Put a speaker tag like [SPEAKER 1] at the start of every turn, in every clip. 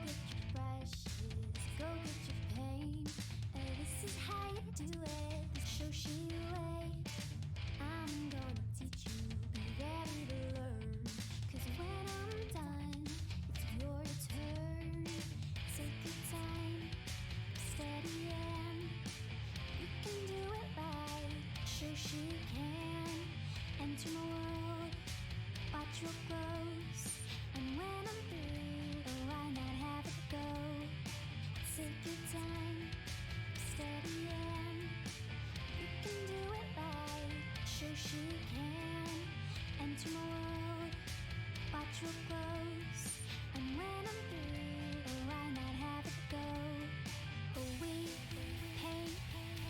[SPEAKER 1] get your brushes, go get your paint. This is how you do it, the Shoshie way. I'm gonna teach you, be ready to learn. 'Cause when I'm done, it's your turn. Take your time, steady and you can do it right. Shoshie can enter my world, watch what grows. And when I'm through, why not have it go? Take your time, steady and you can do it right. Shoshie can enter my world, watch what grows. And when I'm through, why not have it go? We paint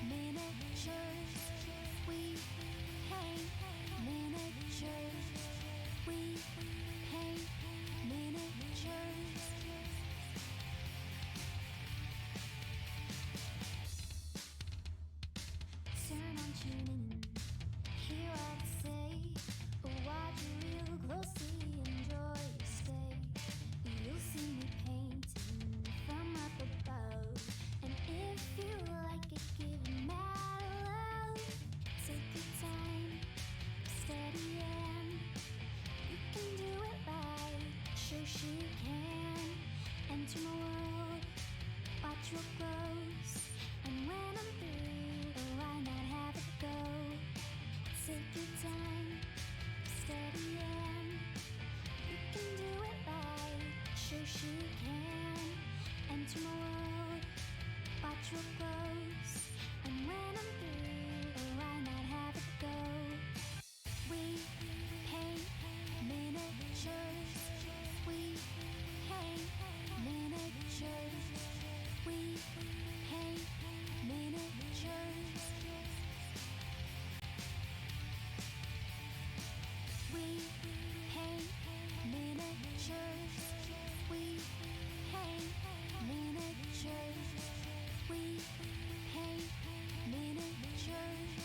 [SPEAKER 1] miniatures. We paint miniatures. We paint miniatures. Turn on, tune in, hear what I say. Watch real closely, enjoy your stay. You'll see me painting from up above. And if you like it, give it mad love. Take your time, steady and you can do it right. Shoshie can enter my world, watch what grows. And when I'm through, why not have it go? Take your time, steady and you can do it right. Shoshie can enter my world, watch what grows. And when I'm through, why not have it go? We paint miniatures. We paint miniatures. We paint miniatures. We paint miniatures. We paint miniatures. We paint miniatures. We paint miniatures. We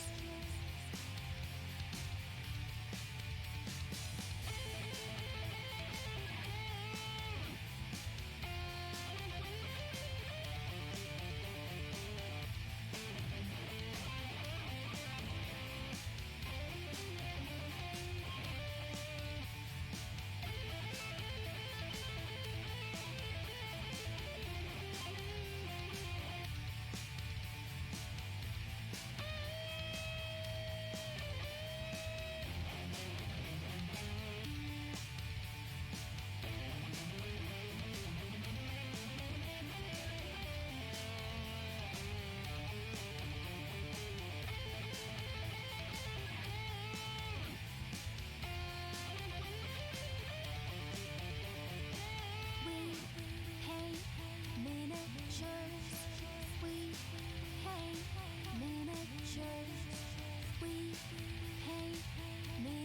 [SPEAKER 1] paint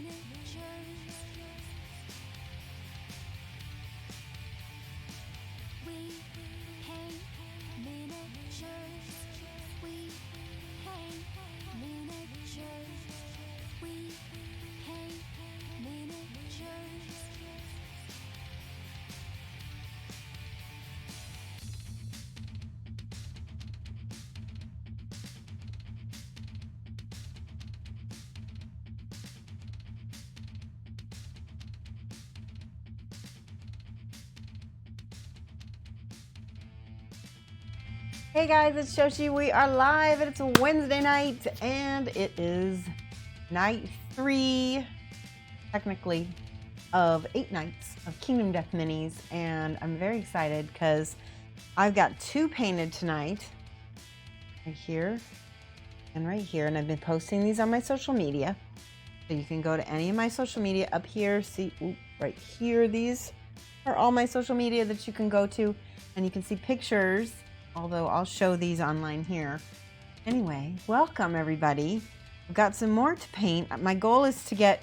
[SPEAKER 1] miniatures. We paint miniatures. We paint miniatures. We paint miniatures. We paint miniatures.
[SPEAKER 2] Hey guys, it's Shoshie. We are live and it's a Wednesday night and it is night 3, technically, of 8 nights of Kingdom Death Minis, and I'm very excited because I've got 2 painted tonight, right here and right here, and I've been posting these on my social media, so you can go to any of my social media up here, see, right here, these are all my social media that you can go to, and you can see pictures, although I'll show these online here. Anyway, welcome everybody. I've got some more to paint. My goal is to get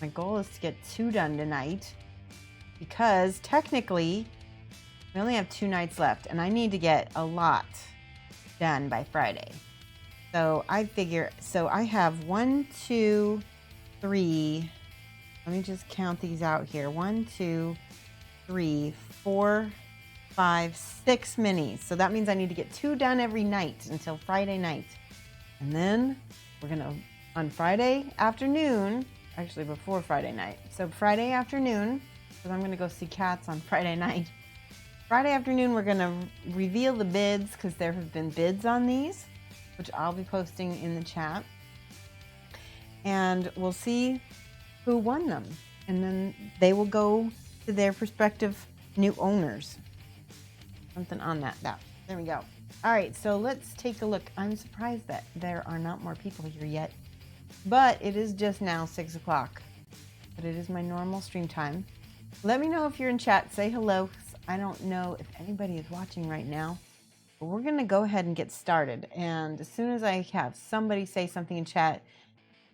[SPEAKER 2] 2 done tonight, because technically we only have 2 nights left and I need to get a lot done by Friday. So I figure, so I have 1, 2, 3, let me just count these out here. 1, 2, 3, 4, 5, 6 minis. So that means I need to get 2 done every night until Friday night. And then we're going to, on Friday afternoon, actually before Friday night. So Friday afternoon, because I'm going to go see cats on Friday night. Friday afternoon, we're going to reveal the bids because there have been bids on these, which I'll be posting in the chat. And we'll see who won them. And then they will go to their prospective new owners. Something on that. There we go. All right, so let's take a look. I'm surprised that there are not more people here yet. But it is just now 6 o'clock. But it is my normal stream time. Let me know if you're in chat. Say hello. I don't know if anybody is watching right now. But we're going to go ahead and get started. And as soon as I have somebody say something in chat,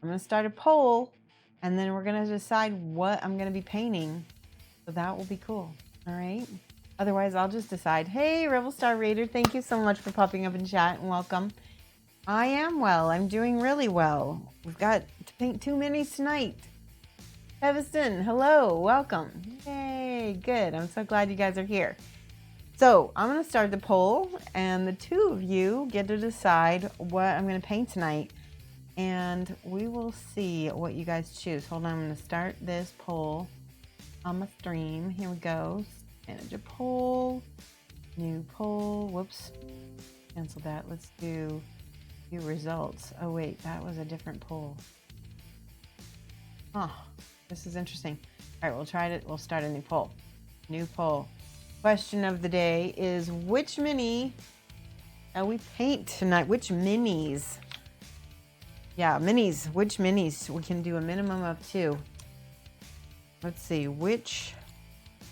[SPEAKER 2] I'm going to start a poll. And then we're going to decide what I'm going to be painting. So that will be cool. All right. Otherwise, I'll just decide. Hey, Rebel Star Raider, thank you so much for popping up in chat and welcome. I am well. I'm doing really well. We've got to paint 2 minis tonight. Evanston, hello. Welcome. Yay. Good. I'm so glad you guys are here. So I'm going to start the poll, and the 2 of you get to decide what I'm going to paint tonight. And we will see what you guys choose. Hold on. I'm going to start this poll on my stream. Here we go. Manage a poll. New poll. Whoops. Cancel that. Let's do view results. Oh, wait. That was a different poll. Huh. This is interesting. All right. We'll try it. We'll start a new poll. New poll. Question of the day is, which mini shall we paint tonight? Which minis? Yeah, minis. Which minis? We can do a minimum of 2. Let's see. Which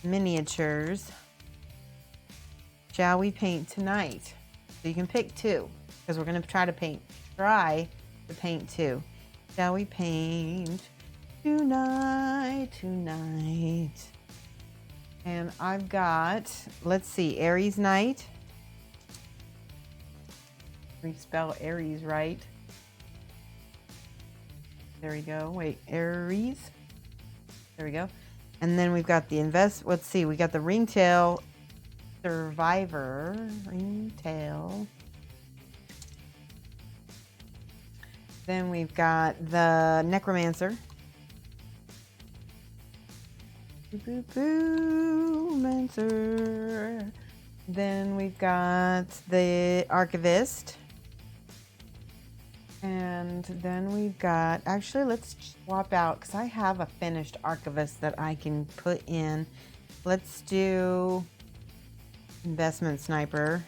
[SPEAKER 2] miniatures shall we paint tonight? So you can pick 2 because we're going to try to paint 2. Shall we paint tonight? And I've got, let's see, Aries Night. We spell Aries right. There we go. Wait, Aries. There we go. And then we've got the let's see, we got the Ringtail Survivor. Ringtail. Then we've got the Necromancer. Mancer. Then we've got the Archivist. And then we've got, actually, let's swap out, because I have a finished Archivist that I can put in. Let's do Investment Sniper.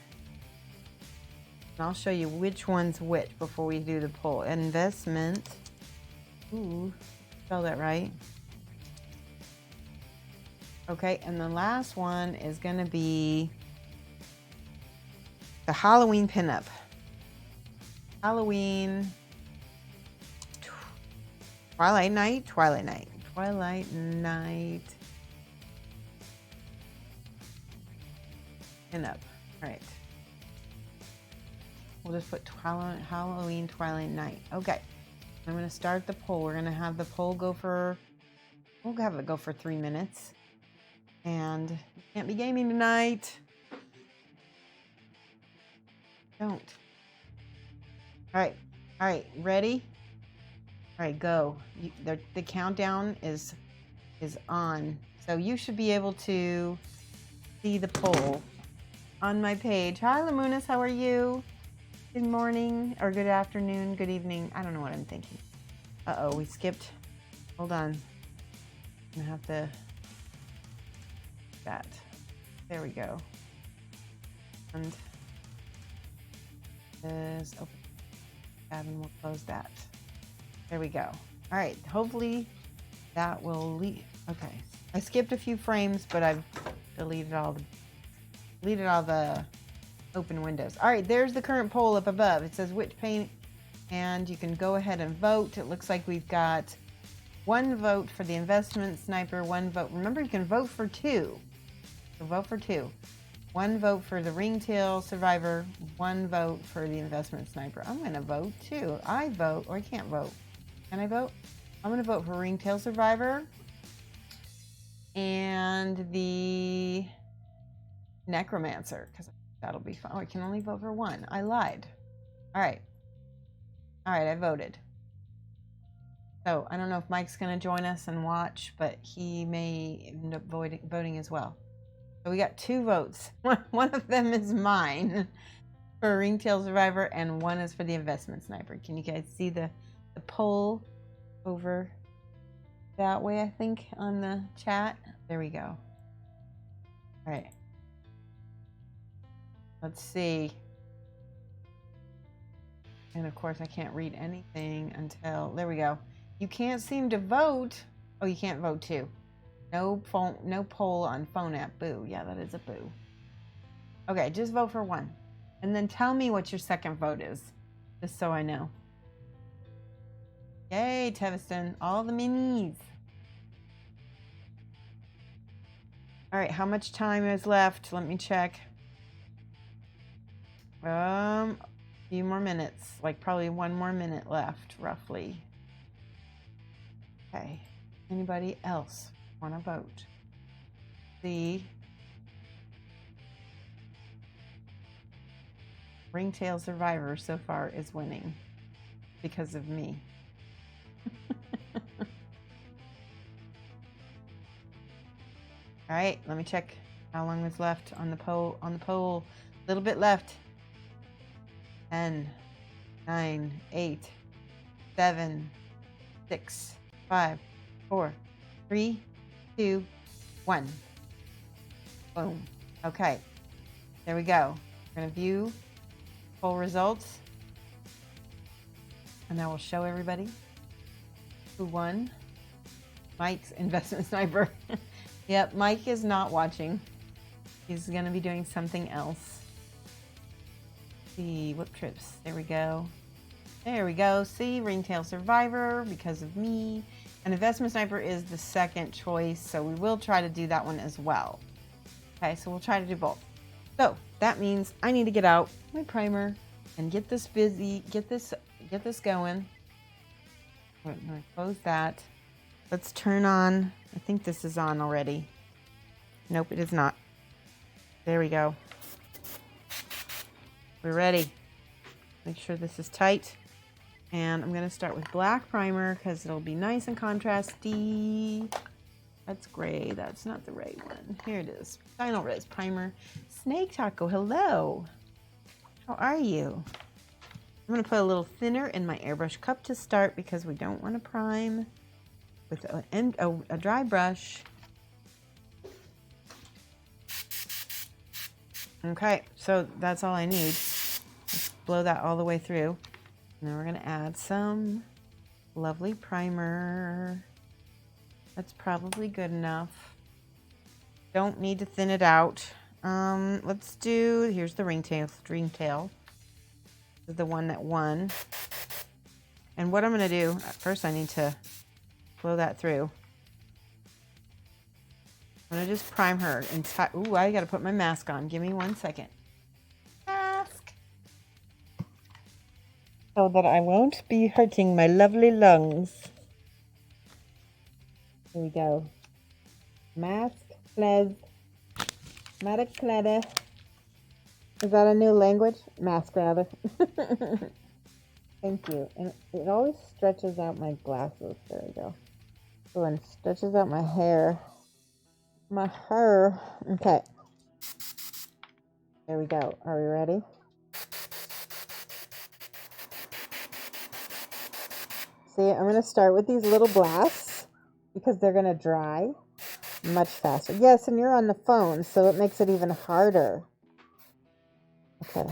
[SPEAKER 2] And I'll show you which one's which before we do the poll. Investment. Ooh, spell that right. Okay, and the last one is going to be the Halloween pinup. Halloween, Twilight Night, pinup. All right. We'll just put Halloween, Twilight Night. Okay. I'm going to start the poll. We're going to have the poll go for 3 minutes. And you can't be gaming tonight. Don't. All right, ready? All right, go. The countdown is on. So you should be able to see the poll on my page. Hi, Lamunas, how are you? Good morning, or good afternoon, good evening. I don't know what I'm thinking. Uh-oh, we skipped. Hold on. I'm gonna have to... that. There we go. And this open. And we'll close that. There we go. All right. Hopefully that will leave. Okay. I skipped a few frames, but I've deleted all the open windows. All right. There's the current poll up above. It says which paint, and you can go ahead and vote. It looks like we've got 1 vote for the Investment Sniper, 1 vote. Remember, you can vote for 2. So vote for 2. 1 vote for the Ringtail Survivor, 1 vote for the Investment Sniper. I'm going to vote too. I vote, or I can't vote. Can I vote? I'm going to vote for Ringtail Survivor and the necromancer, because that'll be fun. Oh, I can only vote for one. I lied. All right. All right, I voted. So I don't know if Mike's going to join us and watch, but he may end up voting as well. So we got 2 votes. One of them is mine for Ringtail Survivor, and one is for the Investment Sniper. Can you guys see the poll over that way, I think, on the chat? There we go. All right. Let's see. And of course, I can't read anything until, there we go. You can't seem to vote. Oh, you can't vote too. No phone, no poll on phone app. Boo. Yeah, that is a boo. Okay, just vote for one. And then tell me what your second vote is, just so I know. Yay, Teviston. All the minis. All right, how much time is left? Let me check. A few more minutes, like probably 1 more minute left, roughly. Okay. Anybody else want to vote? The Ringtail Survivor so far is winning because of me. All right, let me check how long is left on the poll. A little bit left. 10, 9, 8, 7, 6, 5, 4, 3, 2, 1. Boom. Okay. There we go. We're going to view poll results. And I will show everybody who won. Mike's Investment Sniper. Yep, Mike is not watching. He's going to be doing something else. See, whip trips. There we go. There we go. See, Ringtail Survivor because of me. And Investment Sniper is the second choice, so we will try to do that one as well. Okay, so we'll try to do both. So that means I need to get out my primer and get this busy, get this going. I'm gonna close that. Let's turn on. I think this is on already. Nope, it is not. There we go. We're ready. Make sure this is tight. And I'm going to start with black primer because it'll be nice and contrasty. That's gray. That's not the right one. Here it is. Final Res Primer. Snake Taco, hello. How are you? I'm going to put a little thinner in my airbrush cup to start because we don't want to prime with a dry brush. Okay, so that's all I need. Let's blow that all the way through. And then we're going to add some lovely primer. That's probably good enough. Don't need to thin it out. Let's do, here's the Ringtail. This is the one that won. And what I'm going to do, first I need to blow that through. I'm going to just prime her. Ooh, I got to put my mask on. Give me 1 second. Mask. So that I won't be hurting my lovely lungs. Here we go. Mask, les, Maraclada. Is that a new language? Mask, rather. Thank you. And it always stretches out my glasses. There we go. Oh, and stretches out my hair. My hair. Okay. There we go. Are we ready? See, I'm going to start with these little blasts because they're going to dry much faster. Yes, and you're on the phone, so it makes it even harder. Okay.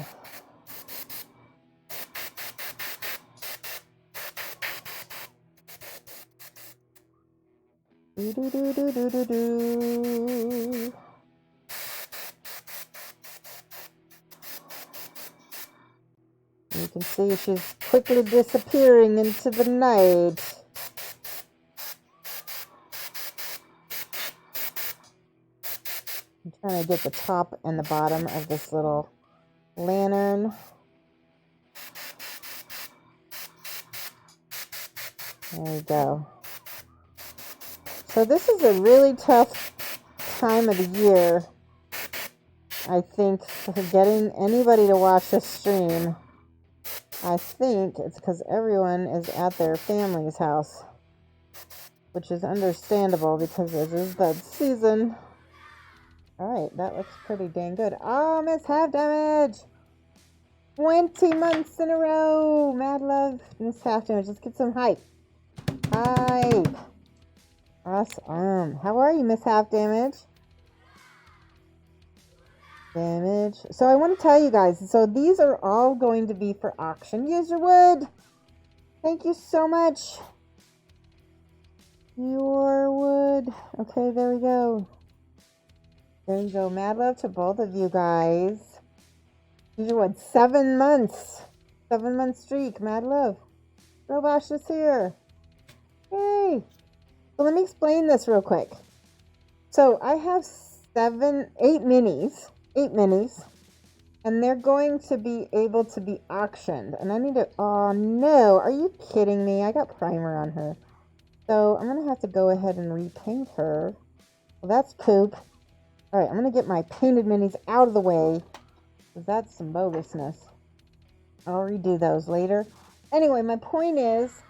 [SPEAKER 2] Do, do, do, do, do, do, do. You can see she's quickly disappearing into the night. I'm trying to get the top and the bottom of this little lantern. There we go. So this is a really tough time of the year I think for getting anybody to watch this stream, I think it's because everyone is at their family's house, which is understandable because it is that season. Alright, that looks pretty dang good. Oh, Miss Half Damage! 20 months in a row! Mad love, Miss Half Damage. Let's get some hype. Hype! Awesome. How are you, Miss Half Damage? So I want to tell you guys, so these are all going to be for auction. Use your wood. Thank you so much. Your wood. Okay, there we go. There you go. Mad love to both of you guys. Use your wood. 7 months. 7-month streak. Mad love. Robosh is here. Yay. So let me explain this real quick. So I have 8 minis. 8 minis, and they're going to be able to be auctioned. And I need to, oh no, are you kidding me? I got primer on her. So I'm going to have to go ahead and repaint her. Well, that's poop. All right, I'm going to get my painted minis out of the way, because that's some bogusness. I'll redo those later. Anyway, my point is,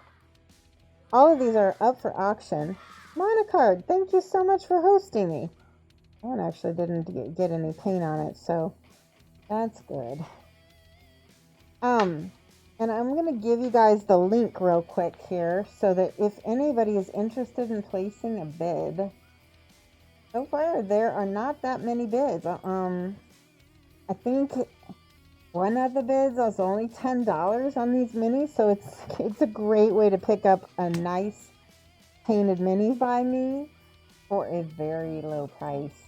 [SPEAKER 2] all of these are up for auction. Monocard, thank you so much for hosting me. One actually didn't get any paint on it, so that's good. And I'm going to give you guys the link real quick here, so that if anybody is interested in placing a bid, so far there are not that many bids. I think one of the bids was only $10 on these minis, so it's a great way to pick up a nice painted mini by me for a very low price.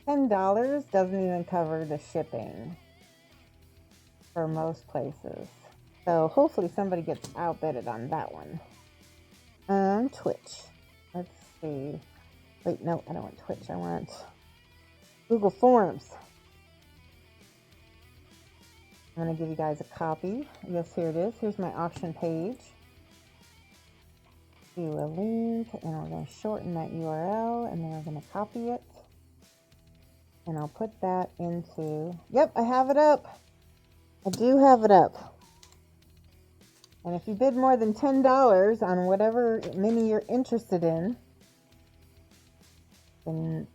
[SPEAKER 2] $10 doesn't even cover the shipping for most places. So hopefully somebody gets outbidded on that one. Twitch. Let's see. Wait, no, I don't want Twitch. I want Google Forms. I'm going to give you guys a copy. Yes, here it is. Here's my auction page. Do a link, and we're going to shorten that URL, and then we're going to copy it. And I'll put that into... Yep, I have it up. I do have it up. And if you bid more than $10 on whatever mini you're interested in, then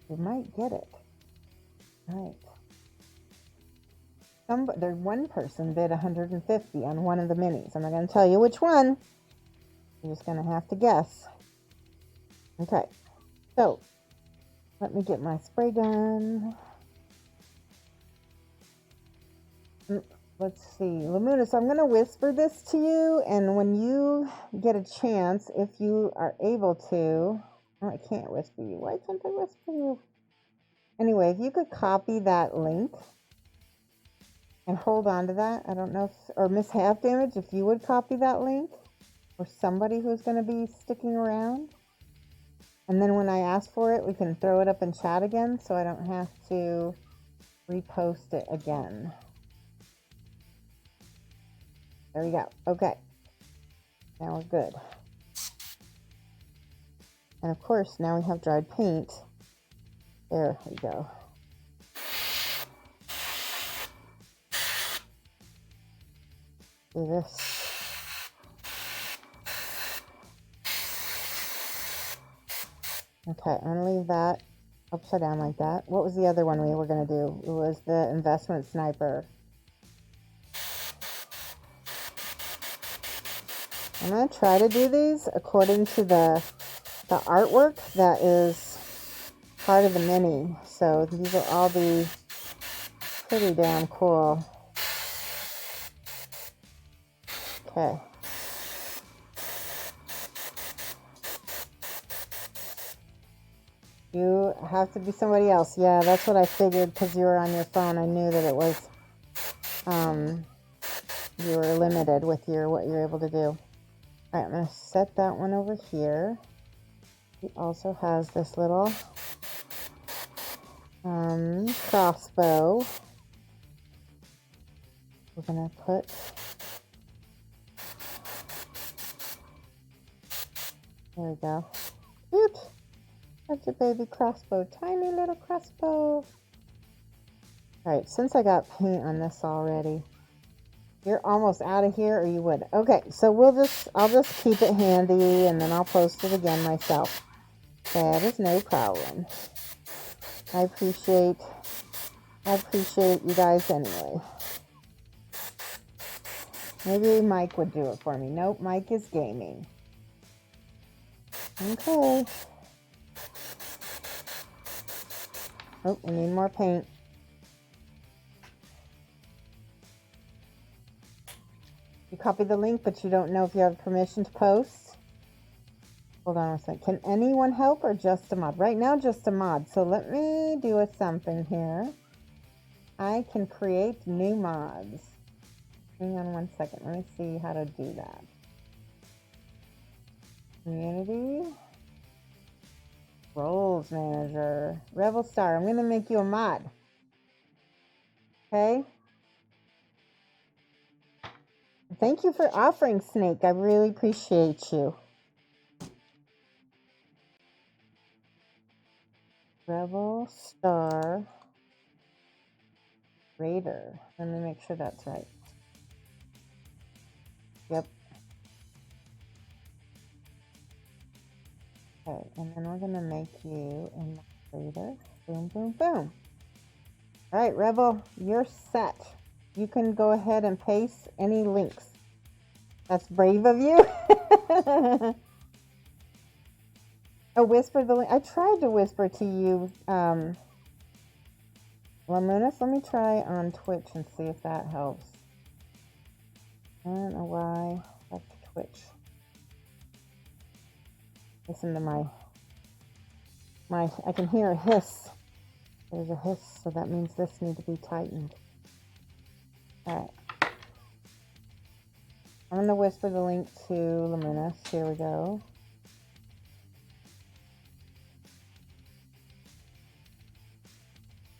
[SPEAKER 2] you might get it. All right. There's one person bid $150 on one of the minis. I'm not going to tell you which one. You're just going to have to guess. Okay. So, let me get my spray gun. Let's see. Lamuna, so I'm going to whisper this to you, and when you get a chance, if you are able to... Oh, I can't whisper you. Why can't I whisper you? Anyway, if you could copy that link and hold on to that. I don't know if... Or Miss Half Damage, if you would copy that link. Or somebody who's going to be sticking around. And then when I ask for it, we can throw it up in chat again, so I don't have to repost it again. There we go. Okay. Now we're good. And of course, now we have dried paint. There we go. Do this. Okay, I'm going to leave that upside down like that. What was the other one we were going to do? It was the investment sniper. I'm going to try to do these according to the artwork that is part of the mini. So these will all be pretty damn cool. Okay. You have to be somebody else. Yeah, that's what I figured because you were on your phone. I knew that it was, you were limited with what you're able to do. All right, I'm going to set that one over here. He also has this little crossbow. We're going to put... There we go. Oops. That's a baby crossbow. Tiny little crossbow. Alright, since I got paint on this already, you're almost out of here, or you would. Okay, so I'll just keep it handy, and then I'll post it again myself. That is no problem. I appreciate you guys anyway. Maybe Mike would do it for me. Nope, Mike is gaming. Okay. Oh, we need more paint. You copy the link, but you don't know if you have permission to post. Hold on a second. Can anyone help or just a mod? Right now, just a mod. So let me do something here. I can create new mods. Hang on one second. Let me see how to do that. Community. Roles manager. Rebel Star. I'm going to make you a mod. Okay? Thank you for offering, Snake. I really appreciate you. Rebel Star Raider. Let me make sure that's right. Yep. Okay, and then we're going to make you a raider. Boom, boom, boom. All right, Rebel, you're set. You can go ahead and paste any links. That's brave of you. Oh, whisper the link. I tried to whisper to you, Lamunas. Let me try on Twitch and see if that helps. I don't know why. That's Twitch. Listen to my. I can hear a hiss. There's a hiss, so that means this needs to be tightened. Alright. I'm going to whisper the link to Lamunas. Here we go.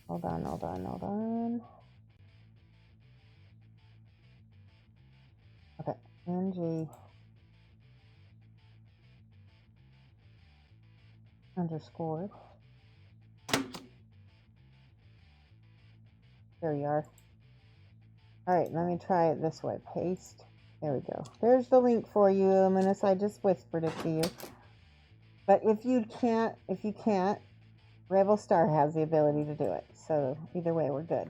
[SPEAKER 2] Hold on. Okay, NG underscore. There you are. Alright, let me try it this way. Paste. There we go. There's the link for you, Luminous. I just whispered it to you. But if you can't, Rebel Star has the ability to do it. So either way, we're good.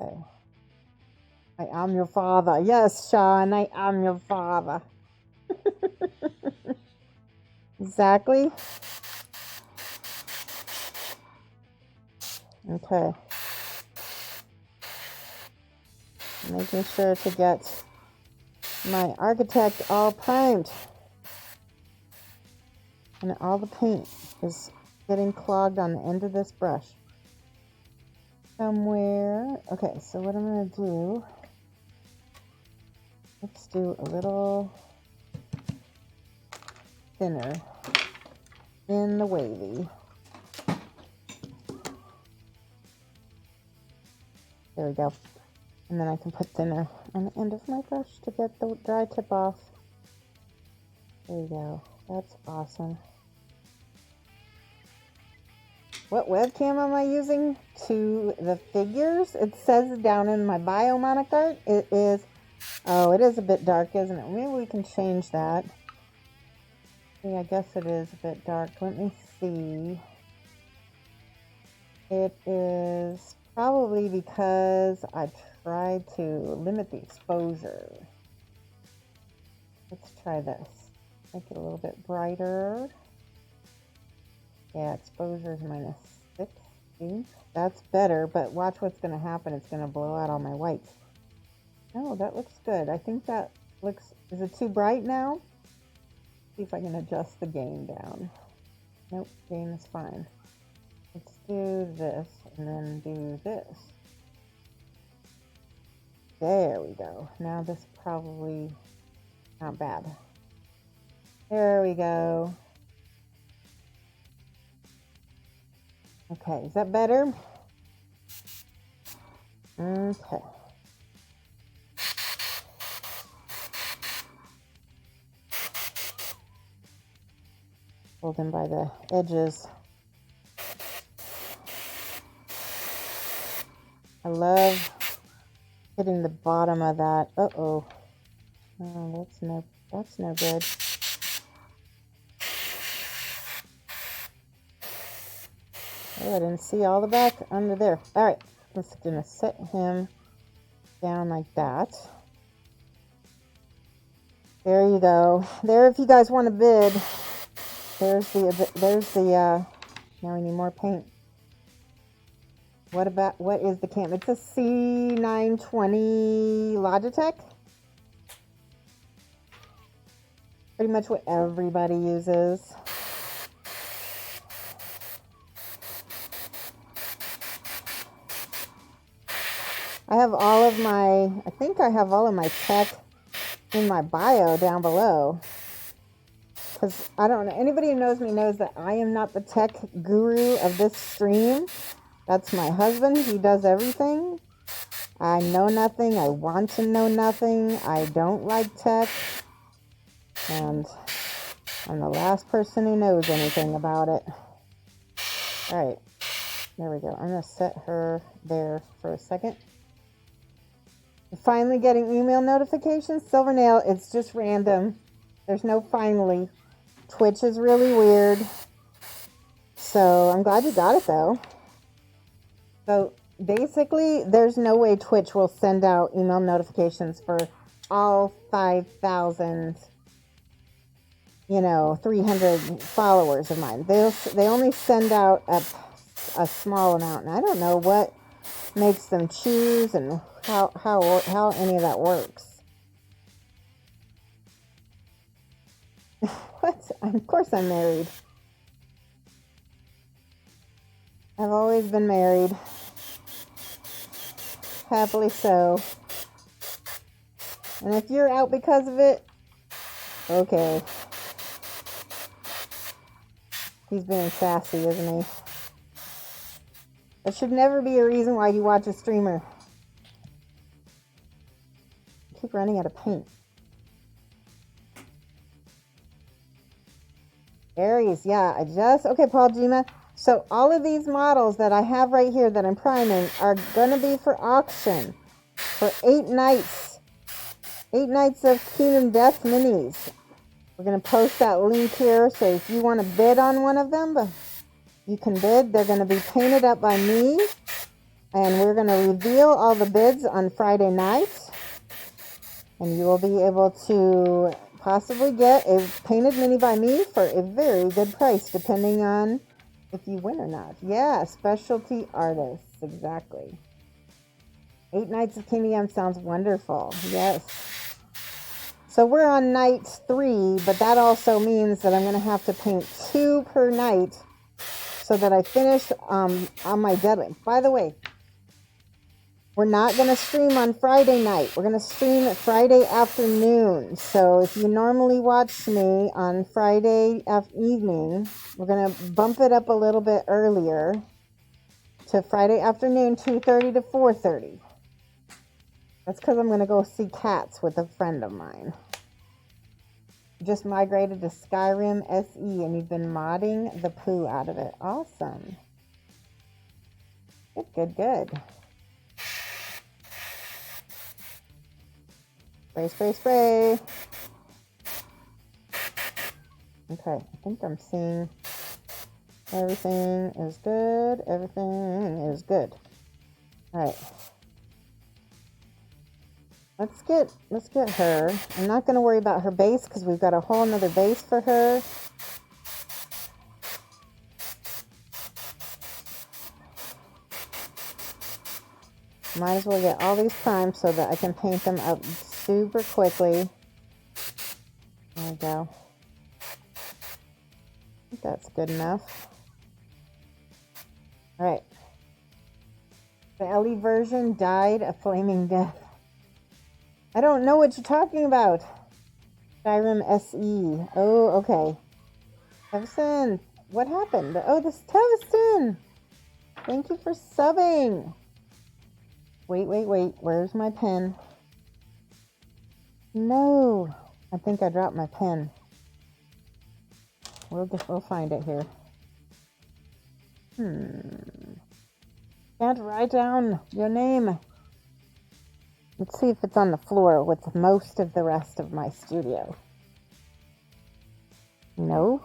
[SPEAKER 2] Okay. I am your father. Yes, Sean, I am your father. Exactly. Okay. Making sure to get my architect all primed. And all the paint is getting clogged on the end of this brush. Somewhere. Okay, so what I'm going to do, let's do a little thinner in the wavy. There we go. And then I can put thinner on the end of my brush to get the dry tip off. There you go. That's awesome. What webcam am I using to the figures? It says down in my bio, Monicart. It is, oh, it is a bit dark, isn't it? Maybe we can change that. Yeah, I guess it is a bit dark. Let me see. It is probably because I tried to limit the exposure. Let's try this. Make it a little bit brighter. Yeah, exposure is -6. See? That's better, but watch what's going to happen. It's going to blow out all my whites. Oh, that looks good. I think that looks... Is it too bright now? See if I can adjust the gain down. Nope, gain is fine. Let's do this and then do this. There we go. Now this is probably not bad. There we go. Okay, is that better? Okay. Hold him by the edges. I love hitting the bottom of that. Uh-oh. Oh, that's no good. Oh, I didn't see all the back under there. All right, I'm just gonna set him down like that. There you go. There, if you guys want to bid, now we need more paint. What is the cam? It's a C920 Logitech. Pretty much what everybody uses. I have all of my tech in my bio down below. Because I don't know, anybody who knows me knows that I am not the tech guru of this stream. That's my husband. He does everything. I know nothing. I want to know nothing. I don't like tech. And I'm the last person who knows anything about it. Alright. There we go. I'm going to set her there for a second. Finally getting email notifications. Silvernail, it's just random. There's no finally. Twitch is really weird. So I'm glad you got it though. So basically, there's no way Twitch will send out email notifications for all 5,000, 300 followers of mine. They only send out a small amount, and I don't know what makes them choose and how any of that works. What? Of course I'm married. I've always been married. Happily so. And if you're out because of it, okay. He's being sassy, isn't he? That should never be a reason why you watch a streamer. I keep running out of paint. Aries, yeah, okay, Paul Gima. So all of these models that I have right here that I'm priming are going to be for auction for 8 nights. 8 nights of Kingdom Death Minis. We're going to post that link here, so if you want to bid on one of them, you can bid. They're going to be painted up by me, and we're going to reveal all the bids on Friday night, and you will be able to possibly get a painted mini by me for a very good price, depending on if you win or not. Yeah, specialty artists, exactly. 8 nights of Kingdom sounds wonderful. Yes. So we're on night 3, but that also means that I'm going to have to paint 2 per night so that I finish on my deadline. By the way, we're not going to stream on Friday night. We're going to stream Friday afternoon. So if you normally watch me on Friday evening, we're going to bump it up a little bit earlier to Friday afternoon, 2:30 to 4:30. That's because I'm going to go see cats with a friend of mine. Just migrated to Skyrim SE, and you've been modding the poo out of it. Awesome. Good. Spray. Okay, I think I'm seeing everything is good. All right. Let's get her. I'm not going to worry about her base because we've got a whole nother base for her. Might as well get all these primed so that I can paint them up super quickly. There we go. I think that's good enough. Alright. The LE version died a flaming death. I don't know what you're talking about. Skyrim SE. Oh, okay. Tevison, what happened? Oh, this Tevison. Thank you for subbing. Wait. Where's my pen? No. I think I dropped my pen. We'll find it here. Can't write down your name. Let's see if it's on the floor with most of the rest of my studio. No?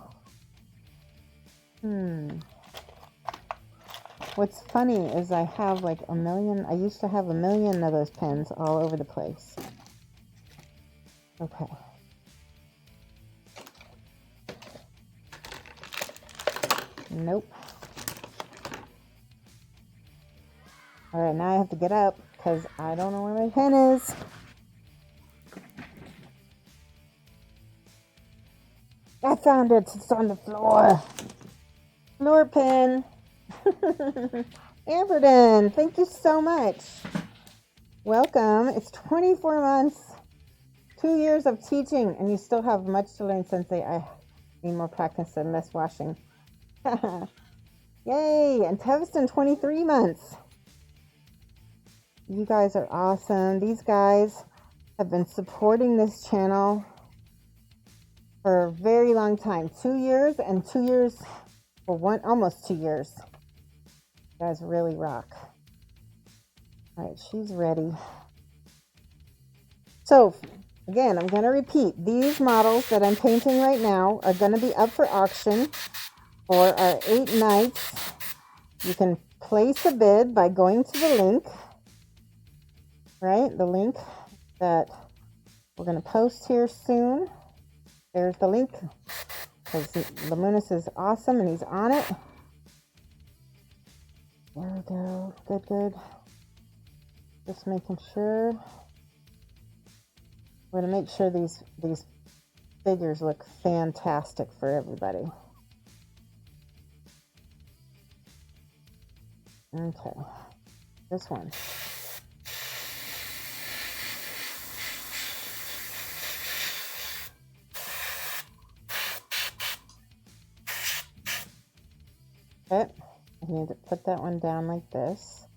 [SPEAKER 2] What's funny is I have like a million, I used to have a million of those pens all over the place. Okay. Nope. Alright, now I have to get up because I don't know where my pen is. I found it. It's on the floor. Floor pen. Amberden, thank you so much. Welcome. It's 24 months, 2 years of teaching, and you still have much to learn, Sensei. I need more practice and less washing. Yay! And Tevston, 23 months. You guys are awesome. These guys have been supporting this channel for a very long time. 2 years and 2 years, or almost 2 years. You guys really rock. All right, she's ready. So, again, I'm going to repeat. These models that I'm painting right now are going to be up for auction for our 8 nights. You can place a bid by going to the link, right? The link that we're going to post here soon. There's the link, because Lamunis is awesome and he's on it. There we go. Good, good. Just making sure. We're going to make sure these figures look fantastic for everybody. Okay. This one. Okay. I need to put that one down like this.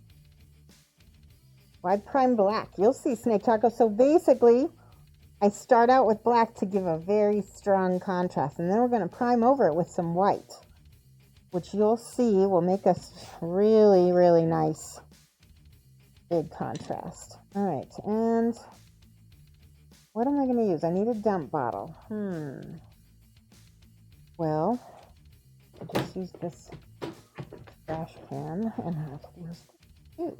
[SPEAKER 2] Why prime black? You'll see, Snake Taco. So basically, I start out with black to give a very strong contrast, and then we're going to prime over it with some white, which you'll see will make us really, really nice big contrast. All right, and what am I going to use? I need a dump bottle. Well, I just use this trash can, and I have to use two.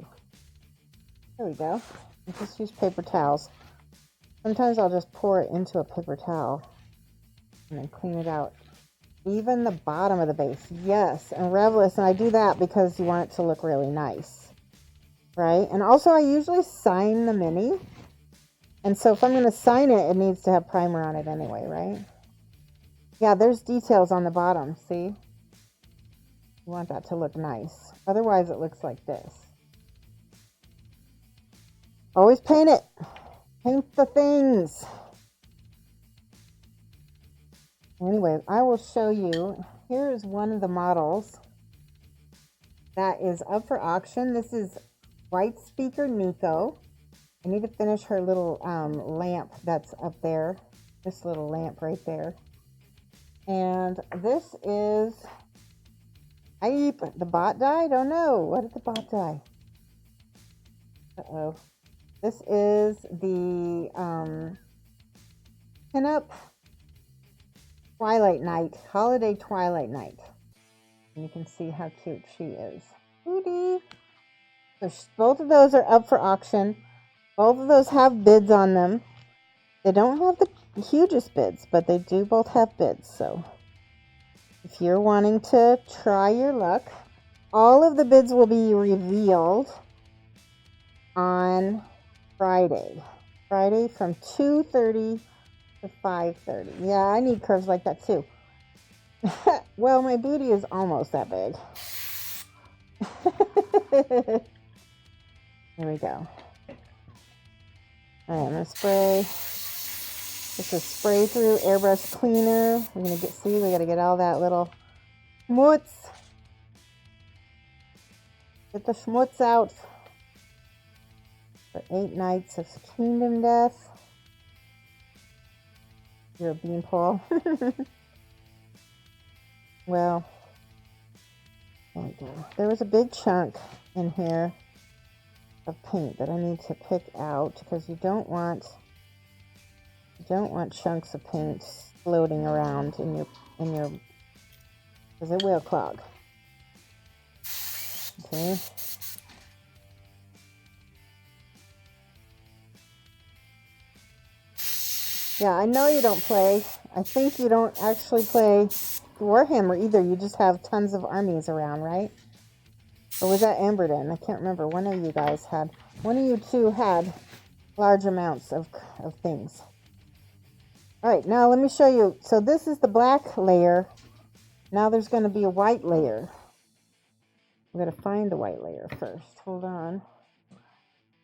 [SPEAKER 2] There we go. I just use paper towels. Sometimes I'll just pour it into a paper towel and then clean it out. Even the bottom of the base. Yes, and Revelous, and I do that because you want it to look really nice, right? And also I usually sign the mini. And so if I'm going to sign it, it needs to have primer on it anyway, right? Yeah, there's details on the bottom, see? You want that to look nice. Otherwise it looks like this. Always paint it. Paint the things. Anyway, I will show you. Here is one of the models that is up for auction. This is White Speaker Nico. I need to finish her little lamp that's up there. This little lamp right there. And this is the bot died? Oh no, what did the bot die? Uh-oh. This is the pinup Twilight Night, Holiday Twilight Night. And you can see how cute she is. Booty. So both of those are up for auction. Both of those have bids on them. They don't have the hugest bids, but they do both have bids. So if you're wanting to try your luck, all of the bids will be revealed on Friday from 2:30 to 5:30. Yeah, I need curves like that too. Well, my booty is almost that big. There we go. All right, I'm gonna spray. This is spray through airbrush cleaner. We're gonna we gotta get all that little schmutz. Get the schmutz out. For 8 nights of Kingdom Death. You're a beanpole. Well, there we go. There was a big chunk in here of paint that I need to pick out, because you don't want chunks of paint floating around in your because it will clog. Okay. Yeah, I know you don't play. I think you don't actually play Warhammer either. You just have tons of armies around, right? Or was that Amberden? I can't remember. One of you guys had. One of you two had large amounts of things. All right, now let me show you. So this is the black layer. Now there's going to be a white layer. I'm going to find the white layer first. Hold on.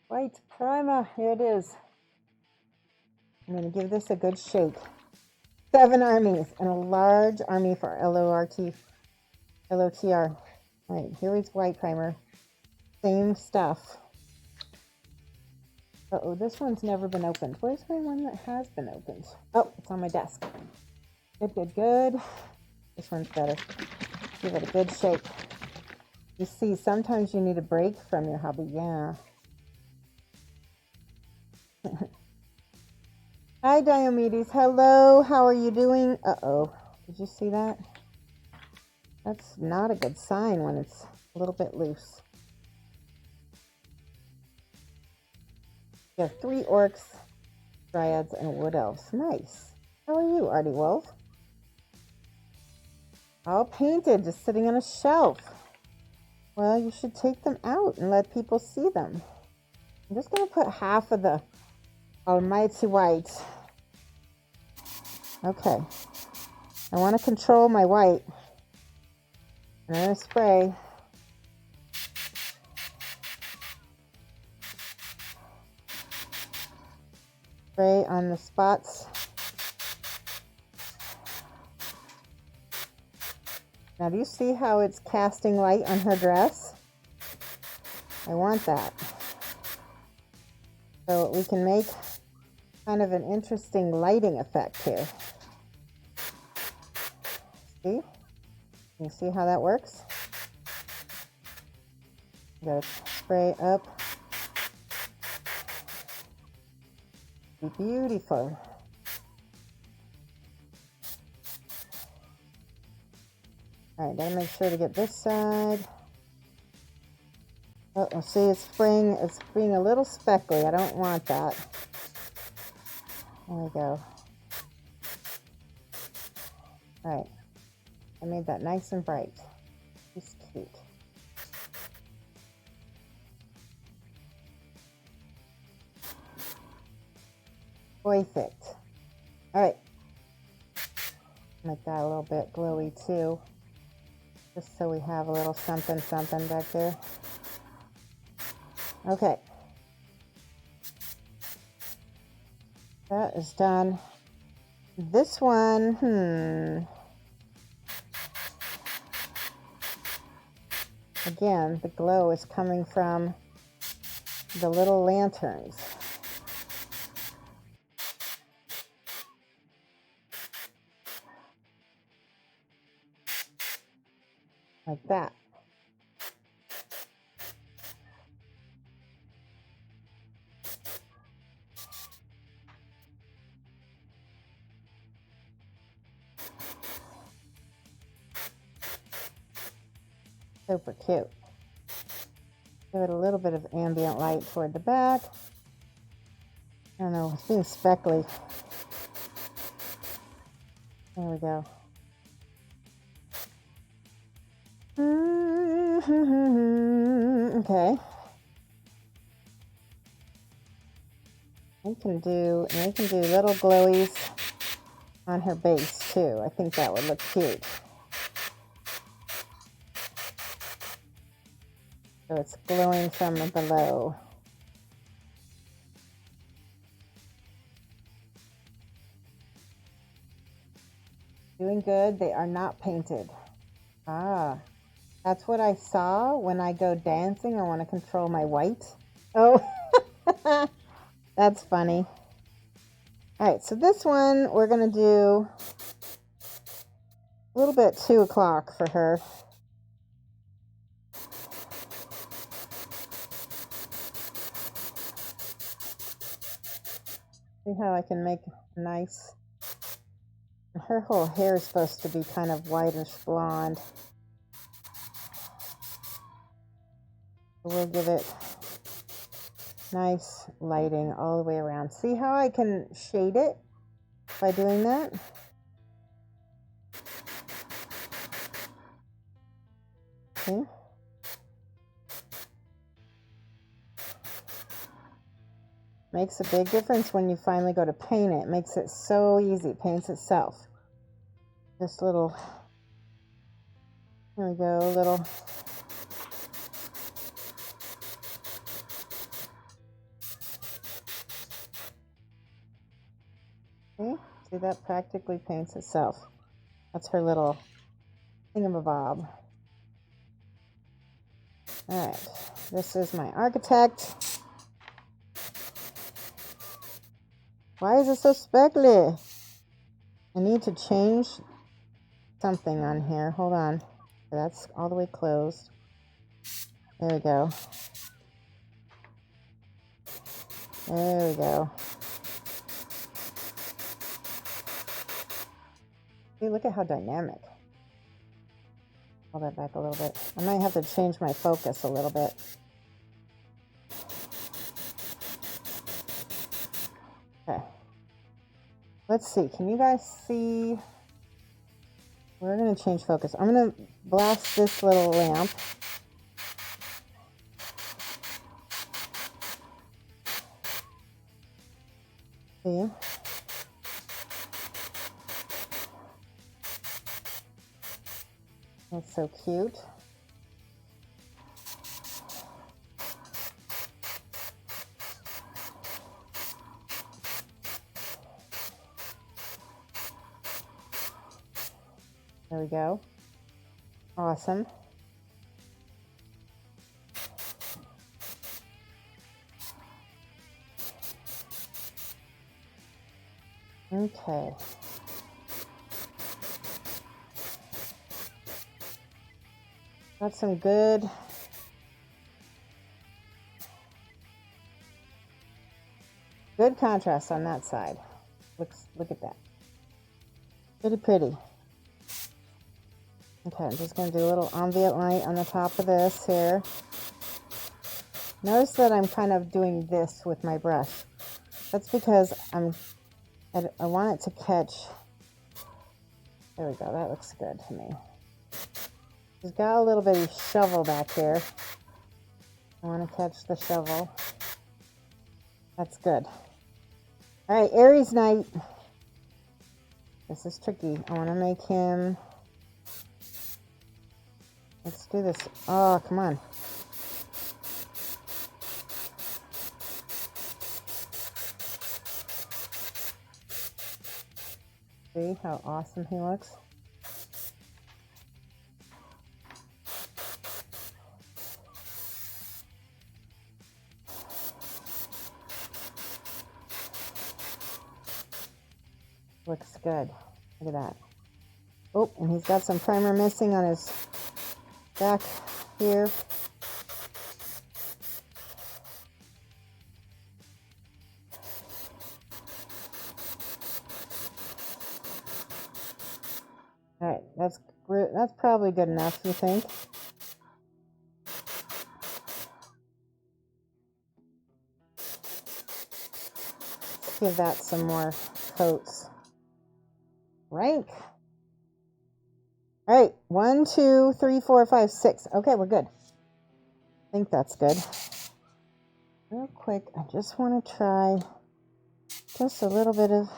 [SPEAKER 2] White primer. Here it is. I'm going to give this a good shake. 7 armies and a large army for LOTR. All right, here is white primer. Same stuff. Uh-oh, this one's never been opened. Where's my one that has been opened? Oh, it's on my desk. Good, good, good. This one's better. Give it a good shake. You see, sometimes you need a break from your hobby. Yeah. Hi, Diomedes. Hello. How are you doing? Uh-oh. Did you see that? That's not a good sign when it's a little bit loose. You have 3 orcs, dryads, and wood elves. Nice. How are you, Artie Wolf? All painted, just sitting on a shelf. Well, you should take them out and let people see them. I'm just going to put half of the almighty white. Okay. I want to control my white. I'm going to spray. Spray on the spots. Now, do you see how it's casting light on her dress? I want that. So we can make kind of an interesting lighting effect here. See? You see how that works? Gotta spray up. Be beautiful. Alright, gotta make sure to get this side. Oh, see, it's being a little speckly. I don't want that. There we go. Alright. I made that nice and bright. It's cute. Perfect. Alright. Make that a little bit glowy too. Just so we have a little something something back there. Okay. That is done. This one, Again, the glow is coming from the little lanterns. Like that. Super cute. Give it a little bit of ambient light toward the back. I don't know, it's being speckly. There we go. Okay. We can do little glowies on her base too. I think that would look cute. So it's glowing from below. Doing good. They are not painted. Ah, that's what I saw when I go dancing. I want to control my white. Oh, that's funny. All right, so this one we're going to do a little bit 2 o'clock for her. See how I can make a nice... Her whole hair is supposed to be kind of whitish blonde. We'll give it nice lighting all the way around. See how I can shade it by doing that? See? Makes a big difference when you finally go to paint it. It makes it so easy. It paints itself. Just little, here we go, a little. See, that practically paints itself. That's her little thingamabob. Alright, this is my architect. Why is it so speckly? I need to change something on here. Hold on. That's all the way closed. There we go. There we go. See, look at how dynamic. Pull that back a little bit. I might have to change my focus a little bit. Okay. Let's see. Can you guys see? We're going to change focus. I'm going to blast this little lamp. See? That's so cute. There we go. Awesome. Okay. Got some good contrast on that side. Look at that. Pretty. Okay, I'm just going to do a little ambient light on the top of this here. Notice that I'm kind of doing this with my brush. That's because I want it to catch. There we go. That looks good to me. She's got a little bitty shovel back here. I want to catch the shovel. That's good. All right, Aries Knight. This is tricky. I want to make him... Let's do this. Oh, come on. See how awesome he looks? Looks good. Look at that. Oh, and he's got some primer missing on his back here. All right, that's probably good enough, you think? Let's give that some more coats. Rank. All right, 1, 2, 3, 4, 5, 6. Okay, we're good. I think that's good. Real quick, I just want to try just a little bit of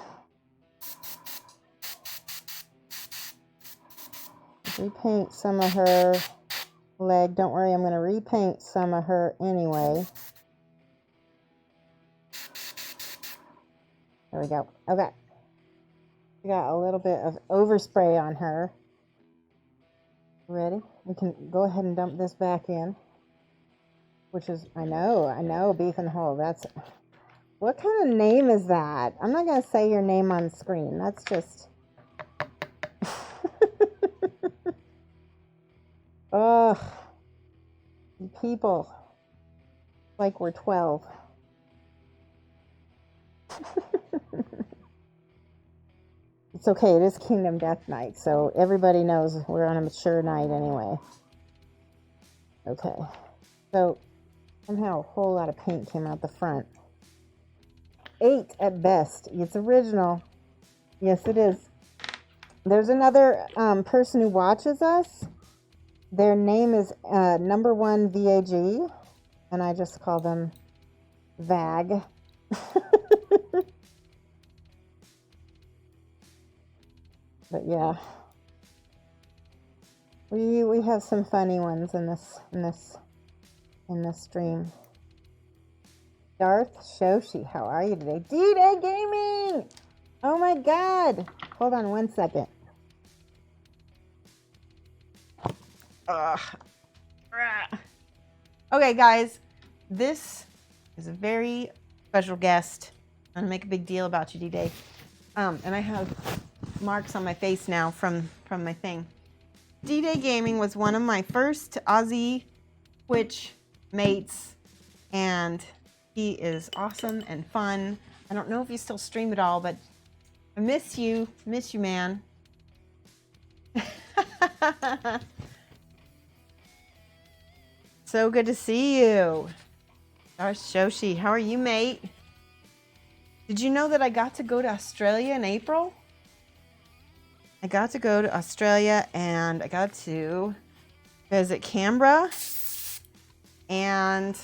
[SPEAKER 2] repaint some of her leg. Don't worry, I'm going to repaint some of her anyway. There we go. Okay. We got a little bit of overspray on her. Ready? We can go ahead and dump this back in. Which is, I know, beef and whole. That's, what kind of name is that? I'm not going to say your name on screen. That's just... Ugh. People. Like we're 12. It's okay. It is Kingdom Death Night, so everybody knows we're on a mature night anyway. Okay. So somehow a whole lot of paint came out the front. 8 at best. It's original. Yes, it is. There's another person who watches us. Their name is number 1 VAG, and I just call them VAG. But yeah, we have some funny ones in this stream. Darth Shoshie, how are you today? D-Day Gaming! Oh my god! Hold on 1 second. Okay, guys, this is a very special guest. I'm gonna make a big deal about you, D-Day. And I have marks on my face now from my thing. D-Day Gaming was one of my first Aussie Twitch mates, and he is awesome and fun. I don't know if you still stream at all, but I miss you, man. So good to see you. Gosh, Shoshie, how are you, mate? Did you know that I got to go to Australia in April? I got to go to Australia and I got to visit Canberra and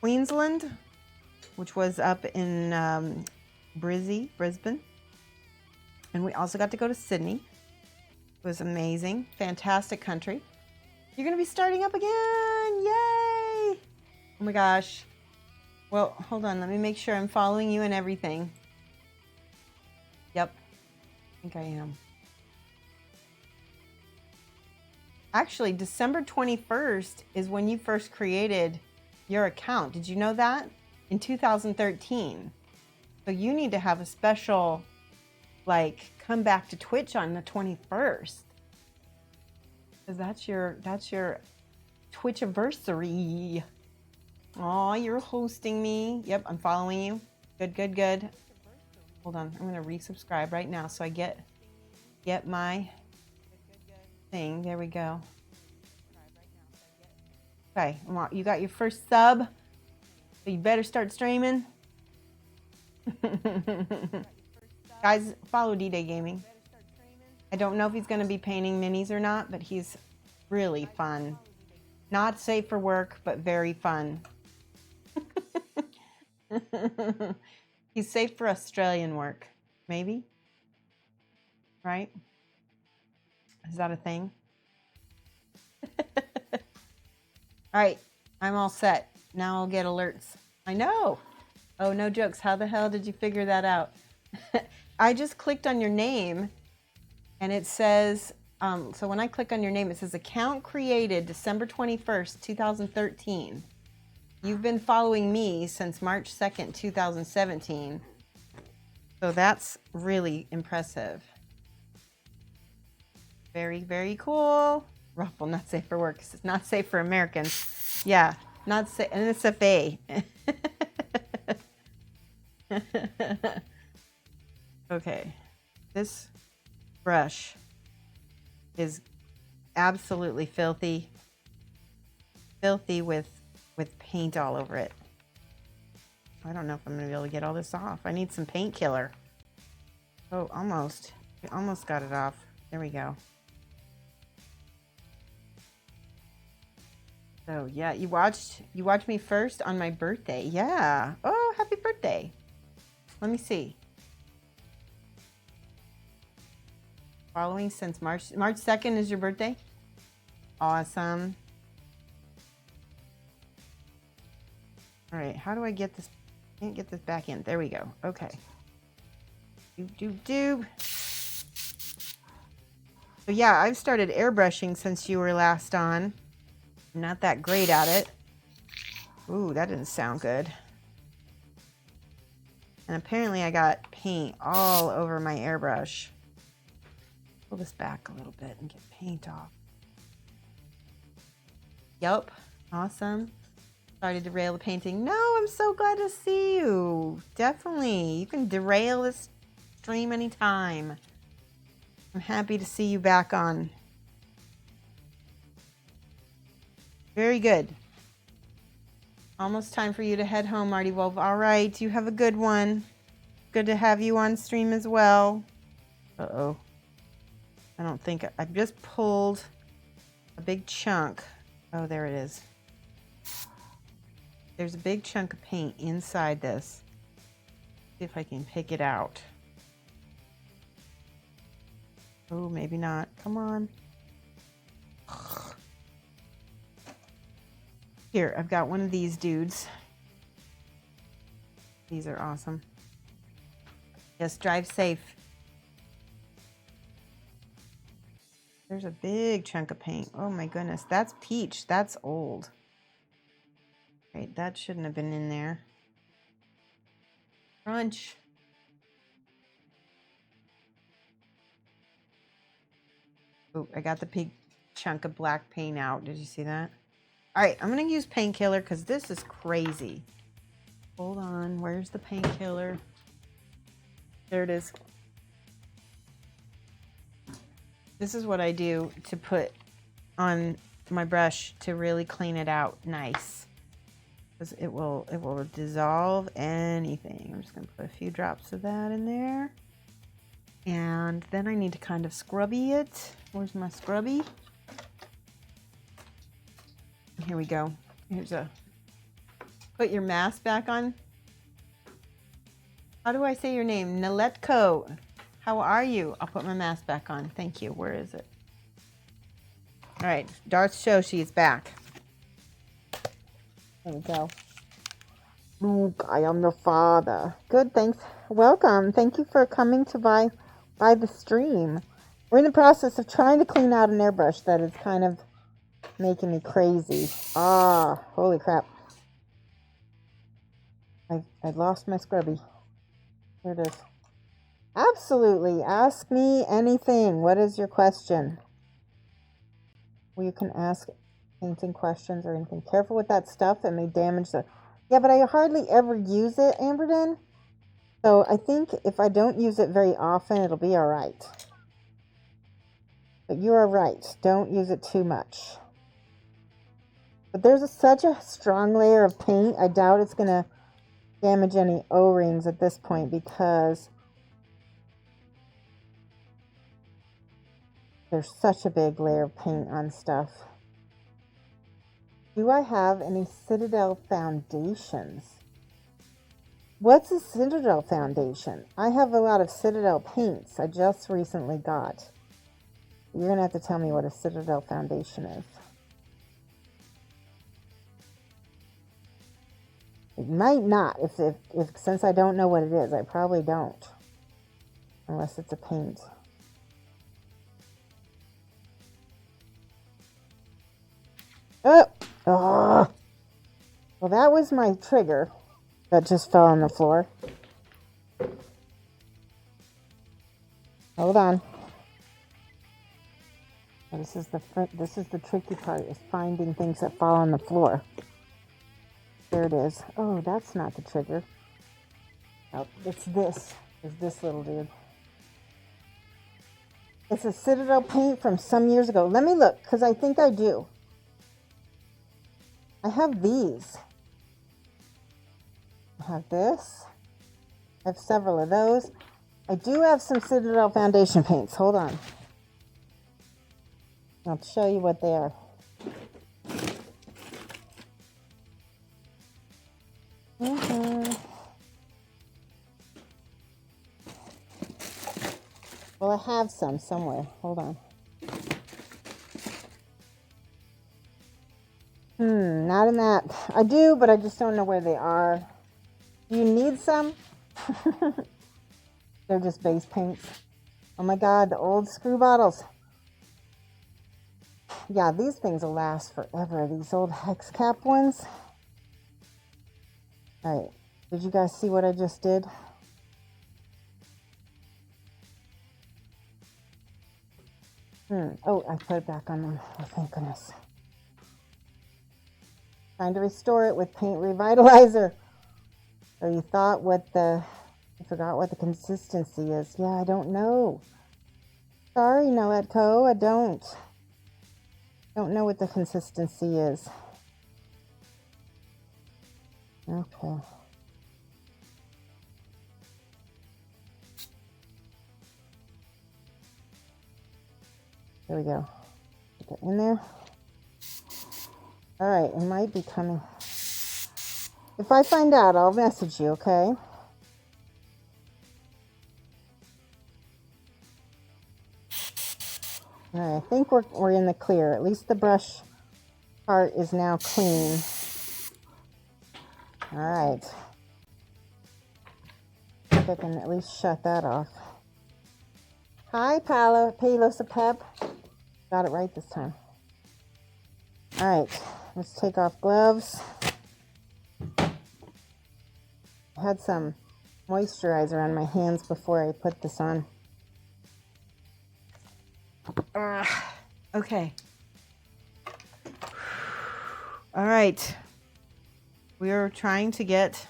[SPEAKER 2] Queensland, which was up in Brisbane. And we also got to go to Sydney. It was amazing. Fantastic country. You're going to be starting up again. Yay! Oh my gosh. Well, hold on. Let me make sure I'm following you and everything. Yep. I think I am. Actually, December 21st is when you first created your account. Did you know that? In 2013. So you need to have a special, like, come back to Twitch on the 21st. Because that's your Twitch anniversary. Aw, you're hosting me. Yep, I'm following you. Good. Hold on, I'm gonna resubscribe right now so I get my thing. There we go. Okay, you got your first sub, so you better start streaming. Guys, follow D-Day Gaming. I don't know if he's gonna be painting minis or not, but he's really fun. Not safe for work, but very fun. He's safe for Australian work, maybe? Right? Is that a thing? All right, I'm all set. Now I'll get alerts. I know. Oh, no jokes. How the hell did you figure that out? I just clicked on your name and it says, so when I click on your name, it says account created December 21st, 2013. You've been following me since March 2nd, 2017. So that's really impressive. Very, very cool. Ruffle, not safe for work. It's not safe for Americans. Yeah, not safe. NSFA. Okay. This brush is absolutely filthy. Filthy with paint all over it. I don't know if I'm going to be able to get all this off. I need some paint killer. Oh, almost. We almost got it off. There we go. So, yeah, you watched me first on my birthday. Yeah. Oh, happy birthday. Let me see. Following since March 2nd is your birthday? Awesome. All right, how do I get this? Can't get this back in. There we go. Okay. Do. So yeah, I've started airbrushing since you were last on. I'm not that great at it. Ooh, that didn't sound good. And apparently I got paint all over my airbrush. Pull this back a little bit and get paint off. Yup, awesome. Sorry to derail the painting. No, I'm so glad to see you. Definitely. You can derail this stream anytime. I'm happy to see you back on. Very good. Almost time for you to head home, Marty Wolf. All right, you have a good one. Good to have you on stream as well. Uh-oh. I don't think I just pulled a big chunk. Oh, there it is. There's a big chunk of paint inside this. See if I can pick it out. Oh, maybe not. Come on. Here, I've got one of these dudes. These are awesome. Just drive safe. There's a big chunk of paint. Oh my goodness, that's peach. That's old. Right, that shouldn't have been in there. Crunch. Oh, I got the big chunk of black paint out. Did you see that? All right, I'm gonna use painkiller because this is crazy. Hold on, where's the painkiller? There it is. This is what I do to put on my brush to really clean it out nice. Because it will dissolve anything. I'm just gonna put a few drops of that in there. And then I need to kind of scrubby it. Where's my scrubby? Here we go. Here's a, put your mask back on. How do I say your name? Naletko. How are you? I'll put my mask back on. Thank you. Where is it? All right. Darth Shoshie is back. There we go. Luke, I am the father. Good, thanks. Welcome. Thank you for coming to buy the stream. We're in the process of trying to clean out an airbrush that is kind of making me crazy. Ah, holy crap. I lost my scrubby. Here it is. Absolutely. Ask me anything. What is your question? Well, you can ask painting questions or anything. Careful with that stuff. It may damage the... Yeah, but I hardly ever use it, Amberden. So I think if I don't use it very often, it'll be all right. But you are right. Don't use it too much. But there's such a strong layer of paint. I doubt it's going to damage any O-rings at this point because there's such a big layer of paint on stuff. Do I have any Citadel foundations? What's a Citadel foundation? I have a lot of Citadel paints I just recently got. You're going to have to tell me what a Citadel foundation is. It might not, if since I don't know what it is. I probably don't. Unless it's a paint. Oh! Oh! Well, that was my trigger that just fell on the floor. Hold on. This is the tricky part, is finding things that fall on the floor. There it is. Oh, that's not the trigger. Oh, it's this. It's this little dude. It's a Citadel paint from some years ago. Let me look, because I think I do. I have these. I have this. I have several of those. I do have some Citadel foundation paints. Hold on. I'll show you what they are. Well, I have some somewhere. Hold on. Not in that. I do, but I just don't know where they are. Do you need some? They're just base paints. Oh my God, the old screw bottles. Yeah, these things will last forever. These old hex cap ones. All right. Did you guys see what I just did? Oh, I put it back on them. Oh, thank goodness. Trying to restore it with paint revitalizer. So you thought what the I forgot what the consistency is. Yeah, I don't know. Sorry, Noetco, I don't know what the consistency is. Okay. There we go. Put that in there. All right, it might be coming. If I find out, I'll message you, okay? All right, I think we're in the clear. At least the brush part is now clean. All right. I think I can at least shut that off. Hi, Palos Pep. Got it right this time. All right, let's take off gloves. I had some moisturizer on my hands before I put this on. Okay. All right. We are trying to get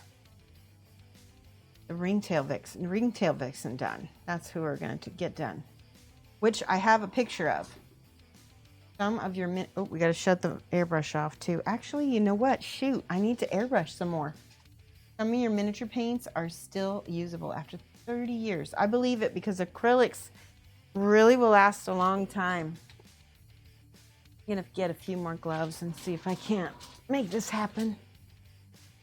[SPEAKER 2] the Ringtail Vixen done. That's who we're going to get done, which I have a picture of. Some of your oh, we got to shut the airbrush off too. Actually, you know what? Shoot, I need to airbrush some more. Some of your miniature paints are still usable after 30 years. I believe it because acrylics really will last a long time. I'm gonna get a few more gloves and see if I can't make this happen.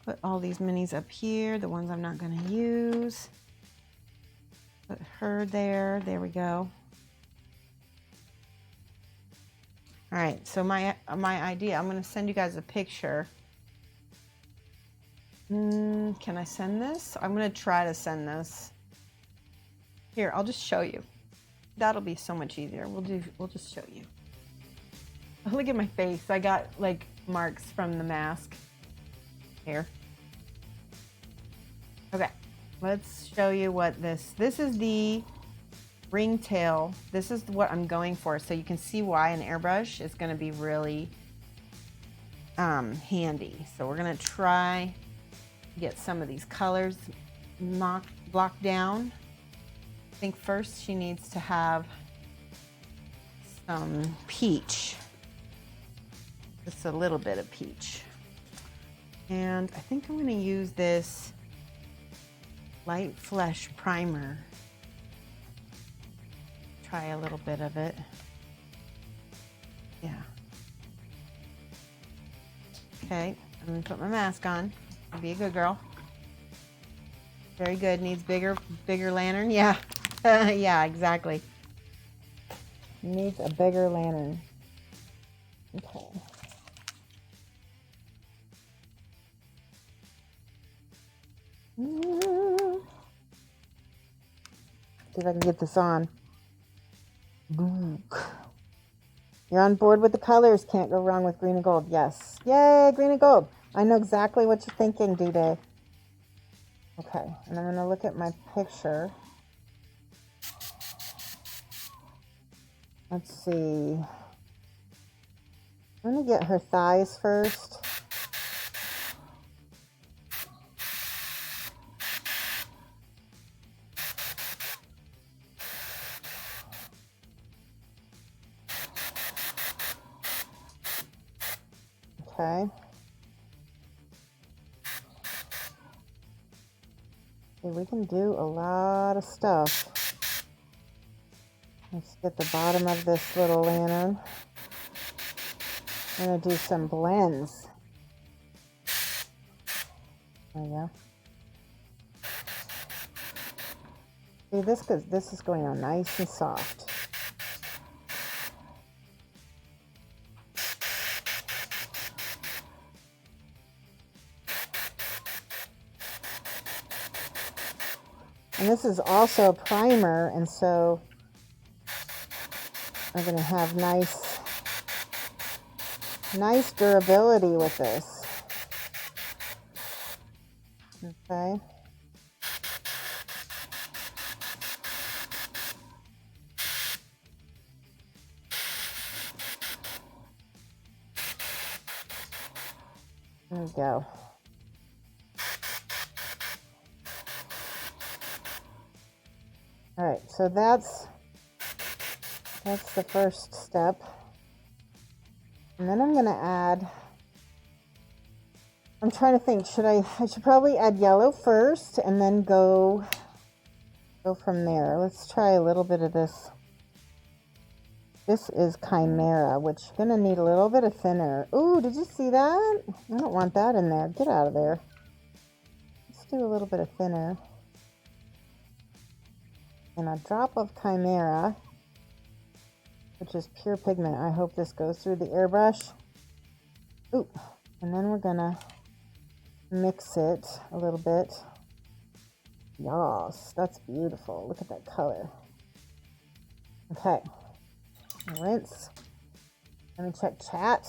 [SPEAKER 2] Put all these minis up here, the ones I'm not gonna use. Put her there, there we go. All right, so my idea, I'm gonna send you guys a picture. Can I send this? I'm gonna try to send this. Here, I'll just show you. That'll be so much easier. We'll just show you. Oh, look at my face. I got like marks from the mask here. Okay, let's show you what this is the Ringtail. This is what I'm going for. So you can see why an airbrush is gonna be really handy. So we're gonna try to get some of these colors blocked down. I think first she needs to have some peach. Just a little bit of peach. And I think I'm going to use this Light Flesh primer. Try a little bit of it. Yeah. Okay, I'm going to put my mask on. I'll be a good girl. Very good. Needs bigger lantern. Yeah. Yeah, exactly. Needs a bigger lantern. Okay. See if I can get this on. You're on board with the colors. Can't go wrong with green and gold. Yes. Yay, green and gold. I know exactly what you're thinking, D-Day. Okay, and I'm going to look at my picture. Let's see. I'm going to get her thighs first. Okay. See, we can do a lot of stuff. Let's get the bottom of this little lantern. I'm going to do some blends. There you go. See, this is going on nice and soft. And this is also a primer, and so I'm going to have nice durability with this. Okay. There we go. so that's the first step. And then I'm going to add, I'm trying to think, I should probably add yellow first and then go from there. Let's try a little bit of this. This is Chimera, which is going to need a little bit of thinner. Ooh, did you see that? I don't want that in there. Get out of there. Let's do a little bit of thinner. And a drop of Chimera, which is pure pigment. I hope this goes through the airbrush. Ooh, and then we're going to mix it a little bit. Yes, that's beautiful. Look at that color. Okay. Rinse. Let me check chat.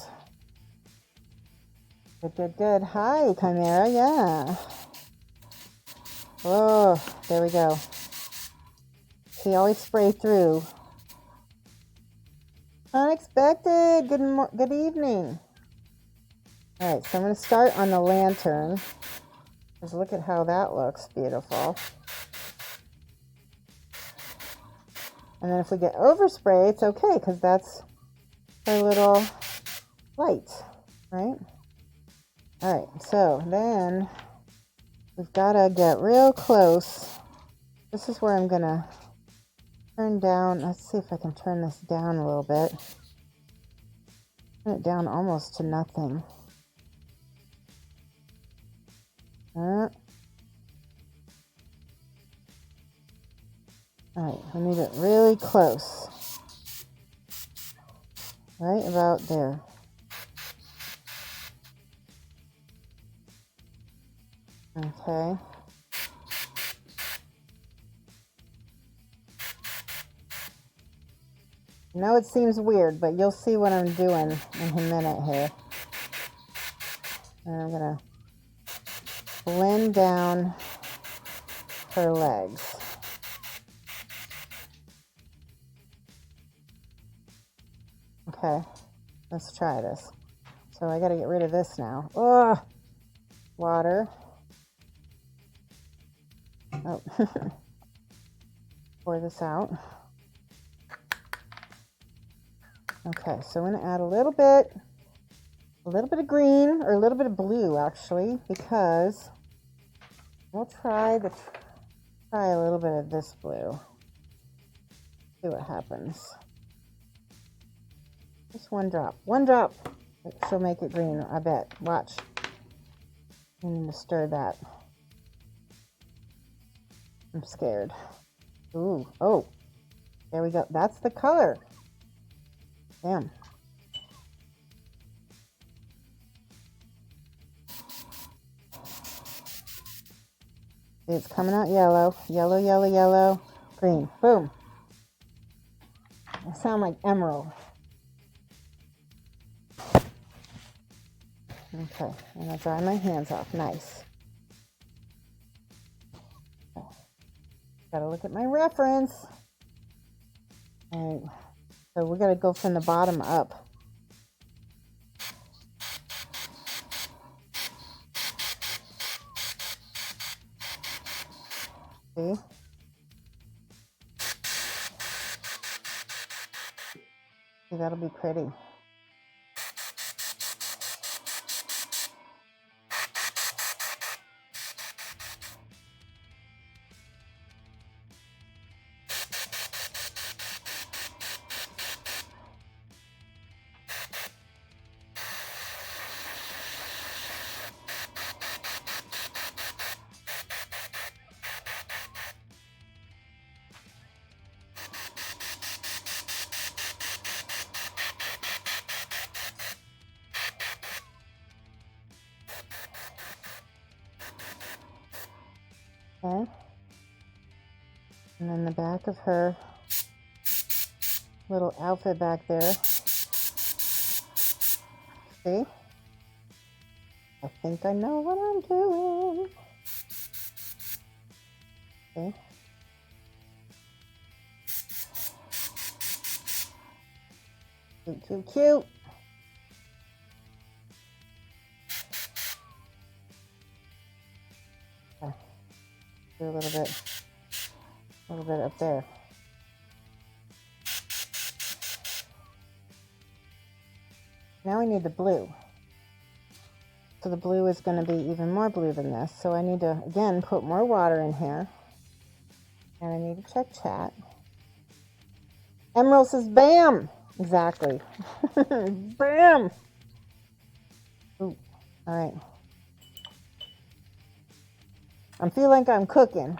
[SPEAKER 2] Good, good, good. Hi, Chimera. Yeah. Oh, there we go. See, always spray through. Unexpected. Good evening. All right, so I'm going to start on the lantern. Just look at how that looks beautiful. And then if we get overspray, it's okay, because that's our little light, right? All right, so then we've got to get real close. This is where I'm going to turn down. Let's see if I can turn this down a little bit. Turn it down almost to nothing. All right, we need it really close. Right about there. Okay. I know it seems weird, but you'll see what I'm doing in a minute here. And I'm going to blend down her legs. Okay, let's try this. So I got to get rid of this now. Oh, water. Oh, pour this out. Okay, so I'm going to add a little bit of green, or a little bit of blue actually, because we'll try a little bit of this blue. See what happens. Just one drop. One drop. She'll make it green, I bet. Watch. I need to stir that. I'm scared. Ooh. Oh. There we go. That's the color. Damn. See, it's coming out yellow. Yellow, yellow, yellow. Green. Boom. They sound like emerald. Okay, and I'll dry my hands off. Nice. Okay. Gotta look at my reference. All right, so we're gonna go from the bottom up. See? See, that'll be pretty. Okay. And then the back of her little outfit back there. See? I think I know what I'm doing. Okay. Cute, cute, cute. Okay. Do a little bit up there. Now we need the blue. So the blue is going to be even more blue than this. So I need to, again, put more water in here. And I need to check chat. Emerald says, bam! Exactly. Bam! Ooh, all right. I feel like I'm cooking.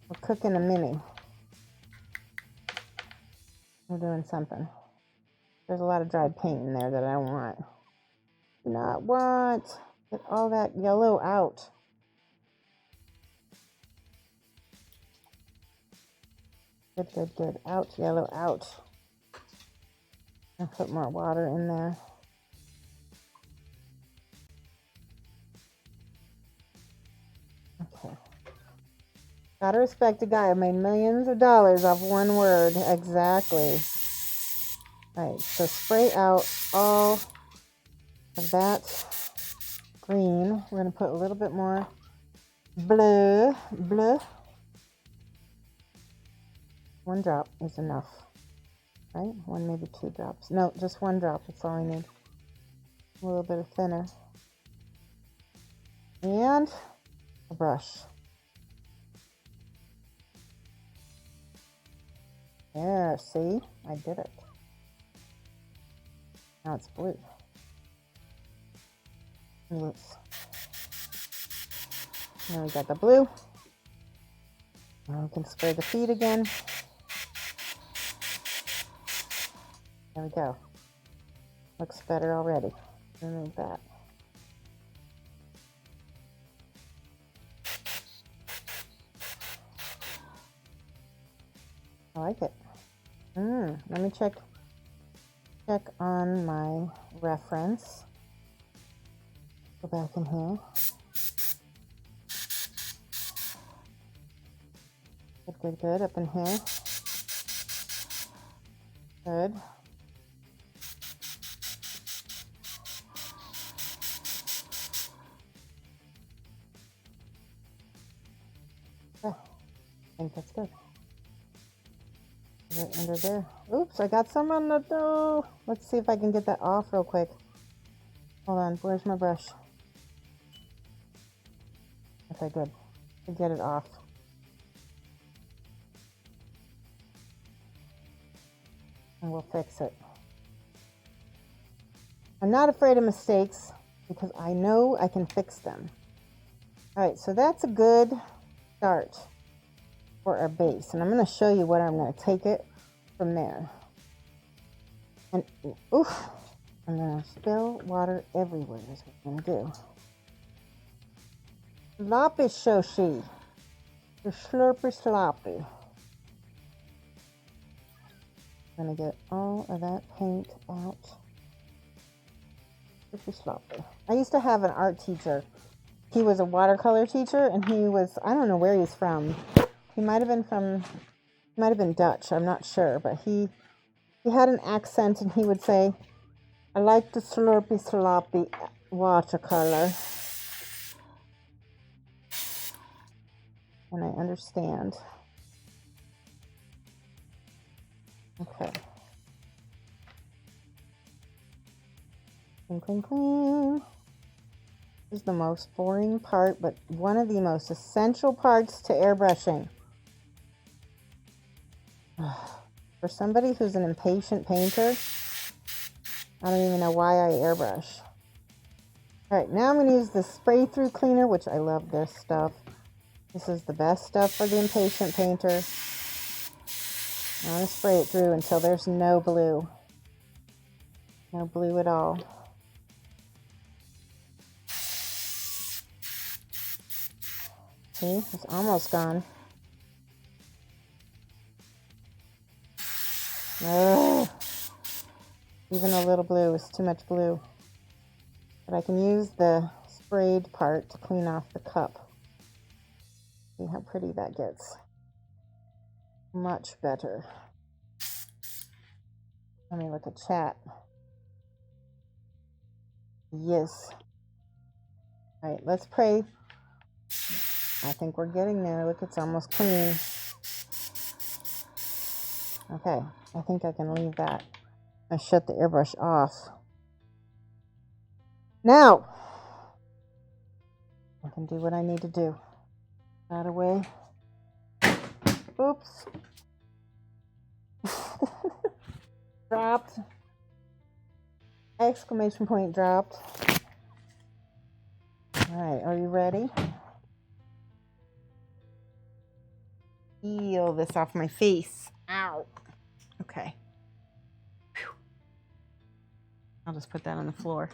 [SPEAKER 2] We're cooking a mini. We're doing something. There's a lot of dried paint in there that I don't want. Do not want. Get all that yellow out. Good, good, good. Out, yellow, out. I'll put more water in there. Okay. Gotta respect a guy who made millions of dollars off one word. Exactly. Alright, so spray out all of that green. We're going to put a little bit more blue. One drop is enough. Right? One, maybe 2 drops. No, just 1 drop. That's all I need. A little bit of thinner. And a brush. There, see? I did it. Now it's blue. Oops. Now we got the blue. Now we can spray the feet again. There we go. Looks better already. Remove that. I like it. Let me check on my reference. Go back in here. Good, good, good. Up in here. Good. Okay. I think that's good. Right under there. Oops, I got some on the dough. Let's see if I can get that off real quick. Hold on, where's my brush? Okay, good. To get it off. And we'll fix it. I'm not afraid of mistakes because I know I can fix them. Alright, so that's a good start for our base. And I'm going to show you what I'm going to take it from there. And, oof, I'm going to spill water everywhere is what I'm going to do. Sloppy, Shoshie. You're slurpy, sloppy. I'm going to get all of that paint out. Slurpy, sloppy. I used to have an art teacher. He was a watercolor teacher, and he was, I don't know where he's from. He might have been Dutch, I'm not sure, but he had an accent, and he would say, I like the slurpy sloppy watercolor. And I understand. Okay. Clean, clean, clean. This is the most boring part, but one of the most essential parts to airbrushing. For somebody who's an impatient painter, I don't even know why I airbrush. Alright, now I'm going to use the spray through cleaner, which I love this stuff. This is the best stuff for the impatient painter. I'm going to spray it through until there's no blue. No blue at all. See, it's almost gone. Ugh. Even a little blue is too much blue. But I can use the sprayed part to clean off the cup. See how pretty that gets. Much better. Let me look at chat. Yes. All right, let's pray. I think we're getting there. Look, it's almost clean. Okay, I think I can leave that. I shut the airbrush off. Now, I can do what I need to do. That away. Oops. Dropped. Exclamation point dropped. All right, are you ready? Peel this off my face. Ow. Okay. Whew. I'll just put that on the floor.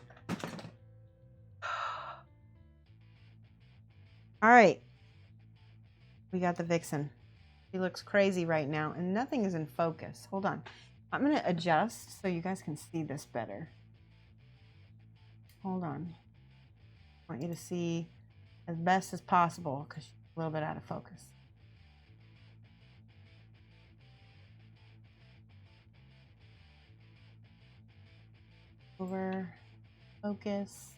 [SPEAKER 2] All right. We got the Vixin. She looks crazy right now, and nothing is in focus. Hold on. I'm going to adjust so you guys can see this better. Hold on. I want you to see as best as possible because she's a little bit out of focus. Over, focus.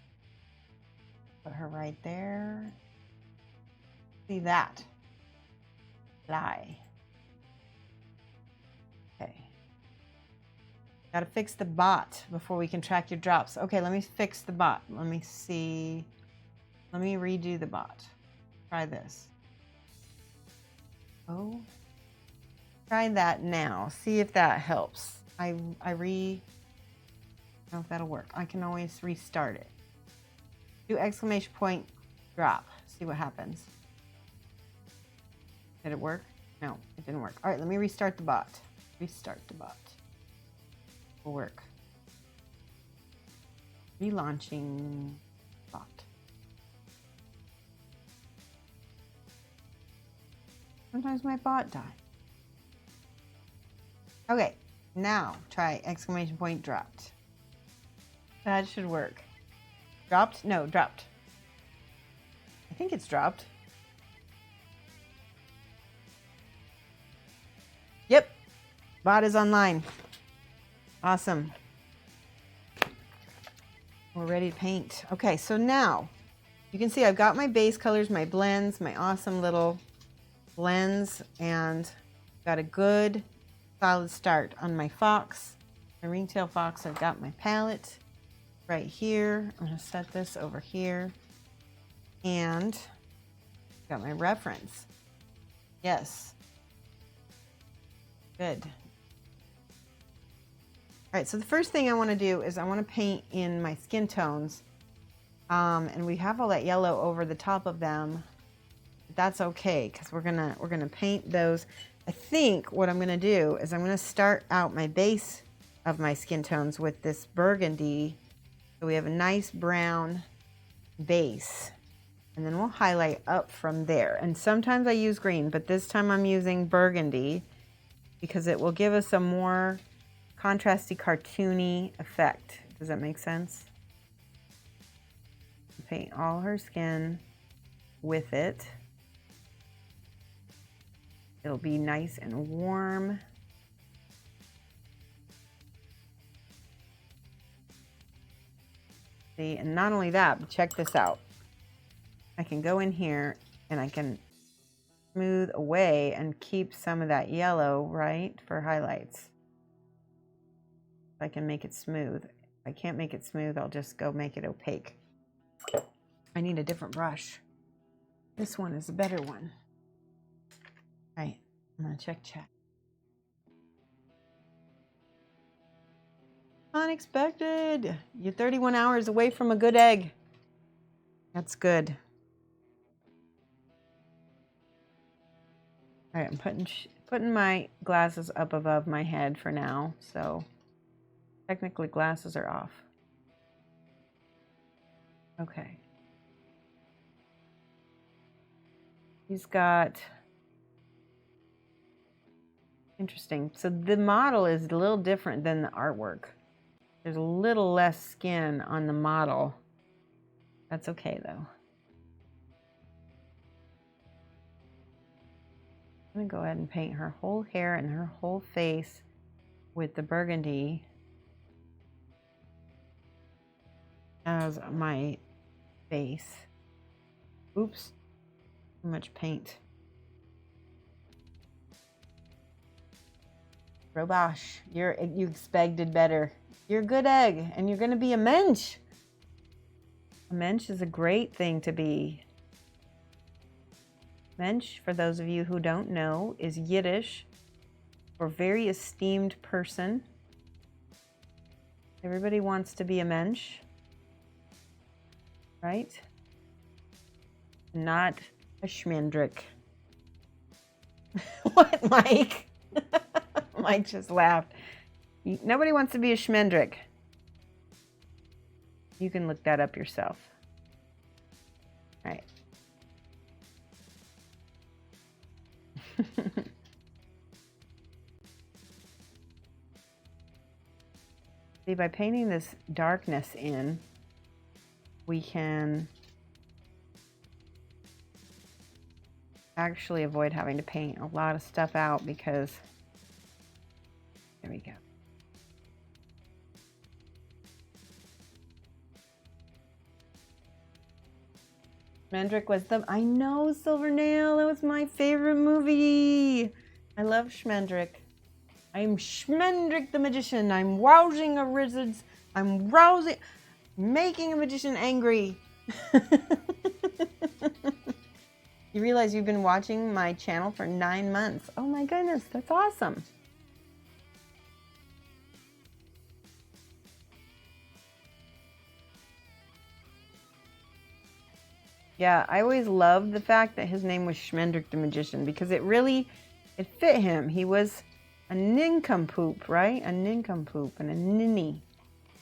[SPEAKER 2] Put her right there. See that? Fly. Okay. Gotta fix the bot before we can track your drops. Okay, let me fix the bot. Let me see. Let me redo the bot. Try this. Oh. Try that now. See if that helps. I don't know if that'll work. I can always restart it. Do exclamation point drop. See what happens. Did it work? No, it didn't work. All right, let me restart the bot. Restart the bot. Will work. Relaunching bot. Sometimes my bot dies. Okay, now try exclamation point dropped. That should work. Dropped? No, dropped. I think it's dropped. Yep, bot is online. Awesome. We're ready to paint. Okay, so now you can see I've got my base colors, my blends, my awesome little blends, and got a good solid start on my fox, my ringtail fox. I've got my palette right here. I'm going to set this over here, and got my reference. Yes. Good. All right, so the first thing I want to do is I want to paint in my skin tones, and we have all that yellow over the top of them. But that's okay because we're gonna paint those. I think what I'm gonna do is I'm gonna start out my base of my skin tones with this burgundy, so we have a nice brown base, and then we'll highlight up from there. And sometimes I use green, but this time I'm using burgundy because it will give us a more contrasty, cartoony effect. Does that make sense? Paint all her skin with it. It'll be nice and warm. See, and not only that, but check this out. I can go in here and I can smooth away and keep some of that yellow, right, for highlights. I can make it smooth. If I can't make it smooth, I'll just go make it opaque. I need a different brush. This one is a better one. All right, I'm gonna check chat. Unexpected. You're 31 hours away from a good egg. That's good. All right, I'm putting my glasses up above my head for now, so technically glasses are off. Okay. He's got, interesting. So the model is a little different than the artwork. There's a little less skin on the model. That's okay though. I'm gonna go ahead and paint her whole hair and her whole face with the burgundy as my base. Oops, too much paint. Robosh, you expected better. You're a good egg, and you're gonna be a mensch. A mensch is a great thing to be. Mensch, for those of you who don't know, is Yiddish for very esteemed person. Everybody wants to be a mensch, right? Not a schmendrick. What, Mike? Mike just laughed. Nobody wants to be a schmendrick. You can look that up yourself. All right. See, by painting this darkness in, we can actually avoid having to paint a lot of stuff out because, there we go. Schmendrick was I know, Silvernail, that was my favorite movie. I love Schmendrick. I'm Schmendrick the magician. I'm rousing a wizard's. I'm making a magician angry. You realize you've been watching my channel for 9 months. Oh my goodness, that's awesome. Yeah, I always loved the fact that his name was Schmendrick the Magician because it fit him. He was a nincompoop, right? A nincompoop and a ninny.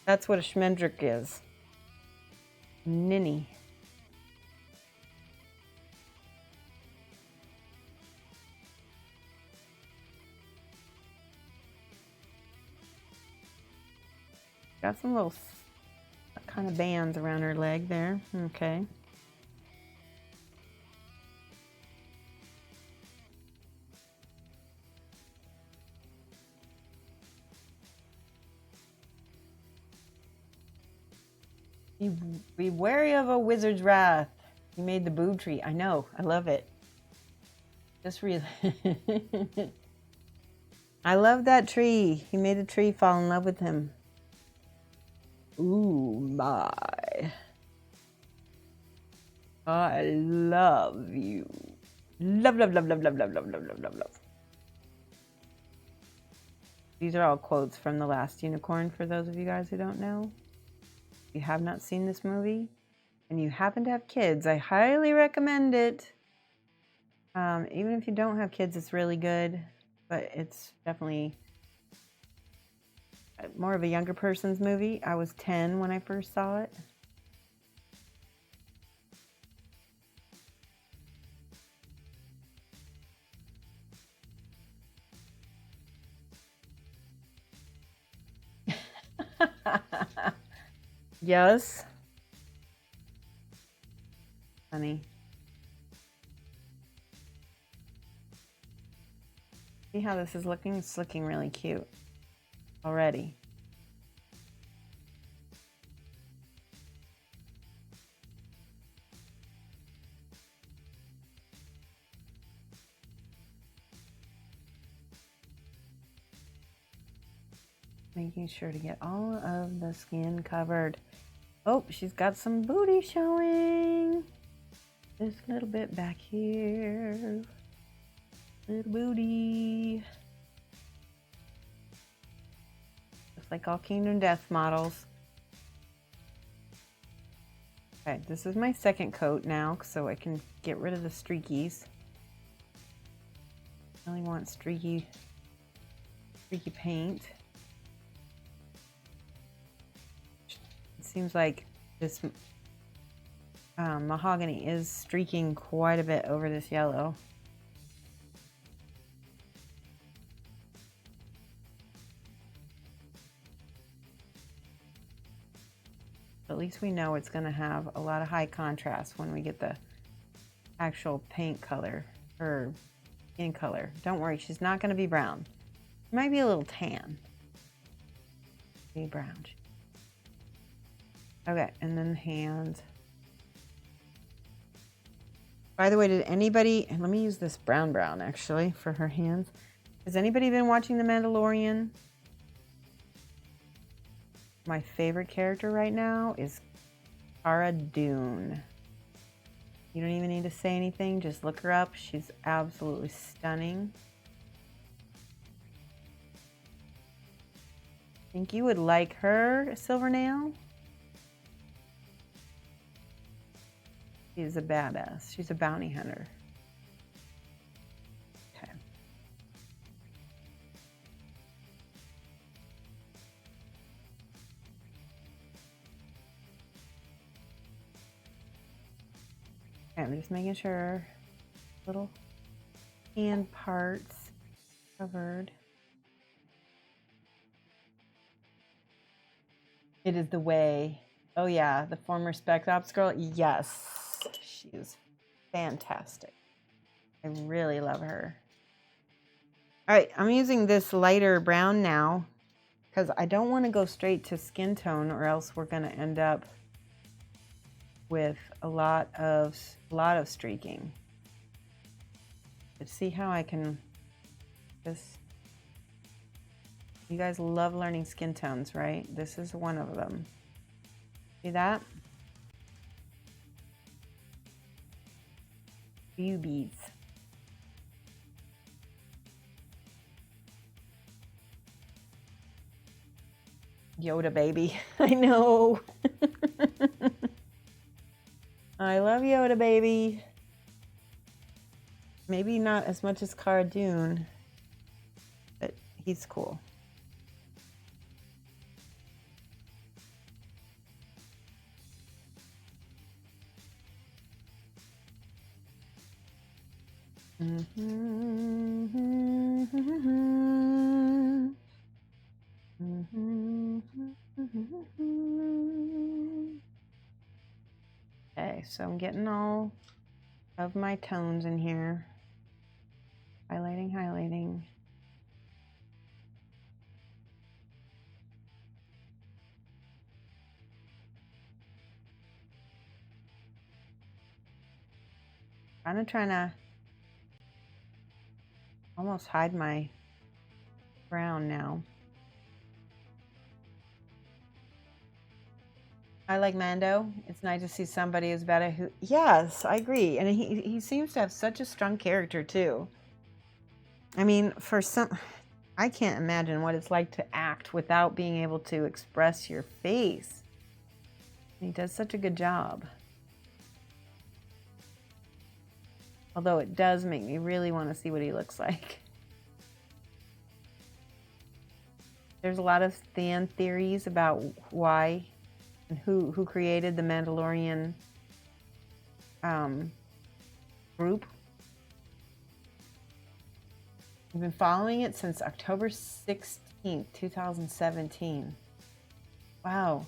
[SPEAKER 2] That's what a Schmendrick is. Ninny. Got some little kind of bands around her leg there. Okay. Be wary of a wizard's wrath. He made the boob tree. I know. I love it. Just really. I love that tree. He made a tree fall in love with him. Ooh, my. I love you. Love, love, love, love, love, love, love, love, love, love, love. These are all quotes from The Last Unicorn for those of you guys who don't know. If you have not seen this movie and you happen to have kids, I highly recommend it. Even if you don't have kids, it's really good, but it's definitely more of a younger person's movie. I was 10 when I first saw it. Yes. Honey. See how this is looking? It's looking really cute already. Making sure to get all of the skin covered. Oh, she's got some booty showing. Just a little bit back here. Little booty. Just like all Kingdom Death models. Okay, this is my second coat now, so I can get rid of the streakies. I only want streaky paint. It seems like this mahogany is streaking quite a bit over this yellow. At least we know it's going to have a lot of high contrast when we get the actual paint color or skin color. Don't worry, she's not going to be brown. She might be a little tan. Be brown. Okay, and then the hands. By the way, did anybody, and let me use this brown actually for her hands. Has anybody been watching The 'My favorite character right now is Cara Dune. You don't even need to say anything. Just look her up. She's absolutely stunning. Think you would like her, Silvernail? She's a badass. She's a bounty hunter. Okay. Okay, I'm just making sure little hand parts covered. It is the way. Oh yeah, the former Spec Ops girl. Yes, she's fantastic. I really love her. All right, I'm using this lighter brown now because I don't want to go straight to skin tone, or else we're going to end up with a lot of streaking. Let's see how I can just. You guys love learning skin tones, right? This is one of them. See that? Few beads. Yoda baby. I know. I love Yoda baby. Maybe not as much as Cara Dune, but he's cool. Okay, so I'm getting all of my tones in here. Highlighting, highlighting. Kind of trying to almost hide my brown now. I like Mando. It's nice to see somebody who's better who. Yes, I agree. And he seems to have such a strong character too. I mean, for some, I can't imagine what it's like to act without being able to express your face. He does such a good job. Although it does make me really want to see what he looks like. There's a lot of fan theories about why and who created the Mandalorian group. We've been following it since October 16th, 2017. Wow,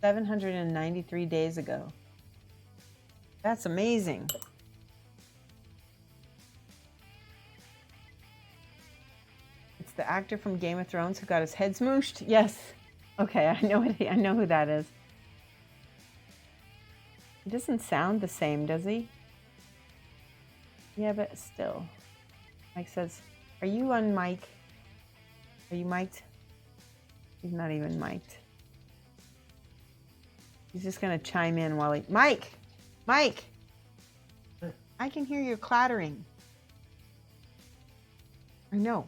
[SPEAKER 2] 793 days ago. That's amazing. It's the actor from Game of Thrones who got his head smooshed. Yes. Okay, I know who that is. He doesn't sound the same, does he? Yeah, but still. Mike says, "Are you on mic? Are you mic'd?" He's not even mic'd. He's just gonna chime in while he... Mike! Mike! I can hear you clattering. I know.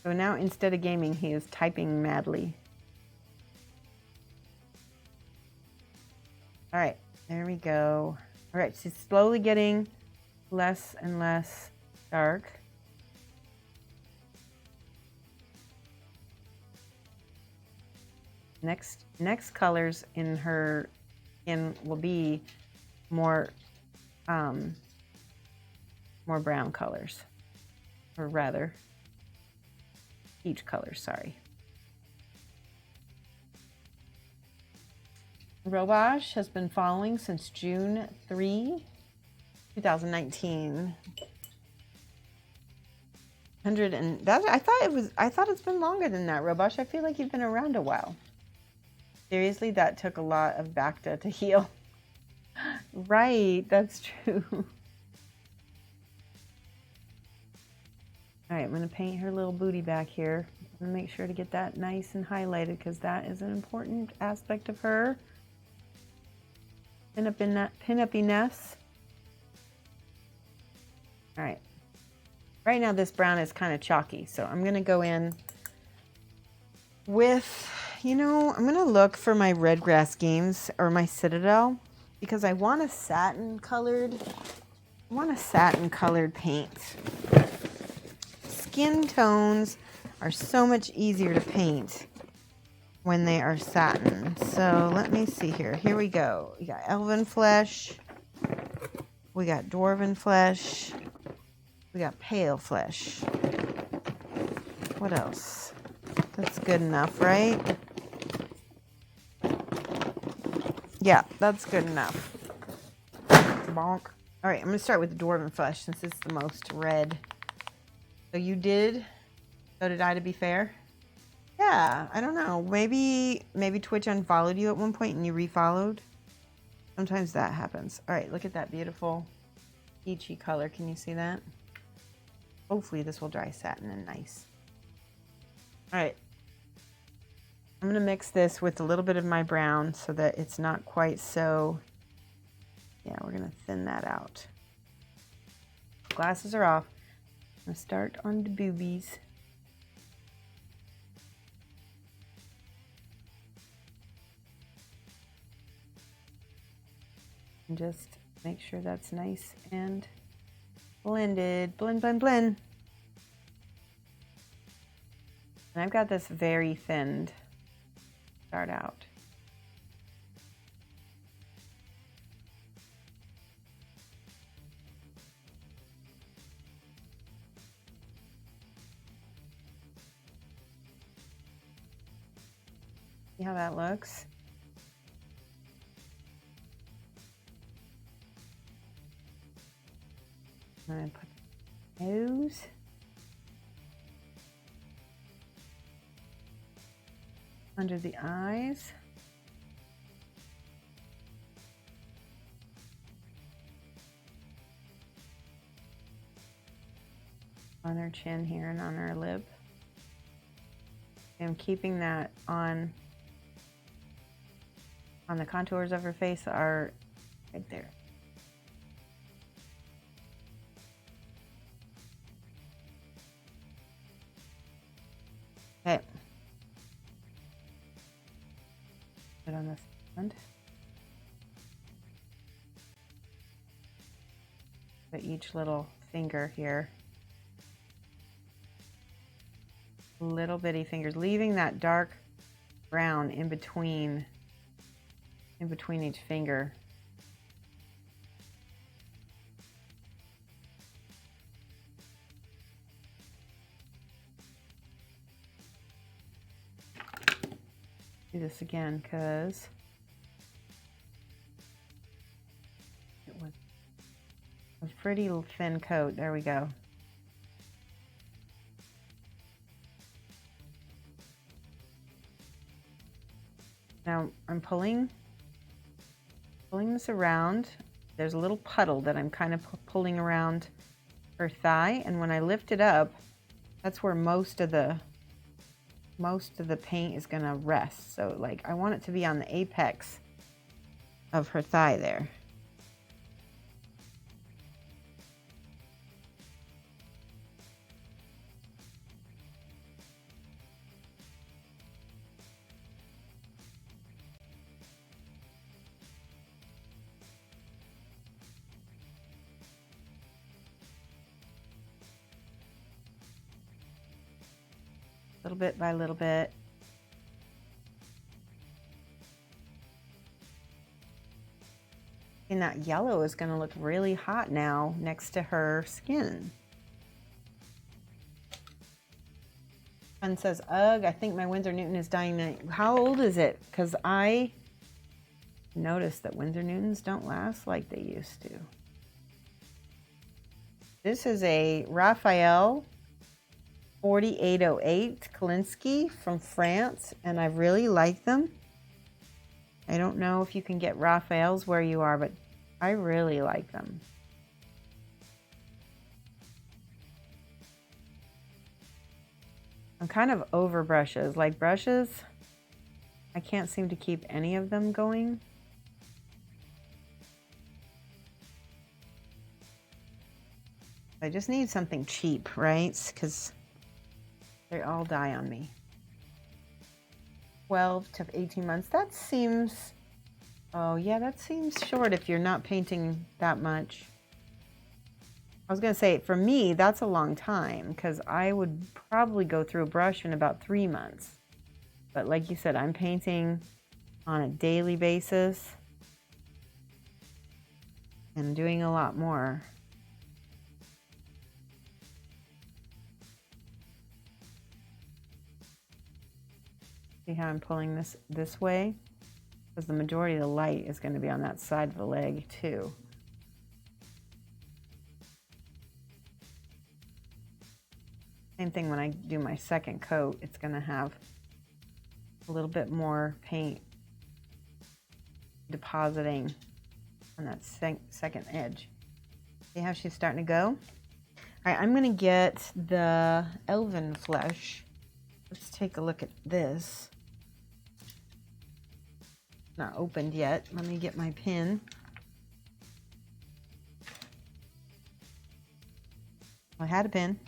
[SPEAKER 2] So now instead of gaming, he is typing madly. All right, there we go. All right, she's slowly getting less and less dark. Next colors in her skin will be more brown colors, or rather, peach colors. Sorry. Robosh has been following since June 3, 2019. I thought it's been longer than that, Robosh. I feel like you've been around a while. Seriously, that took a lot of Bacta to heal. Right, that's true. All right, I'm going to paint her little booty back here. I'm going to make sure to get that nice and highlighted because that is an important aspect of her. Pin-up-iness. All right. Right now this brown is kind of chalky, so I'm going to go in with, you know, I'm going to look for my Red Grass Games or my Citadel because I want a satin colored paint. Skin tones are so much easier to paint when they are satin. So let me see here. Here we go. We got elven flesh. We got dwarven flesh. We got pale flesh. What else? That's good enough, right? Yeah, that's good enough. Bonk. All right, I'm going to start with the dwarven flesh since it's the most red. So you did. So did I, to be fair. Yeah, I don't know. Maybe Twitch unfollowed you at one point and you refollowed. Sometimes that happens. All right, look at that beautiful peachy color. Can you see that? Hopefully this will dry satin and nice. All right. I'm going to mix this with a little bit of my brown so that it's not quite so... Yeah, we're going to thin that out. Glasses are off. I'm going to start on the boobies. And just make sure that's nice and blended. Blend, blend, blend. And I've got this very thinned. Start out. See how that looks? I'm going to put the nose. Under the eyes. On her chin here and on her lip. I'm keeping that on the contours of her face are right there. Okay. Put on this end. Put each little finger here. Little bitty fingers, leaving that dark brown in between each finger. Do this again because it was a pretty thin coat. There we go. Now I'm pulling this around. There's a little puddle that I'm kind of pulling around her thigh, and when I lift it up, that's where most of the paint is gonna rest. So like I want it to be on the apex of her thigh there. Little bit by little bit. And that yellow is going to look really hot now next to her skin. Fun says, ugh, I think my Winsor Newton is dying. How old is it? Because I noticed that Winsor Newtons don't last like they used to. This is a Raphael 4808 Kalinsky from France, and I really like them. I don't know if you can get Raphaels where you are, but I really like them. I'm kind of over brushes. Like brushes, I can't seem to keep any of them going. I just need something cheap, right? Because they all die on me. 12 to 18 months. That seems, oh yeah, that seems short if you're not painting that much. I was going to say, for me, that's a long time because I would probably go through a brush in about 3 months. But like you said, I'm painting on a daily basis and doing a lot more. See how I'm pulling this way? Because the majority of the light is going to be on that side of the leg too. Same thing when I do my second coat, it's going to have a little bit more paint depositing on that second edge. See how she's starting to go? All right, I'm going to get the elven flesh. Let's take a look at this. Not opened yet. Let me get my pin. I had a pin.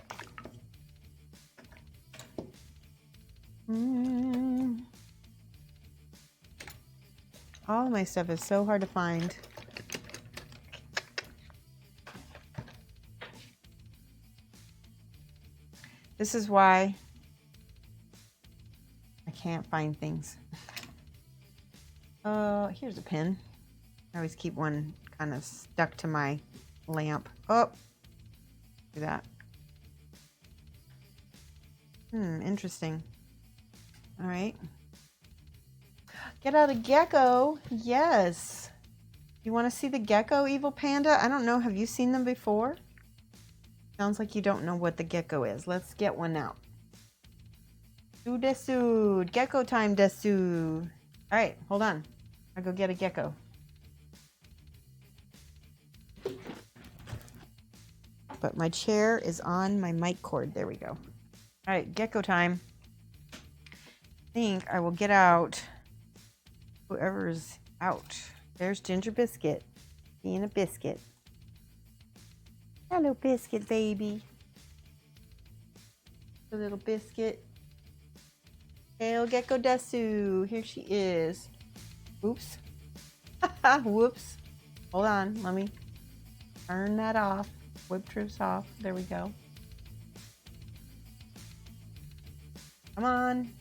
[SPEAKER 2] All of my stuff is so hard to find. This is why I can't find things. Here's a pin. I always keep one kind of stuck to my lamp. Oh, do that. Interesting. All right. Get out a gecko. Yes. You want to see the gecko, Evil Panda? I don't know. Have you seen them before? Sounds like you don't know what the gecko is. Let's get one out. Do desu. Gecko time desu. All right, hold on. I'll go get a gecko. But my chair is on my mic cord. There we go. All right, gecko time. I think I will get out whoever's out. There's Ginger Biscuit being a biscuit. Hello, Biscuit baby. The little biscuit. Hail Gecko Desu. Here she is. Oops. Whoops. Hold on. Let me turn that off. Whip truce off. There we go. Come on.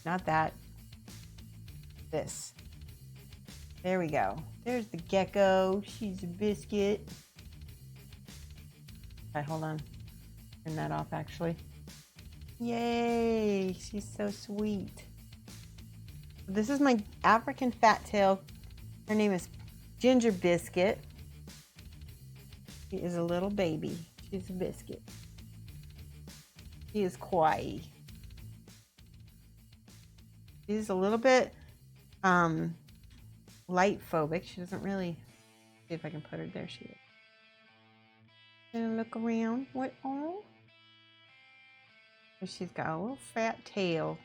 [SPEAKER 2] Not that. This. There we go. There's the gecko. She's a biscuit. Okay, hold on. Turn that off actually. Yay! She's so sweet. This is my African fat tail. Her name is Ginger Biscuit. She is a little baby. She's a biscuit. She is kawaii. She's a little bit light phobic. She doesn't really. See if I can put her there. She is. Gonna look around. What? Oh. She's got a little fat tail.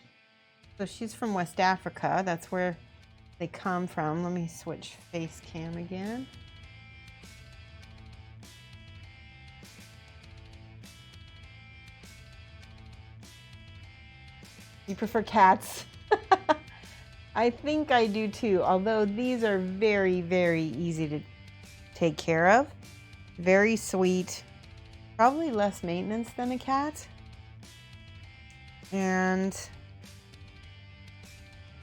[SPEAKER 2] So she's from West Africa. That's where they come from. Let me switch face cam again. You prefer cats? I think I do too, although these are very, very easy to take care of. Very sweet. Probably less maintenance than a cat. And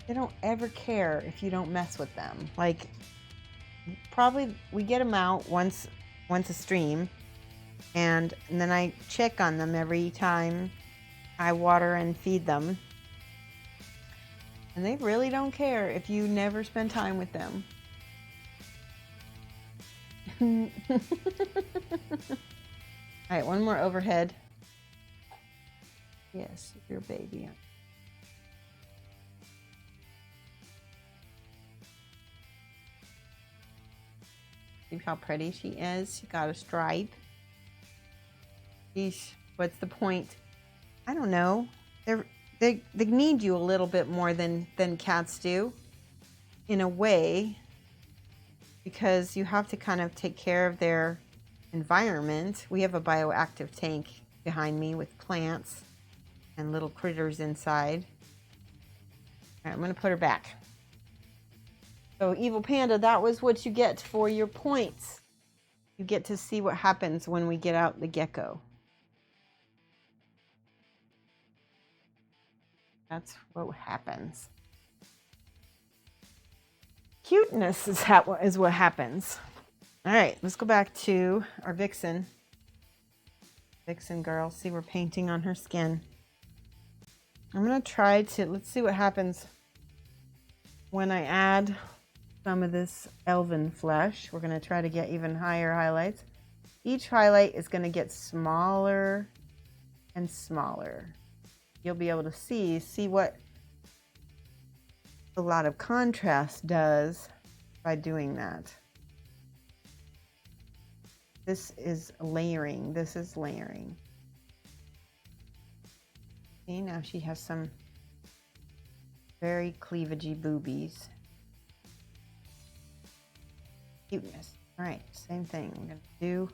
[SPEAKER 2] they don't ever care if you don't mess with them. Like, probably we get them out once a stream, and then I check on them every time I water and feed them. And they really don't care if you never spend time with them. All right, one more overhead. Yes, your baby. See how pretty she is? She got a stripe. Sheesh, what's the point? I don't know. They need you a little bit more than cats do, in a way, because you have to kind of take care of their environment. We have a bioactive tank behind me with plants and little critters inside. All right, I'm going to put her back. So, Evil Panda, that was what you get for your points. You get to see what happens when we get out the gecko. That's what happens. Cuteness is what happens. All right, let's go back to our Vixin. Vixin girl, see, we're painting on her skin. I'm going to try to, let's see what happens when I add some of this elven flesh. We're going to try to get even higher highlights. Each highlight is going to get smaller and smaller. You'll be able to see what a lot of contrast does by doing that. This is layering. This is layering. See, now she has some very cleavagey boobies. Cuteness. All right, same thing. I'm going to do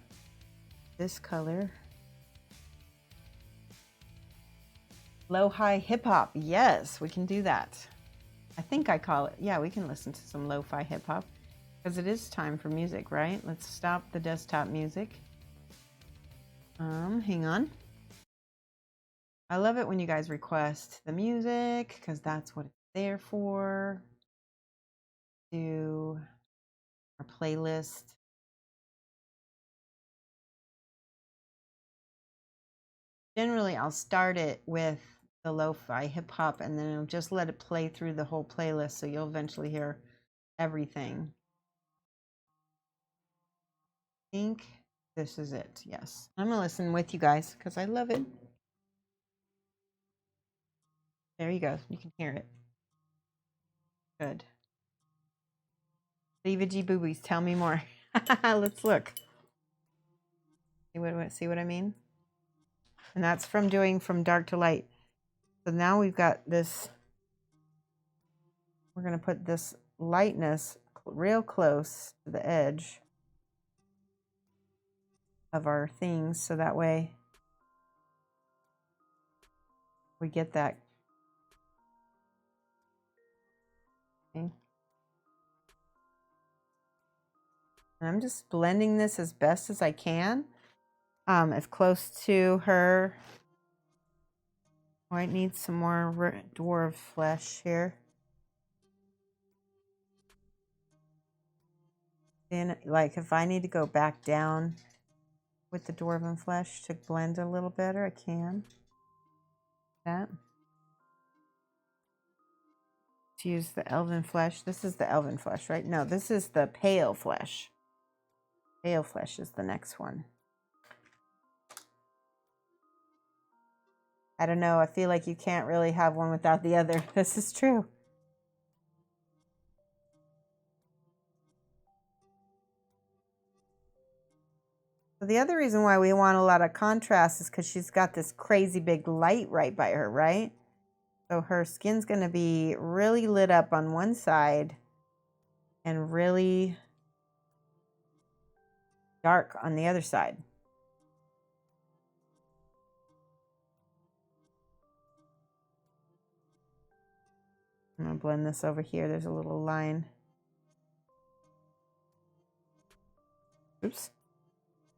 [SPEAKER 2] this color. Lo-fi hip-hop. Yes, we can do that. I think I call it, yeah, we can listen to some lo-fi hip-hop because it is time for music, right? Let's stop the desktop music. Hang on. I love it when you guys request the music because that's what it's there for. Do our playlist. Generally, I'll start it with the lo-fi hip-hop and then I'll just let it play through the whole playlist so you'll eventually hear everything. I think this is it. Yes. I'm going to listen with you guys because I love it. There you go. You can hear it. Good. Cleavagey boobies. Tell me more. Let's look. See what I mean? And that's from doing from dark to light. So now we've got this. We're going to put this lightness real close to the edge of our things so that way we get that. Okay. And I'm just blending this as best as I can, as close to her. Might need some more dwarf flesh here. Then, like, if I need to go back down with the dwarven flesh to blend a little better, I can. That. To use the elven flesh. This is the elven flesh, right? No, this is the pale flesh. Pale flesh is the next one. I don't know. I feel like you can't really have one without the other. This is true. So the other reason why we want a lot of contrast is because she's got this crazy big light right by her, right? So her skin's going to be really lit up on one side and really dark on the other side. I'm going to blend this over here. There's a little line. Oops.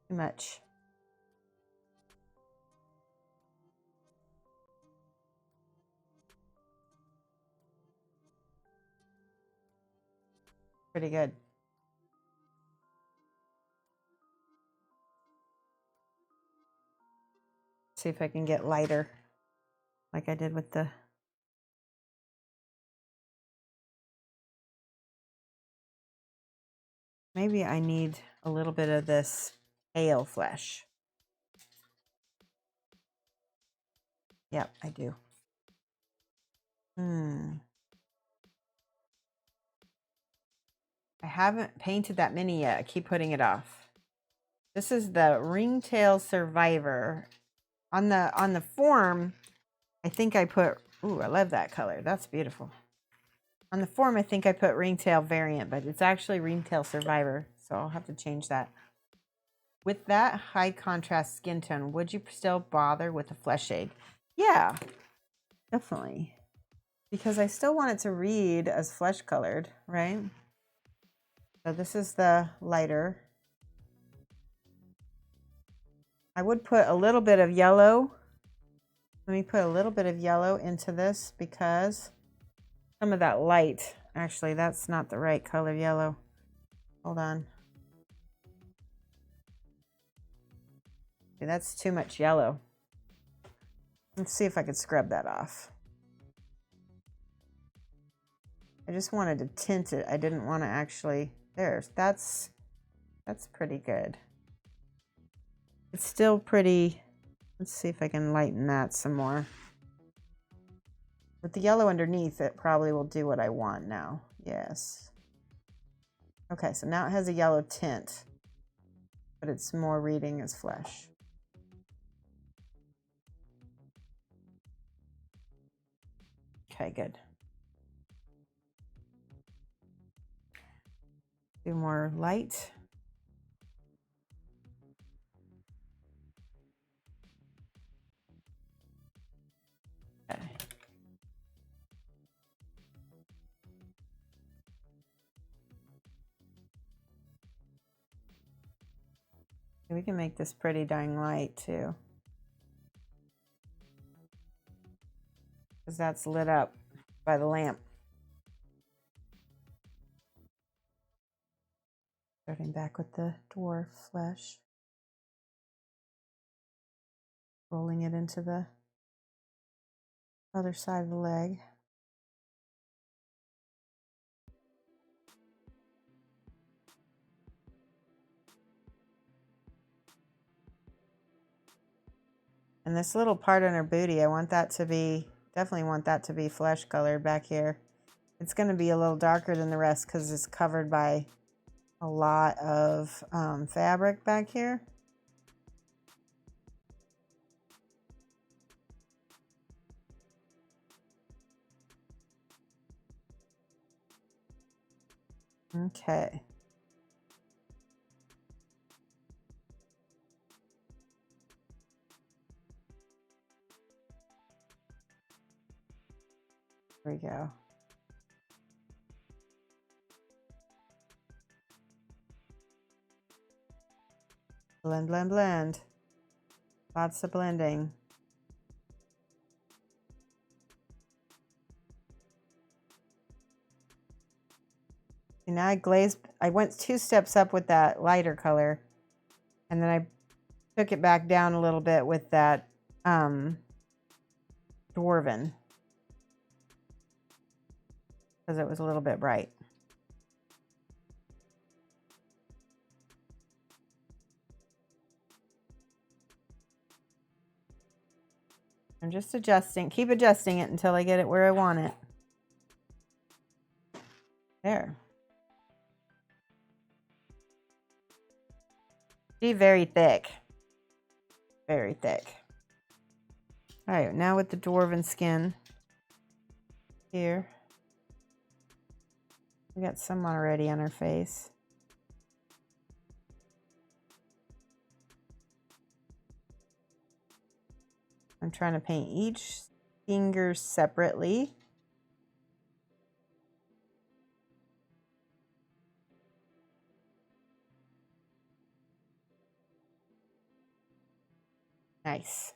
[SPEAKER 2] Too much. Pretty good. See if I can get lighter like I did with the... Maybe I need a little bit of this pale flesh. Yep, I do. I haven't painted that many yet. I keep putting it off. This is the Ringtail Survivor. On the form, I think I put, ooh, I love that color. That's beautiful. On the form, I think I put Ringtail Variant, but it's actually Ringtail Survivor, so I'll have to change that. With that high contrast skin tone, would you still bother with a flesh shade? Yeah, definitely. Because I still want it to read as flesh colored, right? So this is the lighter. I would put a little bit of yellow. Let me put a little bit of yellow into this because some of that light, actually, that's not the right color yellow. Hold on. Okay, that's too much yellow. Let's see if I could scrub that off. I just wanted to tint it. I didn't want to actually, that's pretty good. It's still pretty, let's see if I can lighten that some more. With the yellow underneath, it probably will do what I want now. Yes. Okay, so now it has a yellow tint, but it's more reading as flesh. Okay, good. Do more light. Okay. We can make this pretty dying light too, because that's lit up by the lamp. Starting back with the dwarf flesh. Rolling it into the other side of the leg. And this little part on her booty, I want that to be, definitely want that to be flesh colored back here. It's going to be a little darker than the rest because it's covered by a lot of fabric back here. Okay. There we go. Blend, blend, blend. Lots of blending. And now I glazed, I went 2 steps up with that lighter color, and then I took it back down a little bit with that Dwarven, because it was a little bit bright. I'm just adjusting, keep adjusting it until I get it where I want it. There. See, very thick. Very thick. All right, now with the Dwarven skin here. We got some already on her face. I'm trying to paint each finger separately. Nice.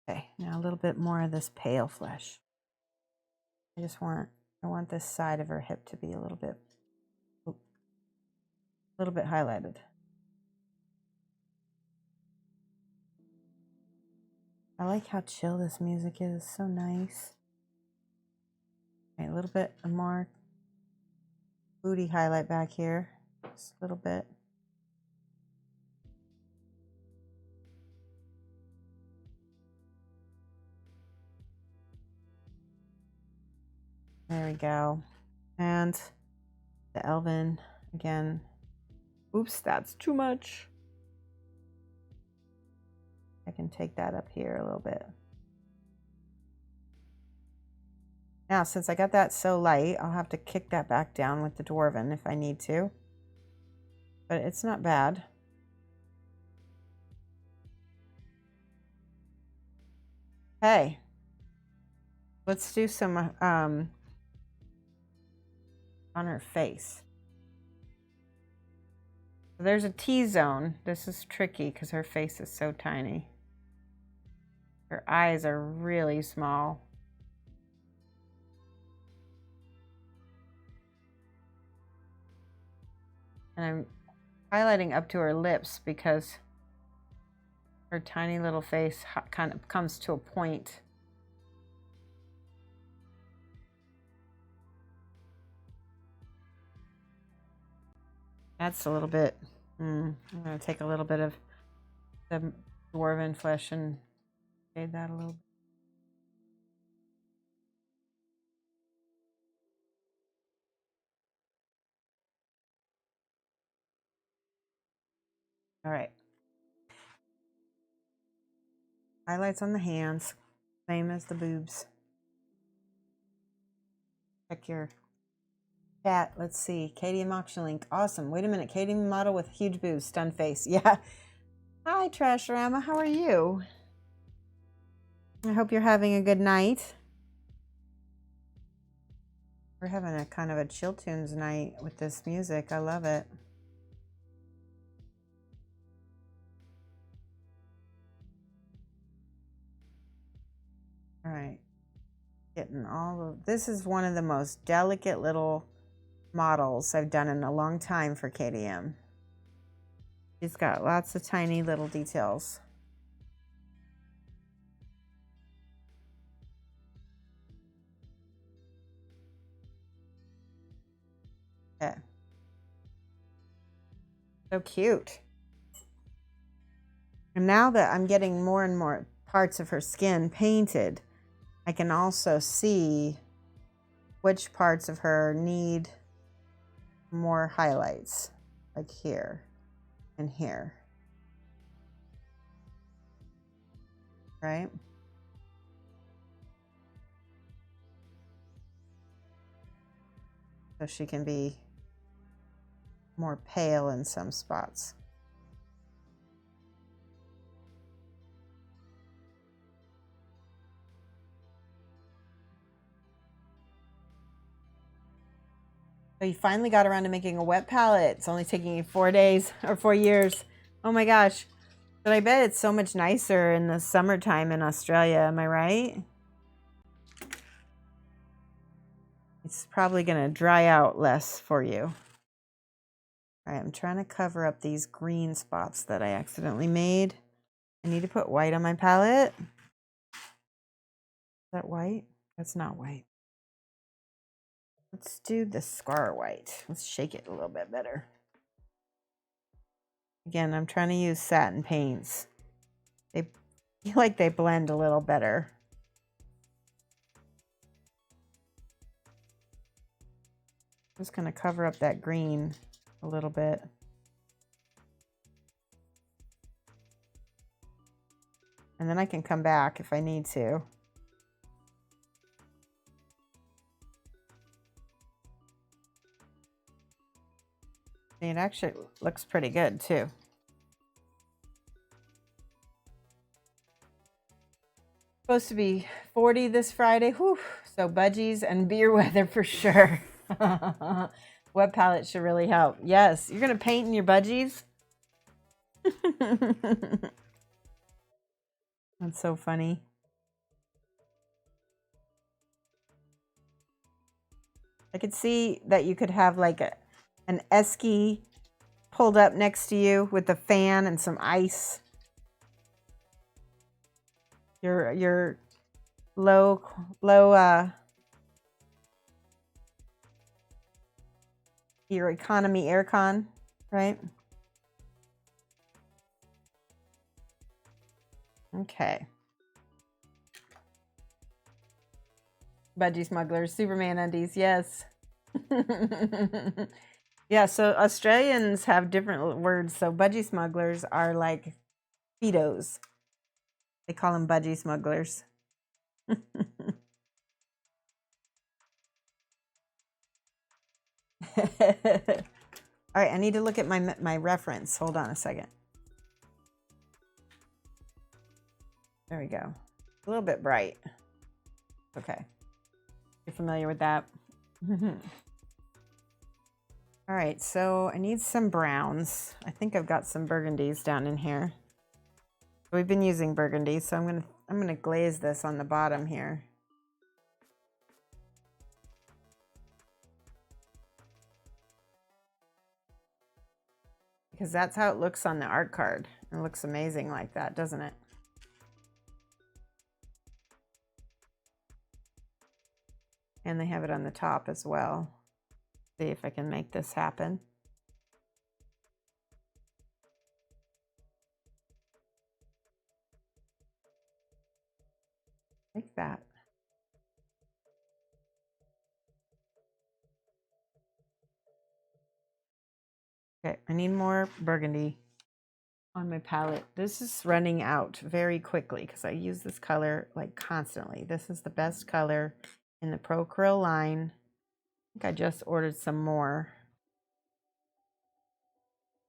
[SPEAKER 2] Okay, now a little bit more of this pale flesh. I want this side of her hip to be a little bit highlighted. I like how chill this music is. So nice. Okay, a little bit more booty highlight back here. Just a little bit. There we go. And the Elven again. Oops, that's too much. I can take that up here a little bit. Now, since I got that so light, I'll have to kick that back down with the Dwarven if I need to. But it's not bad. Hey, let's do some on her face. There's a T-zone. This is tricky because her face is so tiny. Her eyes are really small. And I'm highlighting up to her lips because her tiny little face kind of comes to a point. That's a little bit, I'm going to take a little bit of the Dwarven flesh and shade that a little bit. All right. Highlights on the hands, same as the boobs. Check your chat. Let's see. KDM auction link. Awesome. Wait a minute. KDM model with huge boobs, stunned face. Yeah. Hi, Trashrama. How are you? I hope you're having a good night. We're having a kind of a chill tunes night with this music. I love it. All right. Getting all of this is one of the most delicate little models I've done in a long time for KDM. She's got lots of tiny little details. Yeah. So cute. And now that I'm getting more and more parts of her skin painted, I can also see which parts of her need more highlights, like here and here. Right? So she can be more pale in some spots. So you finally got around to making a wet palette. It's only taking you 4 days or 4 years. Oh my gosh. But I bet it's so much nicer in the summertime in Australia. Am I right? It's probably going to dry out less for you. All right, I'm trying to cover up these green spots that I accidentally made. I need to put white on my palette. Is that white? That's not white. Let's do the scar white. Let's shake it a little bit better. Again, I'm trying to use satin paints. They feel like they blend a little better. I'm just going to cover up that green a little bit. And then I can come back if I need to. It actually looks pretty good too. Supposed to be 40 this Friday. Whew. So budgies and beer weather for sure. Wet palette should really help. Yes, you're going to paint in your budgies? That's so funny. I could see that you could have like an esky pulled up next to you with a fan and some ice. Your low your economy aircon, right? Okay. Budgie smugglers, Superman undies, yes. Yeah, so Australians have different words. So budgie smugglers are like speedos. They call them budgie smugglers. All right, I need to look at my reference. Hold on a second. There we go. A little bit bright. Okay. You're familiar with that? All right, so I need some browns. I think I've got some burgundies down in here. We've been using burgundy, so I'm gonna glaze this on the bottom here. Because that's how it looks on the art card. It looks amazing like that, doesn't it? And they have it on the top as well. See if I can make this happen. Like that. Okay, I need more burgundy on my palette. This is running out very quickly because I use this color like constantly. This is the best color in the Pro Krill line. I think I just ordered some more.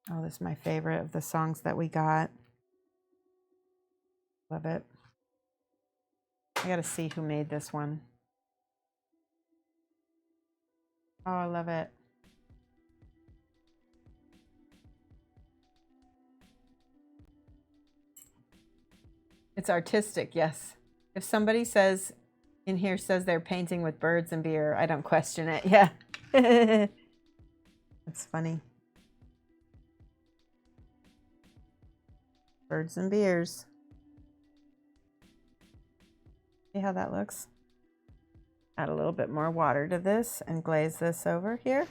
[SPEAKER 2] Oh, this is my favorite of the songs that we got. Love it. I gotta see who made this one. Oh, I love it. It's artistic, yes. If somebody says in here says they're painting with birds and beer, I don't question it. Yeah. That's funny. Birds and beers. See how that looks? Add a little bit more water to this and glaze this over here.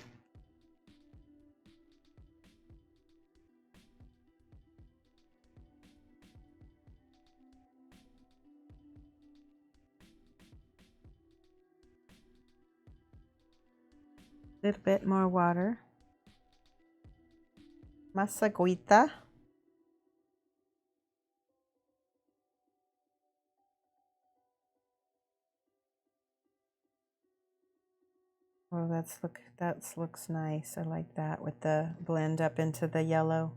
[SPEAKER 2] A little bit more water. Más agüita. Oh, that looks nice. I like that with the blend up into the yellow.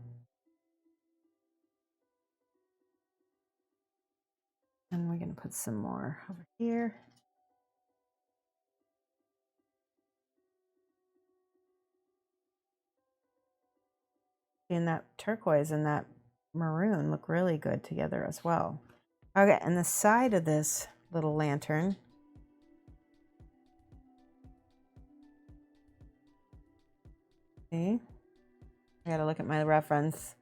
[SPEAKER 2] And we're gonna put some more over here. And that turquoise and that maroon look really good together as well. Okay, and the side of this little lantern. See? I gotta look at my reference.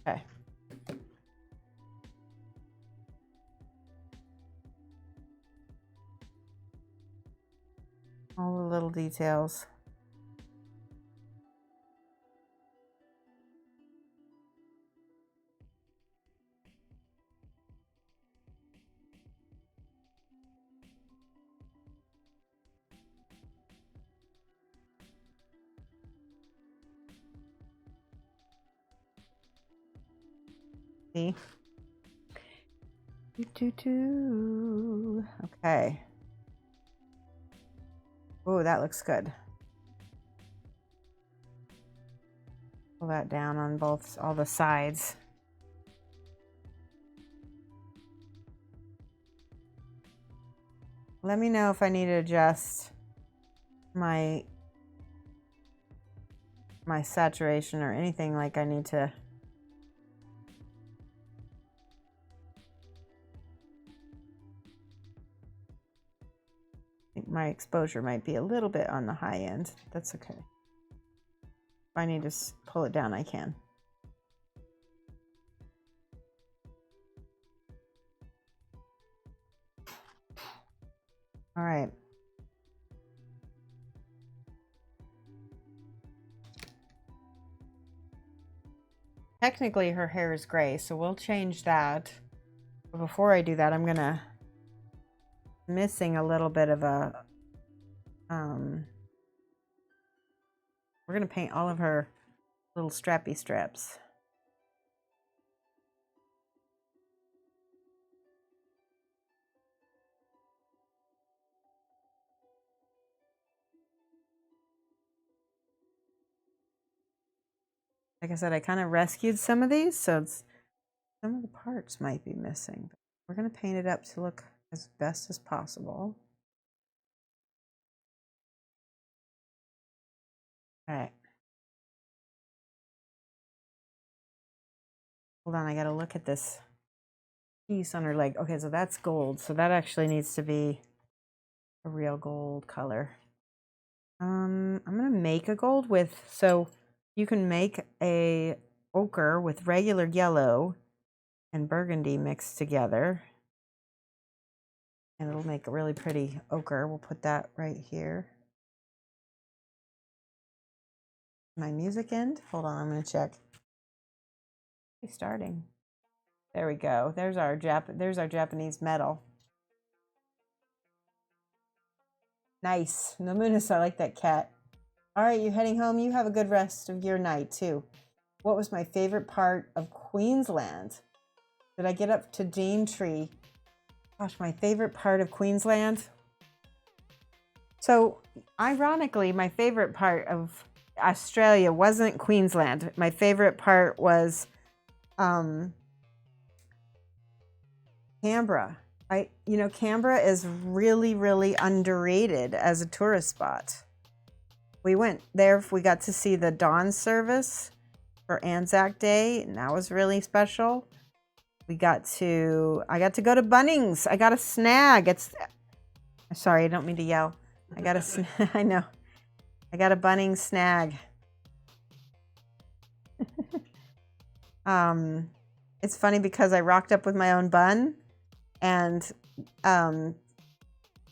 [SPEAKER 2] Okay. All the little details. See? Okay. Oh, that looks good. Pull that down on all the sides. Let me know if I need to adjust my saturation or anything like I need to. My exposure might be a little bit on the high end. That's okay. If I need to pull it down, I can. All right. Technically, her hair is gray, so we'll change that. But before I do that, I'm gonna missing a little bit of a, we're going to paint all of her little strappy straps. Like I said, I kind of rescued some of these, so some of the parts might be missing. But we're going to paint it up to look as best as possible. All right. Hold on, I got to look at this piece on her leg. Okay, so that's gold. So that actually needs to be a real gold color. I'm going to make a gold with, so you can make a ochre with regular yellow and burgundy mixed together. And it'll make a really pretty ochre. We'll put that right here. My music end? Hold on, I'm going to check. It's starting. There we go. There's our Japanese metal. Nice. Nomunis, I like that cat. All right, you heading home? You have a good rest of your night, too. What was my favorite part of Queensland? Did I get up to Daintree? Gosh, my favorite part of Queensland? So, ironically, my favorite part of Australia wasn't Queensland. My favorite part was Canberra. Canberra is really, really underrated as a tourist spot. We went there, we got to see the dawn service for Anzac Day, and that was really special. I got to go to Bunnings. I got a snag. Sorry, I don't mean to yell. I got a I know. I got a Bunnings snag. It's funny because I rocked up with my own bun, and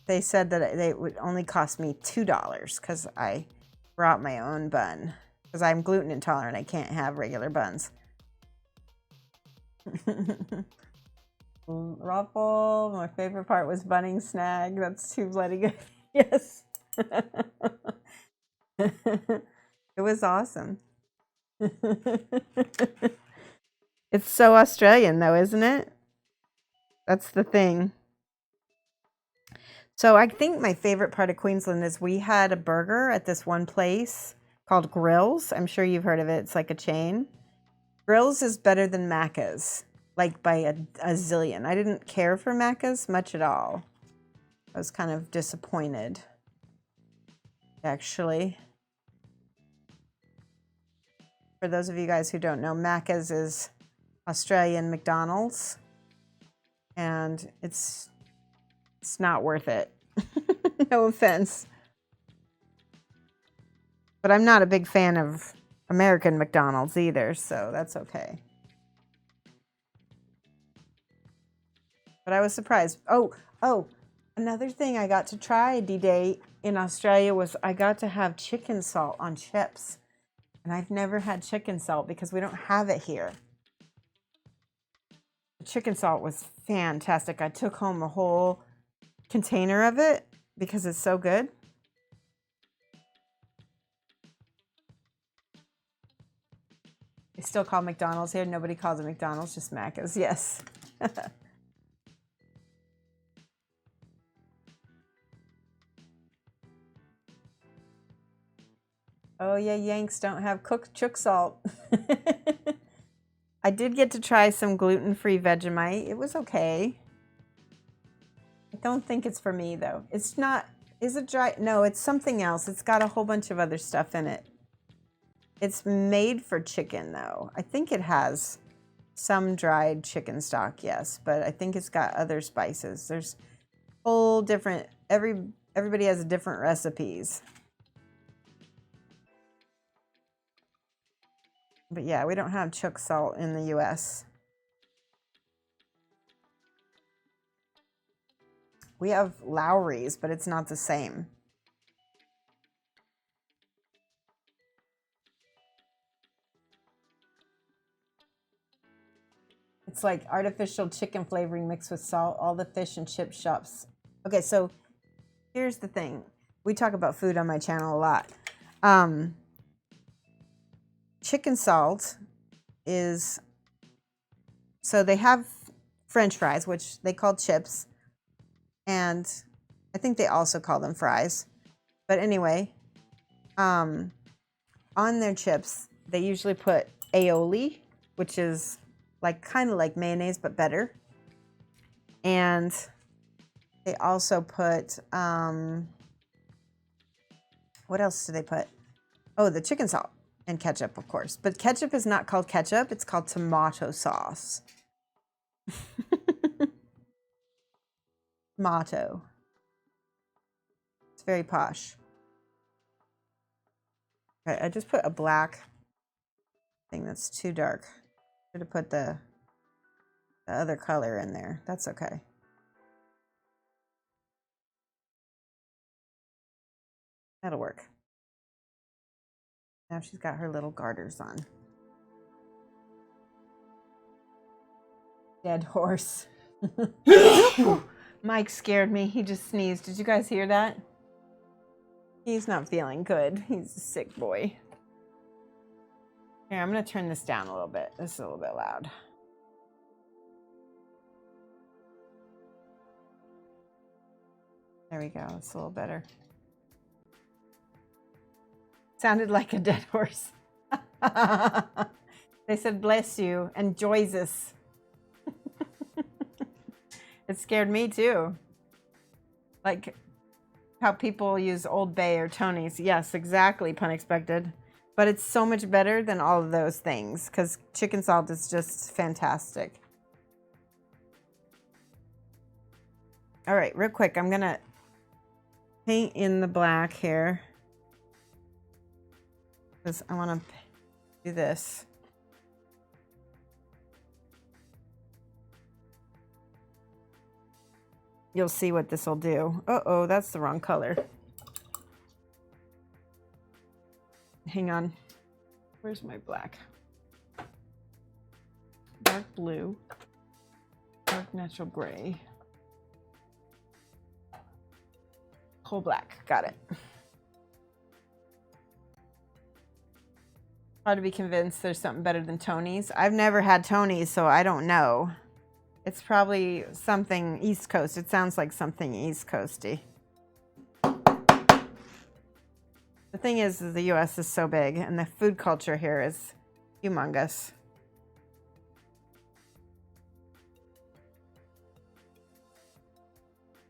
[SPEAKER 2] they said that it would only cost me $2 because I brought my own bun, because I'm gluten intolerant. I can't have regular buns. Ruffle, my favorite part was Bunning snag. That's too bloody good. Yes. It was awesome. It's so Australian though, isn't it? That's the thing. So I think my favorite part of Queensland is we had a burger at this one place called Grills. I'm sure you've heard of it. It's like a chain. Grills is better than Macca's, like by a zillion. I didn't care for Macca's much at all. I was kind of disappointed, actually. For those of you guys who don't know, Macca's is Australian McDonald's, and it's not worth it. No offense. But I'm not a big fan of American McDonald's either, so that's okay. But I was surprised. Oh, another thing I got to try D-Day in Australia was I got to have chicken salt on chips. And I've never had chicken salt because we don't have it here. The chicken salt was fantastic. I took home a whole container of it because it's so good. They still call McDonald's here. Nobody calls it McDonald's, just Macca's. Yes. Oh yeah, Yanks don't have cooked chook salt. I did get to try some gluten-free Vegemite. It was okay. I don't think it's for me though. It's not, is it dry? No, it's something else. It's got a whole bunch of other stuff in it. It's made for chicken though. I think it has some dried chicken stock, yes, but I think it's got other spices. There's whole different, everybody has different recipes. But yeah, we don't have chook salt in the US. We have Lowry's, but it's not the same. It's like artificial chicken flavoring mixed with salt. All the fish and chip shops Okay, so here's the thing. We talk about food on my channel a lot. Chicken salt is, so they have French fries, which they call chips, and I think they also call them fries. But anyway, on their chips, they usually put aioli, which is like kind of like mayonnaise but better. And they also put what else do they put? Oh, the chicken salt and ketchup, of course. But ketchup is not called ketchup, it's called tomato sauce. Tomato. It's very posh. Okay, I just put a black thing that's too dark. Should have put the other color in there. That's okay. That'll work. Now she's got her little garters on. Dead horse. Mike scared me. He just sneezed. Did you guys hear that? He's not feeling good. He's a sick boy. Here, I'm going to turn this down a little bit. This is a little bit loud. There we go. It's a little better. Sounded like a dead horse. They said, bless you, and Jesus. It scared me too. Like how people use Old Bay or Tony's. Yes, exactly, pun expected. But it's so much better than all of those things because chicken salt is just fantastic. All right, real quick, I'm gonna paint in the black here because I want to do this. You'll see what this will do. Uh-oh, that's the wrong color. Hang on. Where's my black? Dark blue. Dark natural gray. Coal black. Got it. Hard to be convinced there's something better than Tony's. I've never had Tony's, so I don't know. It's probably something East Coast. It sounds like something East Coasty. The thing is the U.S. is so big, and the food culture here is humongous.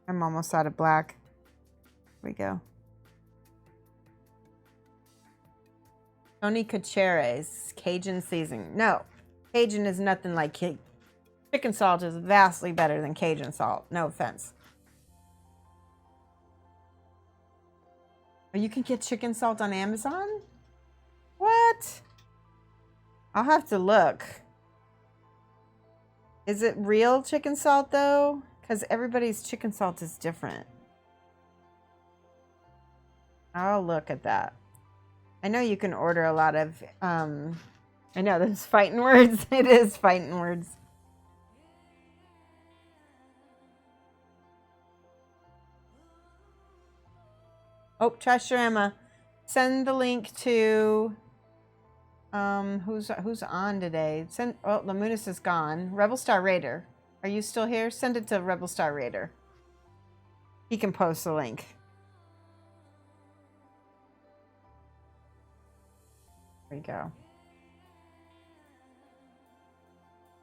[SPEAKER 2] I'm almost out of black. Here we go. Tony Cachere's Cajun seasoning. No, Cajun is nothing like chicken salt is vastly better than Cajun salt. No offense. Oh, you can get chicken salt on Amazon? What? I'll have to look. Is it real chicken salt though? Because everybody's chicken salt is different. I'll look at that. I know you can order a lot of, I know that's fighting words. It is fighting words. Oh, Trashorama, send the link to who's on today. Send. Oh, Lamunis is gone. Rebel Star Raider, are you still here? Send it to Rebel Star Raider. He can post the link. There you go.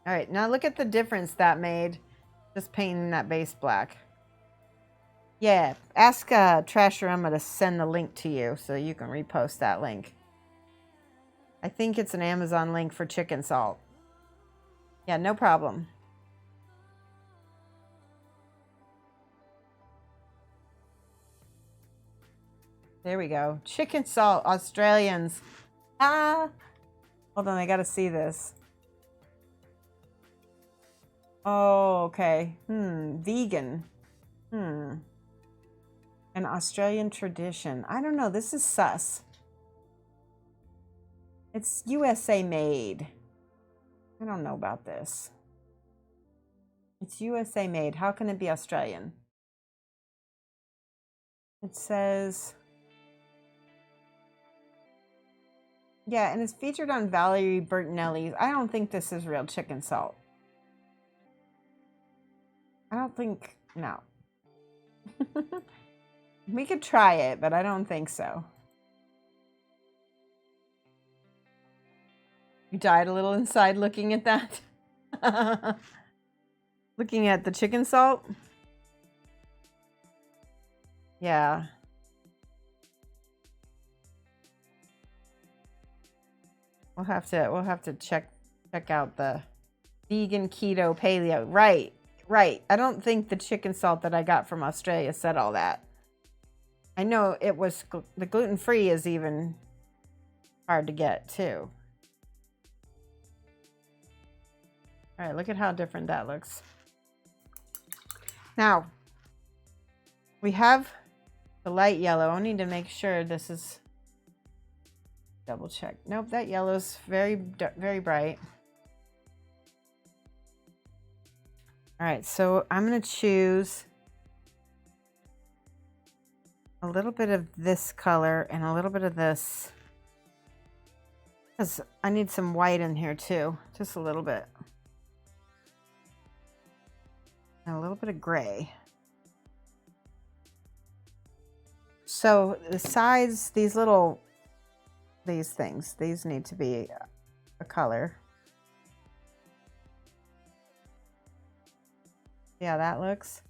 [SPEAKER 2] All right, now look at the difference that made. Just painting that base black. Yeah, ask Trashorama to send the link to you so you can repost that link. I think it's an Amazon link for chicken salt. Yeah, no problem. There we go. Chicken salt, Australians. Ah! Hold on, I gotta see this. Oh, okay. Vegan. An Australian tradition. I don't know. This is sus. It's USA made. I don't know about this. It's USA made. How can it be Australian? It says, yeah, and it's featured on Valerie Bertinelli's. I don't think this is real chicken salt. I don't think, no. We could try it, but I don't think so. You died a little inside looking at that. Looking at the chicken salt. Yeah. We'll have to check out the vegan, keto, paleo. Right. I don't think the chicken salt that I got from Australia said all that. I know it was the gluten-free is even hard to get too. All right, look at how different that looks. Now, we have the light yellow. I need to make sure this is, double check. Nope, that yellow's very bright. All right, so I'm going to choose a little bit of this color and a little bit of this, because I need some white in here too, just a little bit. And a little bit of gray. So the sides, these things, these need to be a color. See how that looks?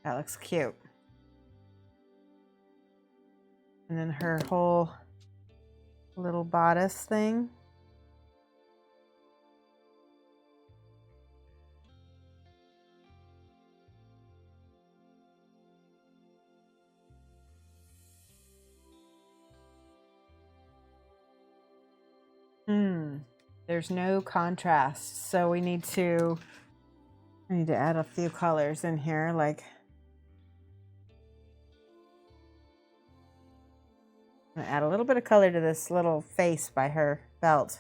[SPEAKER 2] That looks cute. And then her whole little bodice thing. There's no contrast, so I need to add a few colors in here, like I'm gonna add a little bit of color to this little face by her belt.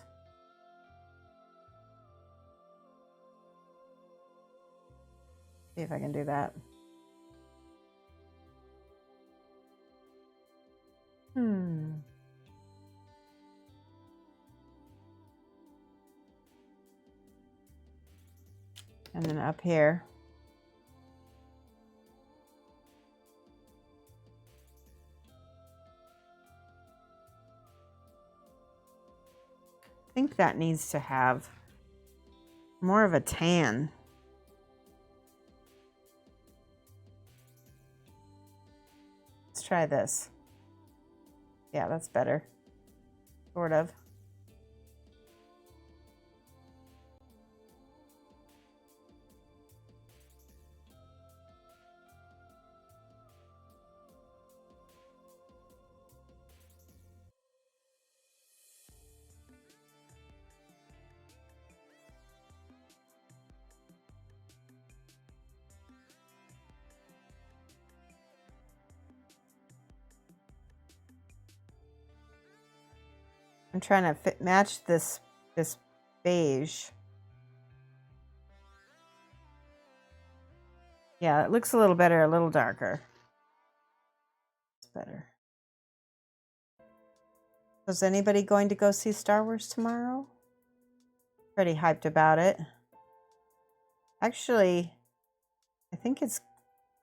[SPEAKER 2] See if I can do that. And then up here. I think that needs to have more of a tan. Let's try this. Yeah, that's better. Sort of. I'm trying to match this beige. Yeah, it looks a little better, a little darker. It's better. Is anybody going to go see Star Wars tomorrow? Pretty hyped about it. Actually, I think it's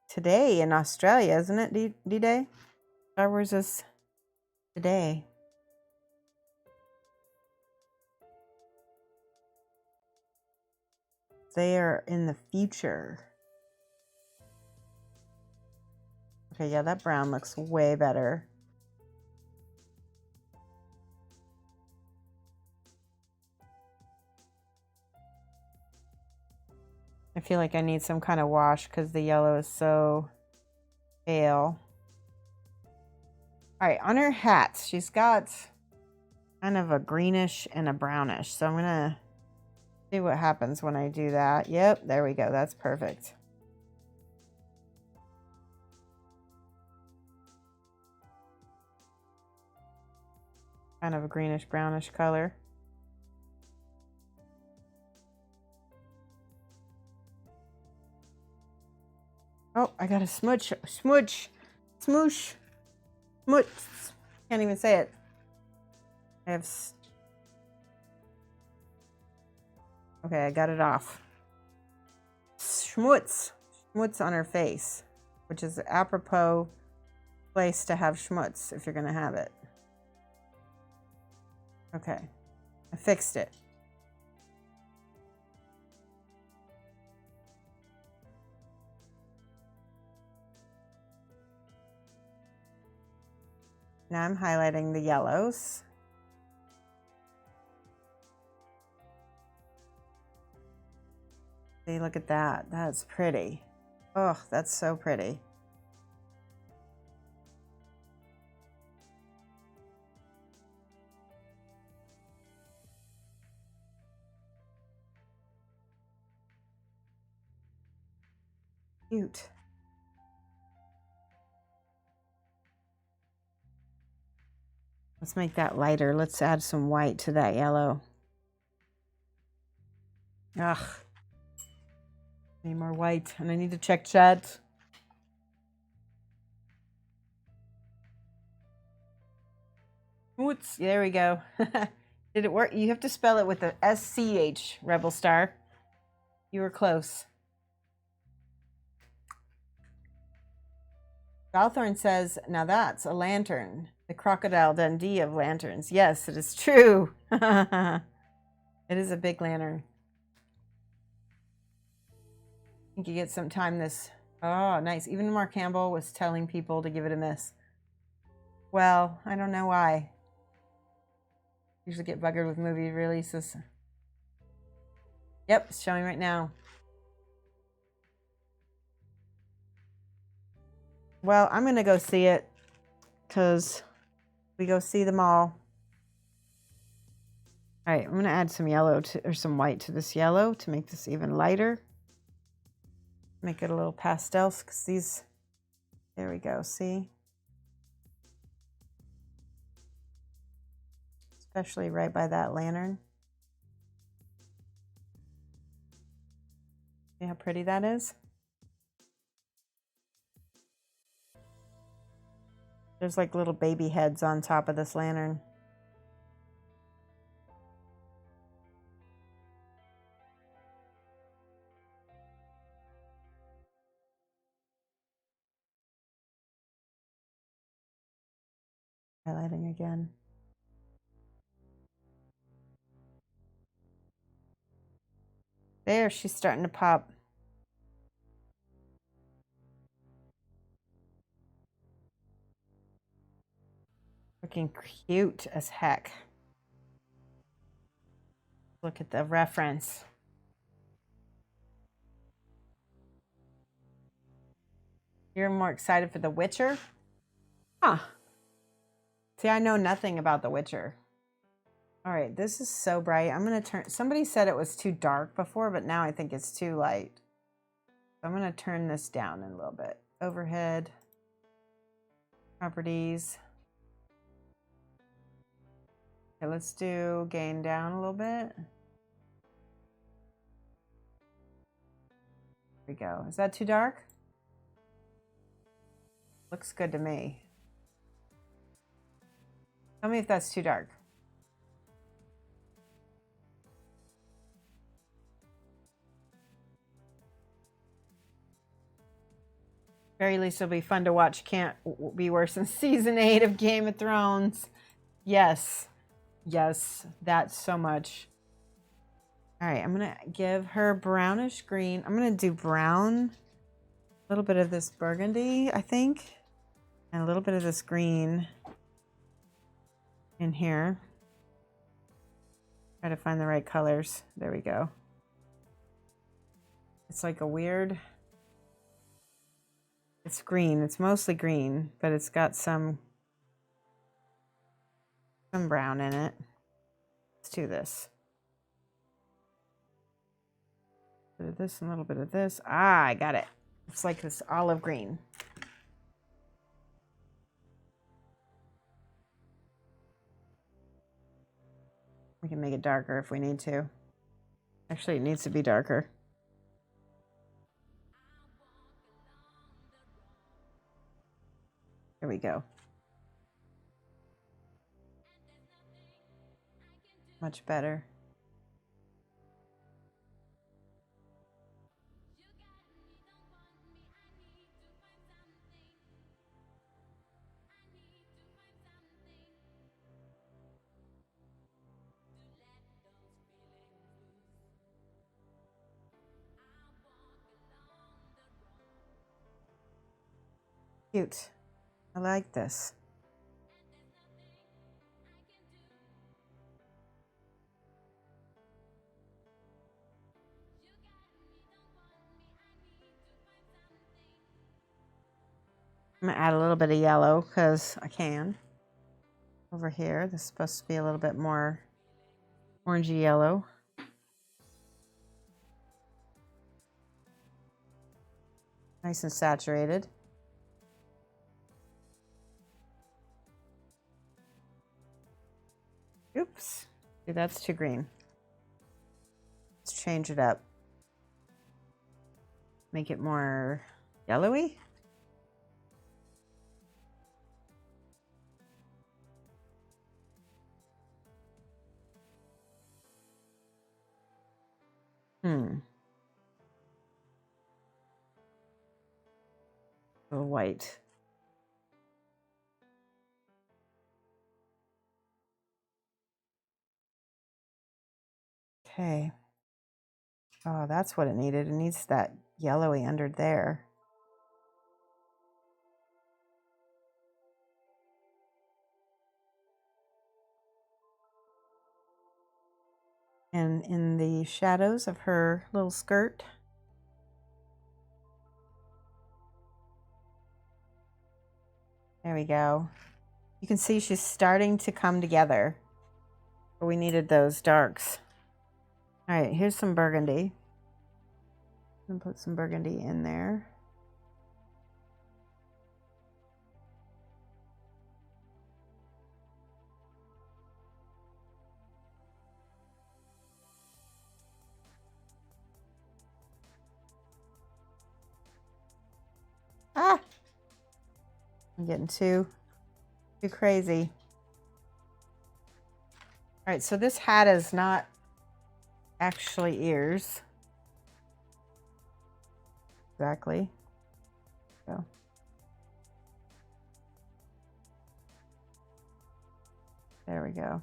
[SPEAKER 2] today in Australia, isn't it, D-Day? Star Wars is today. They are in the future. Okay, yeah, that brown looks way better. I feel like I need some kind of wash because the yellow is so pale. All right, on her hat, she's got kind of a greenish and a brownish. So I'm going to see what happens when I do that. Yep, there we go. That's perfect. Kind of a greenish brownish color. I got a smooch. Smooch. Smoosh. Smooch. Can't even say it. I have... Okay, I got it off. Schmutz. Schmutz on her face, which is apropos place to have schmutz if you're going to have it. Okay. I fixed it. Now I'm highlighting the yellows. See, look at that. That's pretty. Oh, that's so pretty. Cute. Let's make that lighter. Let's add some white to that yellow. Ugh. Need more white, and I need to check chat. Oops, there we go. Did it work? You have to spell it with a SCH, Rebel Star. You were close. Balthorn says, now that's a lantern. The Crocodile Dundee of lanterns. Yes, it is true. It is a big lantern. I think you get some time this... Oh, nice. Even Mark Campbell was telling people to give it a miss. Well, I don't know why. Usually get buggered with movie releases. Yep, it's showing right now. Well, I'm going to go see it because we go see them all. All right, I'm going to add some yellow or some white to this yellow to make this even lighter. Make it a little pastel because these, there we go, see? Especially right by that lantern. See how pretty that is? There's like little baby heads on top of this lantern. Highlighting again. There, she's starting to pop. Looking cute as heck. Look at the reference. You're more excited for The Witcher? Huh. See, I know nothing about The Witcher. All right, this is so bright. I'm going to turn... Somebody said it was too dark before, but now I think it's too light. So I'm going to turn this down a little bit. Overhead. Properties. Okay, let's do gain down a little bit. There we go. Is that too dark? Looks good to me. Tell me if that's too dark. Very least it'll be fun to watch. Can't be worse than season 8 of Game of Thrones. Yes. Yes, that's so much. All right, I'm going to give her brownish green. I'm going to do brown. A little bit of this burgundy, I think. And a little bit of this green in here. Try to find the right colors. There we go. It's like a weird... It's green. It's mostly green, but it's got some brown in it. Let's do this. A bit of this and a little bit of this. Ah, I got it. It's like this olive green. We can make it darker if we need to. Actually, it needs to be darker. There we go. Much better. Cute. I like this. I'm gonna add a little bit of yellow because I can. Over here, this is supposed to be a little bit more orangey yellow. Nice and saturated. Oops, see, that's too green. Let's change it up. Make it more yellowy. A little white. Okay. Oh, that's what it needed. It needs that yellowy under there. And in the shadows of her little skirt. There we go. You can see she's starting to come together. But we needed those darks. All right, here's some burgundy. I'm gonna put some burgundy in there. Ah! I'm getting too crazy. All right, so this hat is not actually ears. Exactly. So. There we go.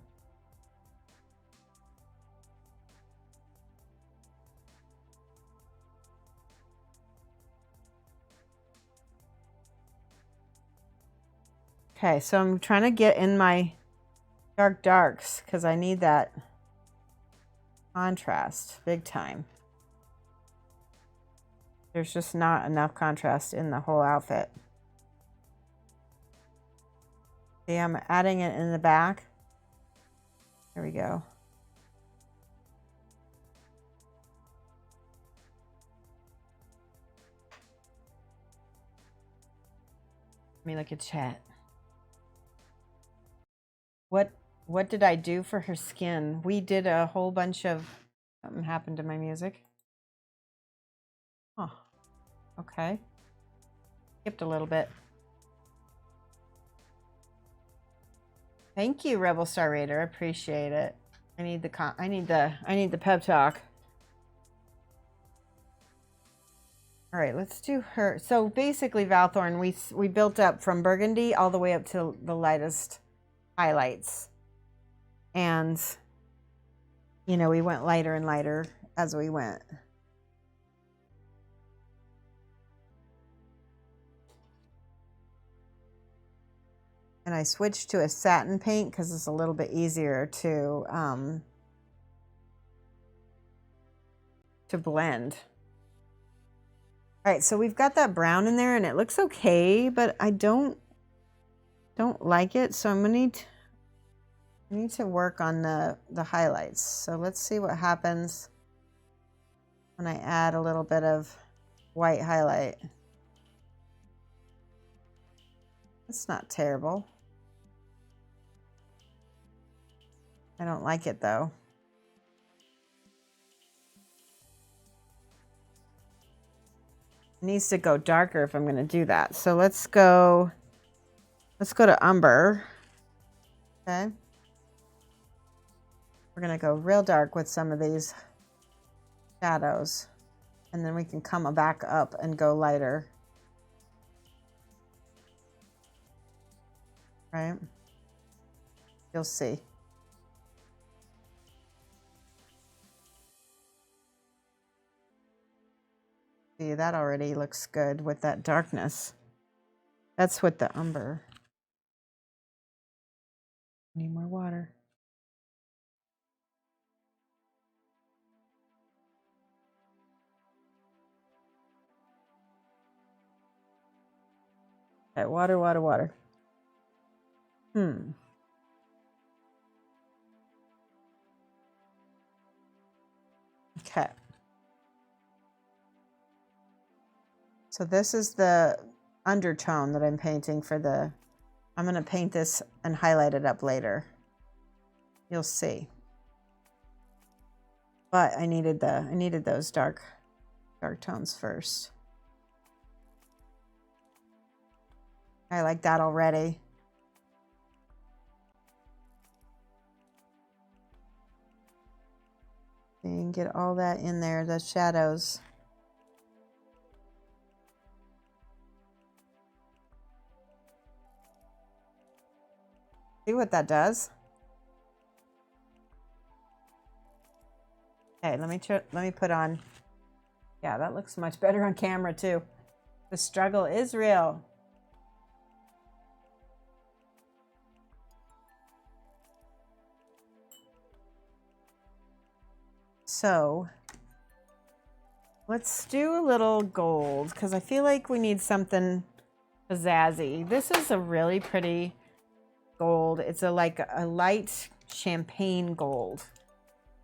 [SPEAKER 2] Okay, so I'm trying to get in my darks because I need that contrast big time. There's just not enough contrast in the whole outfit. See, I'm adding it in the back. There we go. Let me look at chat. What did I do for her skin? We did a whole bunch of... Something happened to my music. Oh, okay. Skipped a little bit. Thank you, Rebel Star Raider. I appreciate it. I need the pep talk. All right, let's do her. So basically, Valthorn, we built up from burgundy all the way up to the lightest highlights. And, you know, we went lighter and lighter as we went. And I switched to a satin paint because it's a little bit easier to blend. All right, so we've got that brown in there and it looks okay, but I don't like it. So I'm gonna need to work on the highlights. So let's see what happens when I add a little bit of white highlight. It's not terrible. I don't like it though. It needs to go darker if I'm going to do that. So let's go Let's go to umber. Okay. We're going to go real dark with some of these shadows. And then we can come back up and go lighter. Right? You'll see. See, that already looks good with that darkness. That's with the umber. Need more water. Okay, water, water, water. Okay. So this is the undertone that I'm painting for the, I'm going to paint this and highlight it up later. You'll see. But I needed those dark tones first. I like that already. So you can get all that in there, the shadows. See what that does? Okay, let me put on. Yeah, that looks much better on camera too. The struggle is real. So let's do a little gold because I feel like we need something pizzazzy. This is a really pretty gold. It's like a light champagne gold,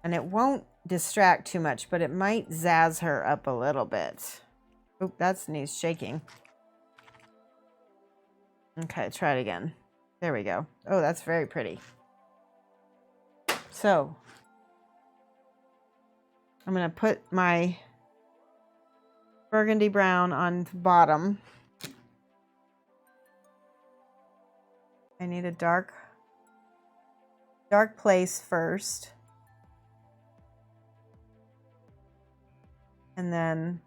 [SPEAKER 2] and it won't distract too much, but it might zazz her up a little bit. Oop, that's knees shaking. Okay, try it again. There we go. Oh, that's very pretty. So I'm going to put my burgundy brown on bottom. I need a dark place first. And then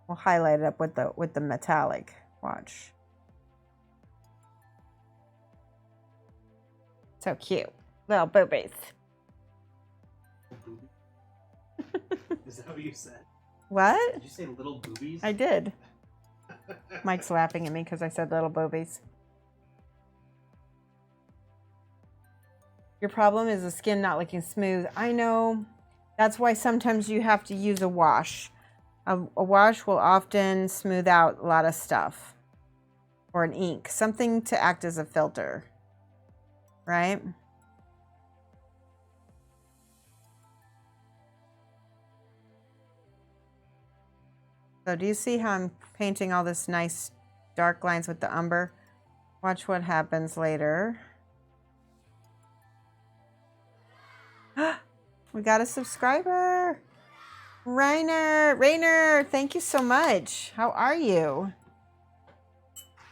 [SPEAKER 2] we'll highlight it up with the metallic. Watch. So cute. Little boobies.
[SPEAKER 3] Is that what you said?
[SPEAKER 2] What?
[SPEAKER 3] Did you say little boobies?
[SPEAKER 2] I did. Mike's laughing at me because I said little boobies. Your problem is the skin not looking smooth. I know. That's why sometimes you have to use a wash. A wash will often smooth out a lot of stuff. Or an ink. Something to act as a filter. Right? So do you see how I'm painting all this nice dark lines with the umber? Watch what happens later. We got a subscriber. Rainer, thank you so much. How are you?